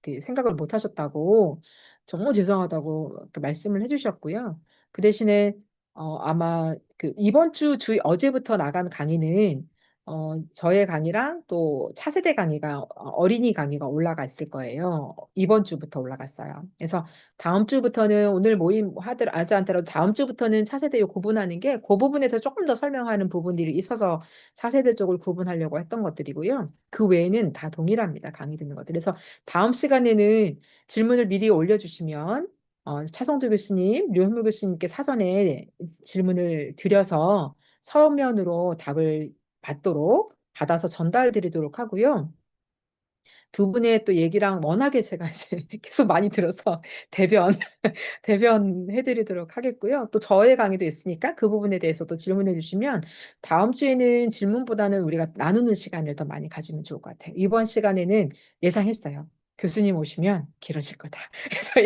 그 생각을 못 하셨다고 정말 죄송하다고 이렇게 말씀을 해주셨고요. 그 대신에 아마 그 이번 주 어제부터 나간 강의는 저의 강의랑 또 차세대 강의가 어린이 강의가 올라가 있을 거예요. 이번 주부터 올라갔어요. 그래서 다음 주부터는 오늘 모임 하지 않더라도 다음 주부터는 차세대 구분하는 게 그 부분에서 조금 더 설명하는 부분들이 있어서 차세대 쪽을 구분하려고 했던 것들이고요. 그 외에는 다 동일합니다. 강의 듣는 것들. 그래서 다음 시간에는 질문을 미리 올려주시면 차성도 교수님, 류현무 교수님께 사전에 질문을 드려서 서면으로 답을 받아서 전달 드리도록 하고요. 두 분의 또 얘기랑 워낙에 제가 이제 계속 많이 들어서 대변 대변해드리도록 하겠고요. 또 저의 강의도 있으니까 그 부분에 대해서도 질문해 주시면 다음 주에는 질문보다는 우리가 나누는 시간을 더 많이 가지면 좋을 것 같아요. 이번 시간에는 예상했어요. 교수님 오시면 길어질 거다. 그래서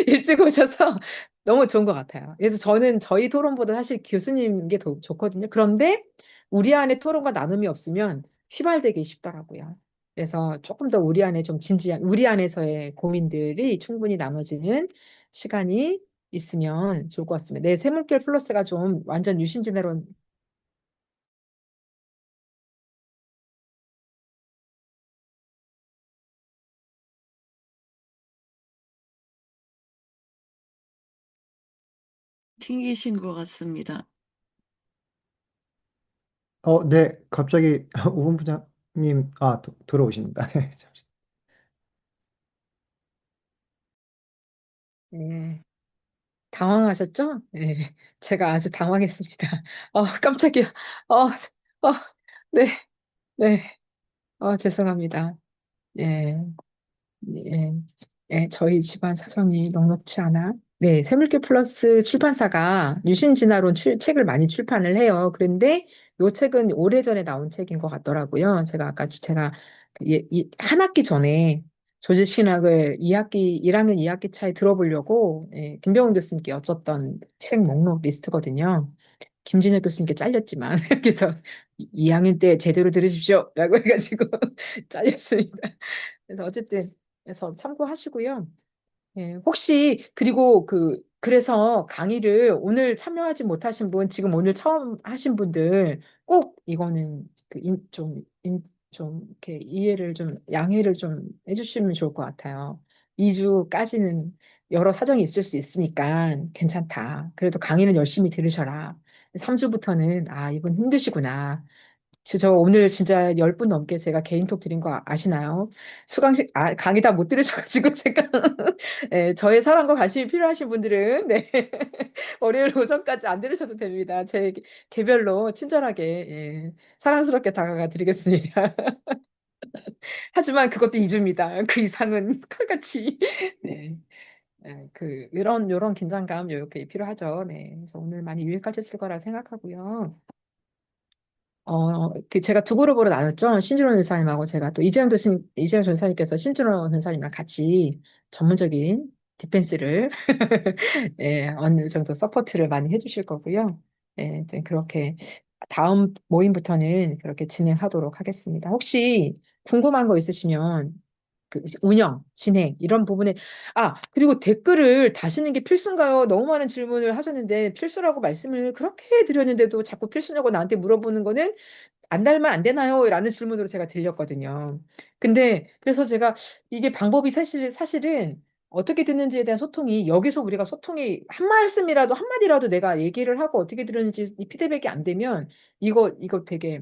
일찍 오셔서 너무 좋은 것 같아요. 그래서 저는 저희 토론보다 사실 교수님 게 더 좋거든요. 그런데 우리 안에 토론과 나눔이 없으면 휘발되기 쉽더라고요. 그래서 조금 더 우리 안에 좀 진지한, 우리 안에서의 고민들이 충분히 나눠지는 시간이 있으면 좋을 것 같습니다. 네, 샘물결 플러스가 좀 완전 유신진화론. 튕기신 것 같습니다. 네, 갑자기 오본 부장님, 돌아오십니다. 네, 잠시. 네, 당황하셨죠? 네, 제가 아주 당황했습니다. 깜짝이야. 어, 네, 네, 죄송합니다. 네. 예, 예, 저희 집안 사정이 넉넉치 않아. 네, 새물길 플러스 출판사가 유신진화론 책을 많이 출판을 해요. 그런데 요 책은 오래전에 나온 책인 것 같더라고요. 제가 한 학기 전에 조지신학을 1학년 2학기 차에 들어보려고 김병훈 교수님께 여쭸던 책 목록 리스트거든요. 김진혁 교수님께 잘렸지만 그래서 2학년 때 제대로 들으십시오 라고 해가지고 잘렸습니다. 그래서 어쨌든 그래서 참고하시고요. 예, 혹시 그리고 그래서 강의를 오늘 참여하지 못하신 분, 지금 오늘 처음 하신 분들 꼭 이거는 좀 이렇게 이해를 좀 양해를 좀 해주시면 좋을 것 같아요. 2주까지는 여러 사정이 있을 수 있으니까 괜찮다. 그래도 강의는 열심히 들으셔라. 3주부터는 이분 힘드시구나. 저 오늘 진짜 10분 넘게 제가 개인톡 드린 거 아시나요? 수강식, 강의 다 못 들으셔가지고 제가, 네, 저의 사랑과 관심이 필요하신 분들은, 네, 월요일 오전까지 안 들으셔도 됩니다. 제 개별로 친절하게, 예, 사랑스럽게 다가가 드리겠습니다. 하지만 그것도 2주입니다. 그 이상은 칼같이, 네. 요런 긴장감, 이렇게 필요하죠. 네. 그래서 오늘 많이 유익하셨을 거라 생각하고요. 그 제가 두 그룹으로 나눴죠. 신준호 전사님하고 제가 또 이재영 전사님께서 신준호 전사님이랑 같이 전문적인 디펜스를 예, 어느 정도 서포트를 많이 해주실 거고요. 예, 이제 그렇게 다음 모임부터는 그렇게 진행하도록 하겠습니다. 혹시 궁금한 거 있으시면 그 운영, 진행 이런 부분에 그리고 댓글을 다시는 게 필수인가요? 너무 많은 질문을 하셨는데 필수라고 말씀을 그렇게 드렸는데도 자꾸 필수냐고 나한테 물어보는 거는 안 달면 안 되나요? 라는 질문으로 제가 드렸거든요. 근데 그래서 제가 이게 방법이 사실은 어떻게 듣는지에 대한 소통이 여기서 우리가 소통이 한 말씀이라도 한마디라도 내가 얘기를 하고 어떻게 들었는지 이 피드백이 안 되면 이거 되게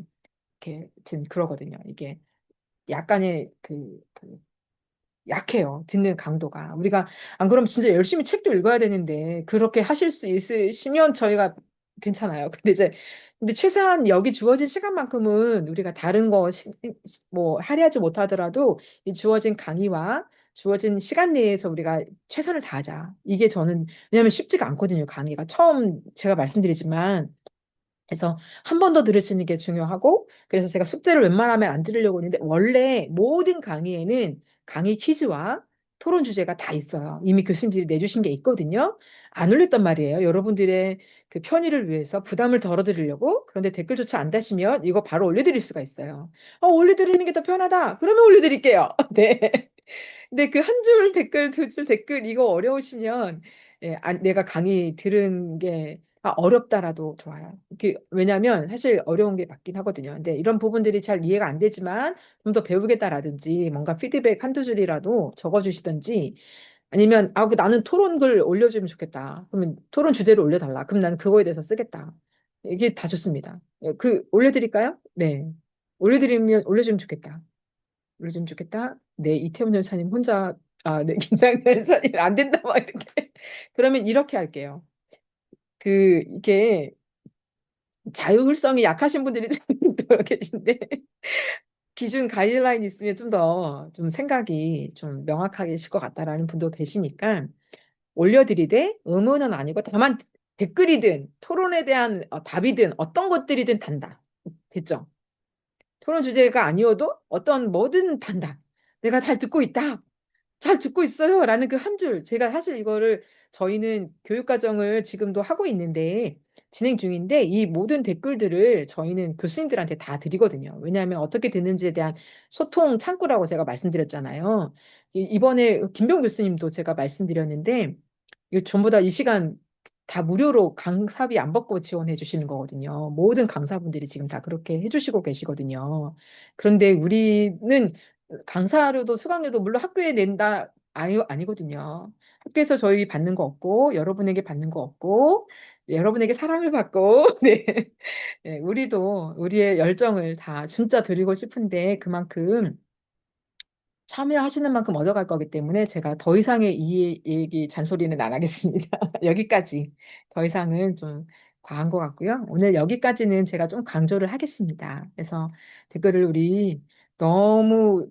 이렇게 그러거든요. 이게 약간의 약해요. 듣는 강도가. 우리가 안 그러면 진짜 열심히 책도 읽어야 되는데 그렇게 하실 수 있으시면 저희가 괜찮아요. 근데 최소한 여기 주어진 시간만큼은 우리가 다른 거 뭐 할애하지 못하더라도 이 주어진 강의와 주어진 시간 내에서 우리가 최선을 다하자. 이게 저는 왜냐하면 쉽지가 않거든요. 강의가 처음 제가 말씀드리지만 그래서 한 번 더 들으시는 게 중요하고, 그래서 제가 숙제를 웬만하면 안 들으려고 했는데, 원래 모든 강의에는 강의 퀴즈와 토론 주제가 다 있어요. 이미 교수님들이 내주신 게 있거든요. 안 올렸단 말이에요. 여러분들의 그 편의를 위해서 부담을 덜어드리려고. 그런데 댓글조차 안 다시면 이거 바로 올려드릴 수가 있어요. 올려드리는 게 더 편하다. 그러면 올려드릴게요. 네. 근데 그 한 줄 댓글, 두 줄 댓글 이거 어려우시면 예, 내가 강의 들은 게 어렵다라도 좋아요. 왜냐하면 사실 어려운 게 맞긴 하거든요. 근데 이런 부분들이 잘 이해가 안 되지만 좀 더 배우겠다라든지 뭔가 피드백 한두 줄이라도 적어주시든지 아니면 나는 토론글 올려주면 좋겠다. 그러면 토론 주제를 올려달라. 그럼 나는 그거에 대해서 쓰겠다. 이게 다 좋습니다. 올려드릴까요? 네. 올려주면 좋겠다. 올려주면 좋겠다. 네, 이태원 전사님 혼자, 네, 김상현 전사님 안 된다, 막 이렇게. 그러면 이렇게 할게요. 이게 자율성이 약하신 분들이 좀 계신데, 기준 가이드라인 있으면 좀 더 좀 생각이 좀 명확하게실 것 같다라는 분도 계시니까, 올려드리되 의무는 아니고 다만 댓글이든 토론에 대한 답이든 어떤 것들이든 단다. 됐죠? 토론 주제가 아니어도 어떤 뭐든 단다. 내가 잘 듣고 있다. 잘 듣고 있어요. 라는 그 한 줄. 제가 사실 이거를 저희는 교육과정을 지금도 하고 있는데 진행 중인데 이 모든 댓글들을 저희는 교수님들한테 다 드리거든요. 왜냐하면 어떻게 듣는지에 대한 소통 창구라고 제가 말씀드렸잖아요. 이번에 김병 교수님도 제가 말씀드렸는데 이거 전부 다 이 시간 다 무료로 강사비 안 받고 지원해 주시는 거거든요. 모든 강사분들이 지금 다 그렇게 해주시고 계시거든요. 그런데 우리는 강사료도 수강료도 물론 학교에 낸다 아니거든요. 학교에서 저희 받는 거 없고 여러분에게 받는 거 없고 여러분에게 사랑을 받고 네. 네, 우리도 우리의 열정을 다 진짜 드리고 싶은데 그만큼 참여하시는 만큼 얻어갈 거기 때문에 제가 더 이상의 이 얘기 잔소리는 안 하겠습니다. 여기까지. 더 이상은 좀 과한 것 같고요. 오늘 여기까지는 제가 좀 강조를 하겠습니다. 그래서 댓글을 우리 너무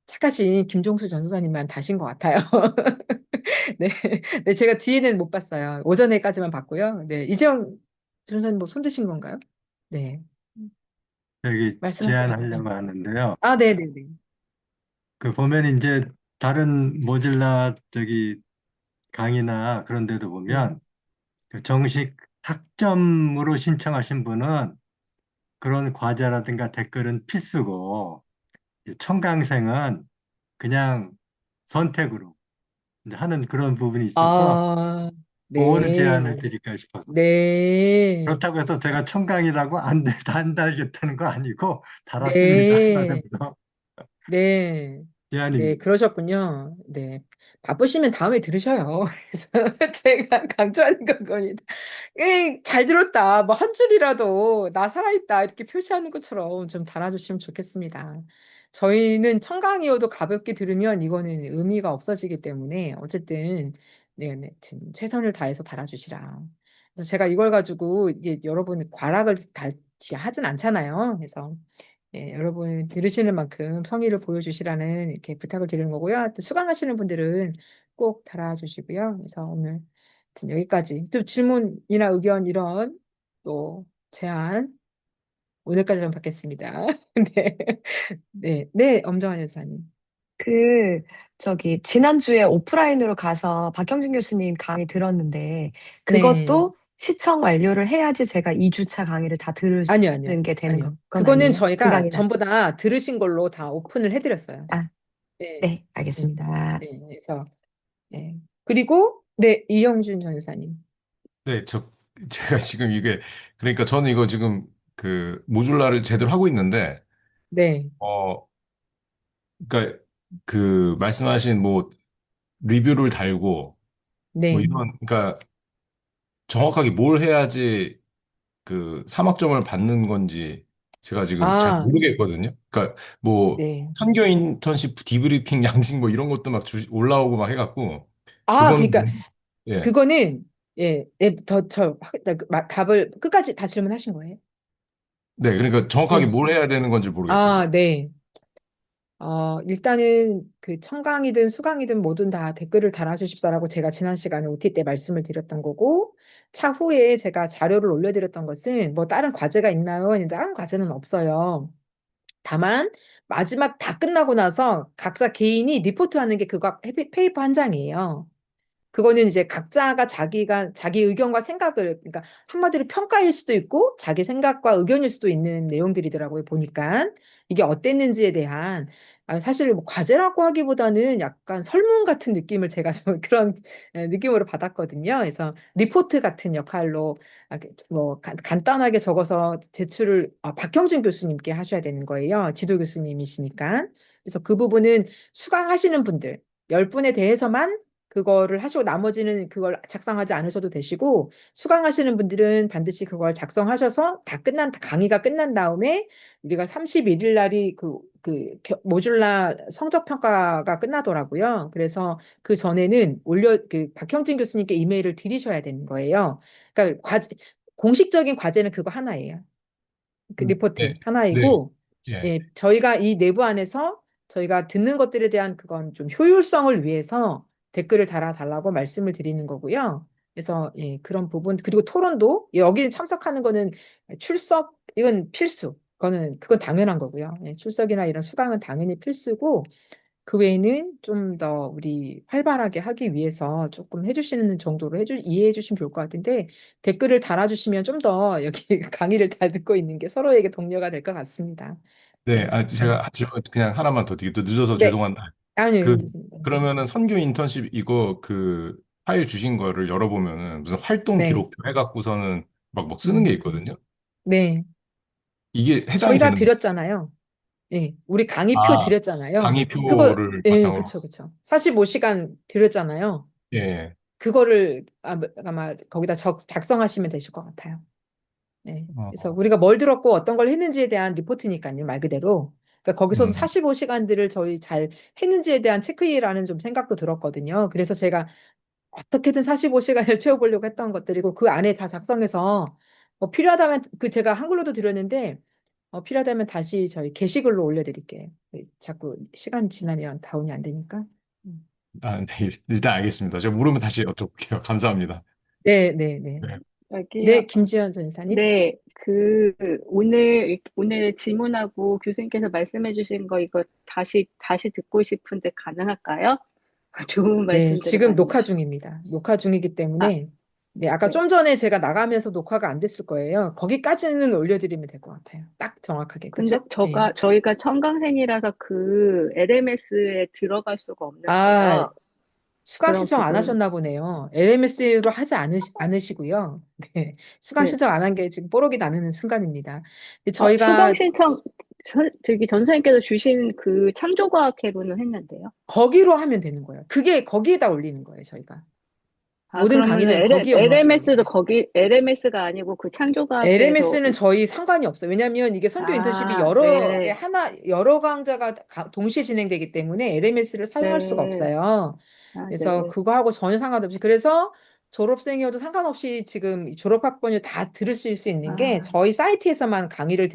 착하신 김종수 전도사님만 다신 것 같아요. 네. 네, 제가 뒤에는 못 봤어요. 오전에까지만 봤고요. 네, 이재영 전도사님 뭐 손 드신 건가요? 네, 여기 말씀하세요. 제안하려고 하는데요. 네네네. 그 보면 이제 다른 모질라 강의나 그런 데도 네. 보면 그 정식 학점으로 신청하신 분은 그런 과제라든가 댓글은 필수고 이제 청강생은 그냥 선택으로 이제 하는 그런 부분이 있어서 아, 그거는 제안을 네, 드릴까 싶어서. 네, 그렇다고 해서 제가 청강이라고 안 달겠다는 거 아니고 달았습니다. 네, 하나정도 네, 네, 제안입니다. 그러셨군요. 네. 바쁘시면 다음에 들으셔요. 그래서 제가 강조하는 건 겁니다. 잘 들었다. 뭐 한 줄이라도 나 살아있다. 이렇게 표시하는 것처럼 좀 달아주시면 좋겠습니다. 저희는 청강이어도 가볍게 들으면 이거는 의미가 없어지기 때문에 어쨌든 네, 네, 최선을 다해서 달아주시라. 그래서 제가 이걸 가지고 이게 여러분 과락을 하진 않잖아요. 그래서 여러분 들으시는 만큼 성의를 보여주시라는 이렇게 부탁을 드리는 거고요. 또 수강하시는 분들은 꼭 달아주시고요. 그래서 오늘 하여튼 여기까지 또 질문이나 의견 이런 또 제안 오늘까지만 받겠습니다. 네, 네, 네, 엄정한 여사님. 그, 지난주에 오프라인으로 가서 박형진 교수님 강의 들었는데, 네, 그것도 시청 완료를 해야지 제가 2주차 강의를 다 아니요, 들는 게 되는 아니요. 건 그거는 아니에요? 그 저희가 강의는. 전부 다 들으신 걸로 다 오픈을 해드렸어요. 아, 네, 네, 네, 알겠습니다. 네, 그래서, 네. 그리고, 네, 이영준 전사님. 네, 제가 지금 이게, 그러니까 저는 이거 지금 그 모듈라를 제대로 하고 있는데, 네, 어, 그러니까 그 말씀하신 뭐 리뷰를 달고 뭐 네. 이런, 그러니까 정확하게 뭘 해야지 그 3학점을 받는 건지 제가 지금 잘 아, 모르겠거든요. 그러니까 뭐 네. 선교 인턴십 디브리핑 양식 뭐 이런 것도 막 올라오고 막 해갖고, 그거는, 그러니까, 예. 그거는, 예, 예, 답을 끝까지 다 질문하신 거예요? 네, 그러니까 정확하게 질문. 뭘 해야 되는 건지 모르겠어요. 네. 일단은 그 청강이든 수강이든 뭐든 다 댓글을 달아주십사라고 제가 지난 시간에 OT 때 말씀을 드렸던 거고, 차후에 제가 자료를 올려드렸던 것은 뭐 다른 과제가 있나요? 했는데 다른 과제는 없어요. 다만 마지막 다 끝나고 나서 각자 개인이 리포트하는 게 그거 페이퍼 한 장이에요. 그거는 이제 각자가 자기 의견과 생각을, 그러니까 한마디로 평가일 수도 있고 자기 생각과 의견일 수도 있는 내용들이더라고요, 보니까. 이게 어땠는지에 대한, 사실 뭐 과제라고 하기보다는 약간 설문 같은 느낌을 제가 좀 그런 느낌으로 받았거든요. 그래서 리포트 같은 역할로 뭐 간단하게 적어서 제출을 박형준 교수님께 하셔야 되는 거예요. 지도 교수님이시니까. 그래서 그 부분은 수강하시는 분들, 10분에 대해서만 그거를 하시고 나머지는 그걸 작성하지 않으셔도 되시고, 수강하시는 분들은 반드시 그걸 작성하셔서 강의가 끝난 다음에 우리가 31일 날이 모듈라 성적 평가가 끝나더라고요. 그래서 그 전에는 박형진 교수님께 이메일을 드리셔야 되는 거예요. 그러니까 공식적인 과제는 그거 하나예요. 그 리포트 네, 네, 하나이고, 예. 예, 저희가 이 내부 안에서 저희가 듣는 것들에 대한 그건 좀 효율성을 위해서 댓글을 달아달라고 말씀을 드리는 거고요. 그래서 예, 그런 부분 그리고 토론도 여기 참석하는 거는 이건 필수. 그건 당연한 거고요. 예, 출석이나 이런 수강은 당연히 필수고 그 외에는 좀 더 우리 활발하게 하기 위해서 조금 해주시는 정도로 이해해 주시면 좋을 것 같은데 댓글을 달아주시면 좀 더 여기 강의를 잘 듣고 있는 게 서로에게 동료가 될 것 같습니다. 네, 네, 제가 질문 그냥 하나만 더 드리게 또 늦어서 네, 죄송한데, 아니요, 그 힘드십니다. 그러면은 선교 인턴십 이거 그 파일 주신 거를 열어보면은 무슨 활동 네, 기록 해갖고서는 막 쓰는 게 음, 있거든요. 네, 이게 해당이 저희가 되는 거? 드렸잖아요. 네, 우리 강의표 아, 드렸잖아요. 강의표를 예, 바탕으로. 그쵸, 그쵸. 45시간 드렸잖아요. 예. 그거를 아마 거기다 작성하시면 되실 것 같아요. 네. 그래서 어, 우리가 뭘 들었고 어떤 걸 했는지에 대한 리포트니까요, 말 그대로. 그러니까 거기서도 음, 45시간들을 저희 잘 했는지에 대한 체크이라는 좀 생각도 들었거든요. 그래서 제가 어떻게든 45시간을 채워보려고 했던 것들이고 그 안에 다 작성해서 필요하다면 제가 한글로도 드렸는데 필요하다면 다시 저희 게시글로 올려드릴게요. 자꾸 시간 지나면 다운이 안 되니까. 음. 네, 일단 알겠습니다. 제가 모르면 다시 여쭤볼게요. 감사합니다. 네, 네, 네. 네. 저기요. 네, 김지현 전사님. 네, 오늘 질문하고 교수님께서 말씀해 주신 거 이거 다시 듣고 싶은데 가능할까요? 좋은 네, 말씀들을 지금 많이 녹화 해주시고. 중입니다. 녹화 중이기 아, 때문에, 네, 아까 네. 좀 전에 제가 나가면서 녹화가 안 됐을 거예요. 거기까지는 올려드리면 될 것 같아요. 딱 정확하게. 근데 그쵸? 네. 저희가 청강생이라서 그 LMS에 들어갈 수가 없는 아, 거예요. 수강 그런 신청 안 부분. 하셨나 보네요. LMS로 하지 않으시고요. 네. 수강 네. 신청 안 한 게 지금 뽀록이 나는 순간입니다. 근데 수강 저희가 신청, 저기 전 선생님께서 주신 그 창조과학회로는 했는데요. 거기로 하면 되는 거예요. 거기에다 올리는 거예요, 저희가. 모든 그러면은 강의는 거기에 올라가는 LMS도 거예요. 거기, LMS가 아니고 그 창조과학회에서, LMS는 저희 상관이 없어요. 왜냐하면 이게 선교 인턴십이 네, 여러 강좌가 동시에 진행되기 때문에 LMS를 사용할 수가 네, 없어요. 그래서 네. 그거하고 전혀 상관없이. 그래서 졸업생이어도 상관없이 지금 이 졸업학번을 다 들으실 수 있는 게 아, 저희 사이트에서만 강의를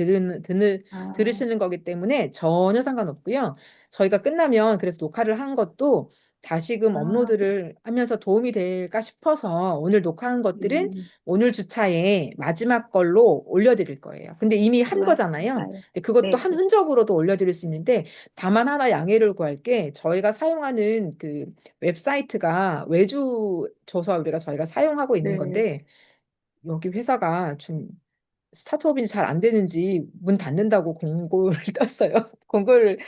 아, 들으시는 거기 때문에 전혀 상관없고요. 저희가 끝나면 그래서 녹화를 한 것도 다시금 아, 업로드를 하면서 도움이 될까 싶어서 오늘 녹화한 것들은 음, 오늘 주차에 마지막 걸로 올려드릴 거예요. 근데 이미 한 거잖아요. 맞아요. 근데 그것도 네, 한 네, 흔적으로도 올려드릴 수 있는데 다만 하나 양해를 구할 게 저희가 사용하는 그 웹사이트가 외주 조서 저희가 사용하고 있는 네, 건데 여기 회사가 좀 스타트업이 잘 안 되는지 문 닫는다고 공고를 떴어요. 공고를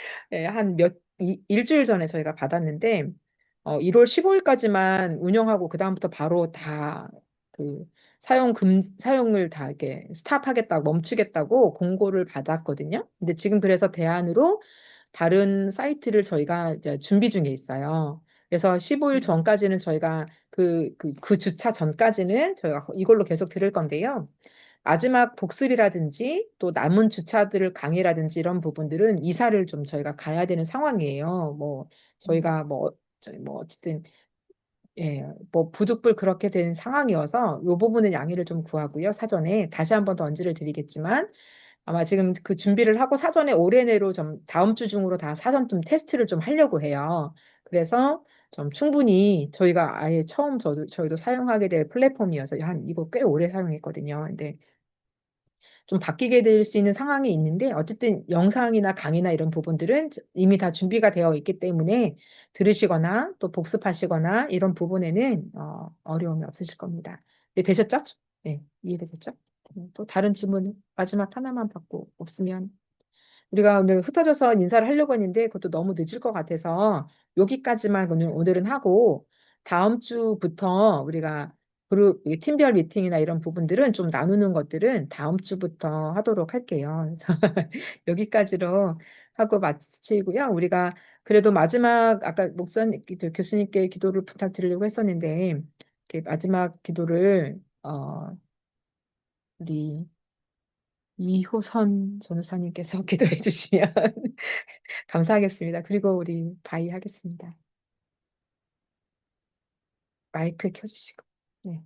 한 일주일 전에 저희가 받았는데 1월 15일까지만 운영하고 그다음부터 바로 다 그 사용을 다 이렇게 스탑하겠다고 멈추겠다고 공고를 받았거든요. 근데 지금 그래서 대안으로 다른 사이트를 저희가 이제 준비 중에 있어요. 그래서 15일 음, 전까지는 저희가 그 주차 전까지는 저희가 이걸로 계속 들을 건데요. 마지막 복습이라든지 또 남은 주차들 강의라든지 이런 부분들은 이사를 좀 저희가 가야 되는 상황이에요. 뭐 음, 저희가 뭐 어쨌든 뭐 부득불 그렇게 된 상황이어서 이 부분은 양해를 좀 구하고요. 사전에 다시 한 번 더 언지를 드리겠지만 아마 지금 그 준비를 하고 사전에 올해 내로 좀 다음 주 중으로 다 사전 좀 테스트를 좀 하려고 해요. 그래서 좀 충분히 저희가 아예 처음 저희도 사용하게 될 플랫폼이어서 이거 꽤 오래 사용했거든요. 근데 좀 바뀌게 될 수 있는 상황이 있는데 어쨌든 영상이나 강의나 이런 부분들은 이미 다 준비가 되어 있기 때문에 들으시거나 또 복습하시거나 이런 부분에는 어려움이 없으실 겁니다. 네, 되셨죠? 네, 이해되셨죠? 또 다른 질문 마지막 하나만 받고 없으면 우리가 오늘 흩어져서 인사를 하려고 했는데 그것도 너무 늦을 것 같아서 여기까지만 오늘은 하고 다음 주부터 우리가 그룹 이 팀별 미팅이나 이런 부분들은 좀 나누는 것들은 다음 주부터 하도록 할게요. 그래서 여기까지로 하고 마치고요. 우리가 그래도 마지막 아까 목사님 교수님께 기도를 부탁드리려고 했었는데 이렇게 마지막 기도를 우리 이호선 전우사님께서 기도해 주시면 감사하겠습니다. 그리고 우리 바이 하겠습니다. 마이크 켜주시고. 네.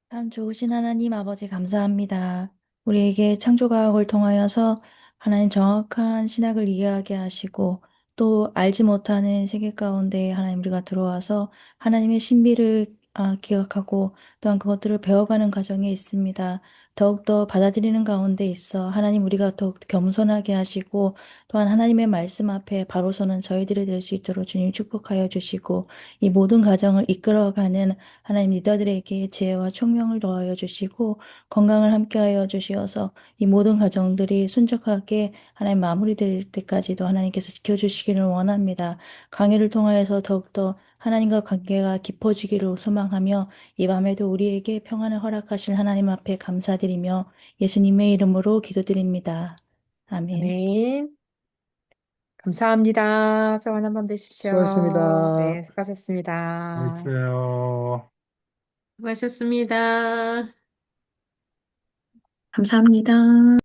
참 좋으신 하나님 아버지 감사합니다. 우리에게 창조과학을 통하여서 하나님 정확한 신학을 이해하게 하시고 또 알지 못하는 세계 가운데 하나님 우리가 들어와서 하나님의 신비를 기억하고 또한 그것들을 배워가는 과정에 있습니다. 더욱더 받아들이는 가운데 있어 하나님 우리가 더욱 겸손하게 하시고 또한 하나님의 말씀 앞에 바로 서는 저희들이 될 수 있도록 주님 축복하여 주시고 이 모든 과정을 이끌어가는 하나님 리더들에게 지혜와 총명을 더하여 주시고 건강을 함께하여 주시어서 이 모든 과정들이 순적하게 하나님 마무리될 때까지도 하나님께서 지켜주시기를 원합니다. 강의를 통하여서 더욱더 하나님과 관계가 깊어지기를 소망하며 이 밤에도 우리에게 평안을 허락하실 하나님 앞에 감사드리며 예수님의 이름으로 기도드립니다. 아멘. 아멘. 감사합니다. 평안한 밤 되십시오. 네, 수고하셨습니다. 수고하셨습니다. 있어요. 수고하셨습니다. 감사합니다.